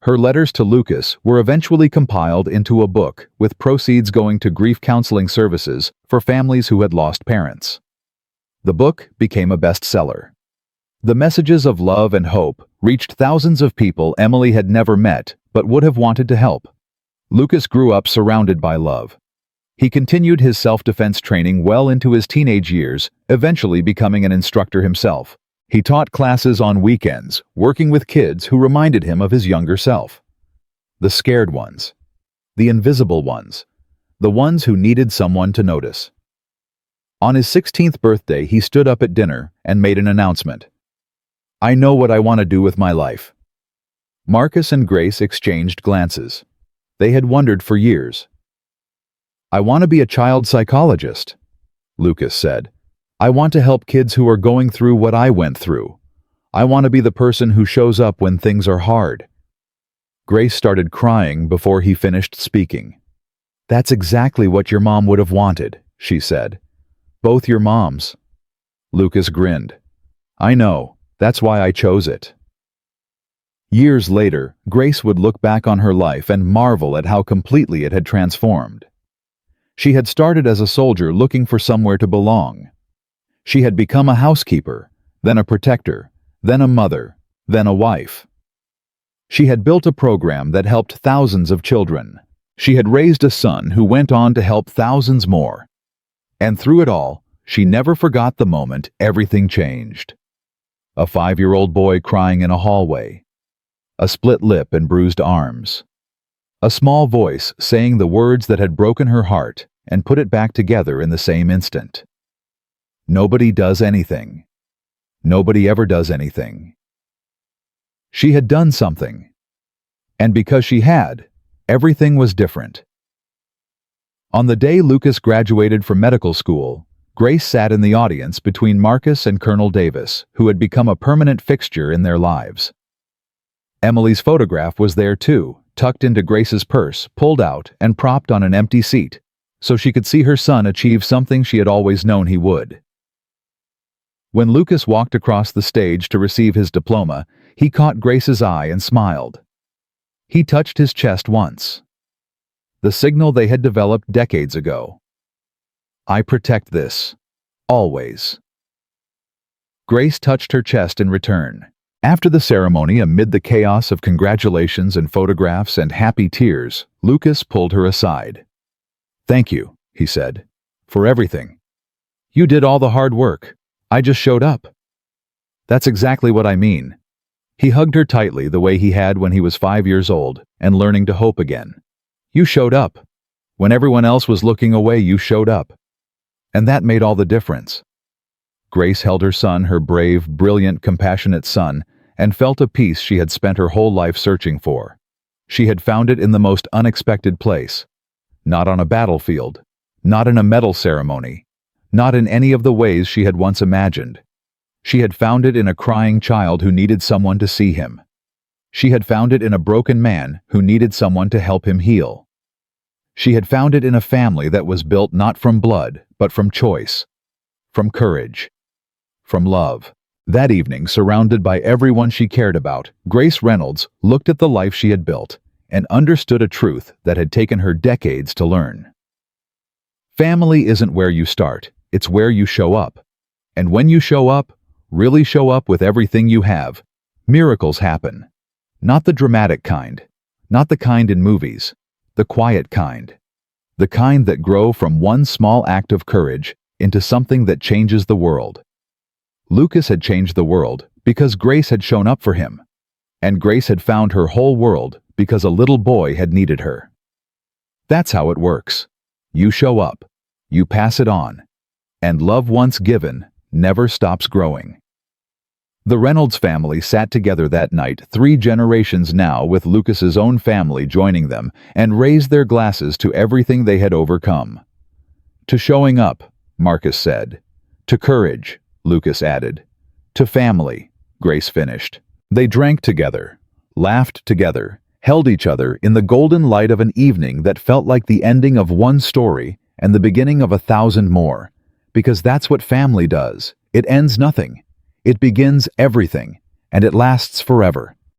Her letters to Lucas were eventually compiled into a book, with proceeds going to grief counseling services for families who had lost parents. The book became a bestseller. The messages of love and hope reached thousands of people Emily had never met but would have wanted to help. Lucas grew up surrounded by love. He continued his self-defense training well into his teenage years, eventually becoming an instructor himself. He taught classes on weekends, working with kids who reminded him of his younger self. The scared ones. The invisible ones. The ones who needed someone to notice. On his 16th birthday, he stood up at dinner and made an announcement. "I know what I want to do with my life." Marcus and Grace exchanged glances. They had wondered for years. "I want to be a child psychologist," Lucas said. "I want to help kids who are going through what I went through. I want to be the person who shows up when things are hard." Grace started crying before he finished speaking. "That's exactly what your mom would have wanted," she said. "Both your moms." Lucas grinned. "I know. That's why I chose it." Years later, Grace would look back on her life and marvel at how completely it had transformed. She had started as a soldier looking for somewhere to belong. She had become a housekeeper, then a protector, then a mother, then a wife. She had built a program that helped thousands of children. She had raised a son who went on to help thousands more. And through it all, she never forgot the moment everything changed. A 5-year-old boy crying in a hallway. A split lip and bruised arms. A small voice saying the words that had broken her heart and put it back together in the same instant. Nobody does anything. Nobody ever does anything. She had done something. And because she had, everything was different. On the day Lucas graduated from medical school, Grace sat in the audience between Marcus and Colonel Davis, who had become a permanent fixture in their lives. Emily's photograph was there too, tucked into Grace's purse, pulled out and propped on an empty seat, so she could see her son achieve something she had always known he would. When Lucas walked across the stage to receive his diploma, he caught Grace's eye and smiled. He touched his chest once. The signal they had developed decades ago. "I protect this. Always." Grace touched her chest in return. After the ceremony, amid the chaos of congratulations and photographs and happy tears, Lucas pulled her aside. "Thank you," he said, "for everything. You did all the hard work. I just showed up." "That's exactly what I mean." He hugged her tightly the way he had when he was 5 years old and learning to hope again. "You showed up. When everyone else was looking away, you showed up. And that made all the difference." Grace held her son, her brave, brilliant, compassionate son, and felt a peace she had spent her whole life searching for. She had found it in the most unexpected place. Not on a battlefield, not in a medal ceremony, not in any of the ways she had once imagined. She had found it in a crying child who needed someone to see him. She had found it in a broken man who needed someone to help him heal. She had found it in a family that was built not from blood, but from choice, from courage, from love. That evening, surrounded by everyone she cared about, Grace Reynolds looked at the life she had built and understood a truth that had taken her decades to learn. Family isn't where you start, it's where you show up. And when you show up, really show up with everything you have, miracles happen. Not the dramatic kind, not the kind in movies, the quiet kind. The kind that grow from one small act of courage into something that changes the world. Lucas had changed the world because Grace had shown up for him. And Grace had found her whole world because a little boy had needed her. That's how it works. You show up, you pass it on, and love once given never stops growing. The Reynolds family sat together that night, 3 generations now, with Lucas's own family joining them, and raised their glasses to everything they had overcome. "To showing up," Marcus said. "To courage," Lucas added. "To family," Grace finished. They drank together, laughed together, held each other in the golden light of an evening that felt like the ending of one story and the beginning of 1,000 more. Because that's what family does. It ends nothing. It begins everything, and it lasts forever.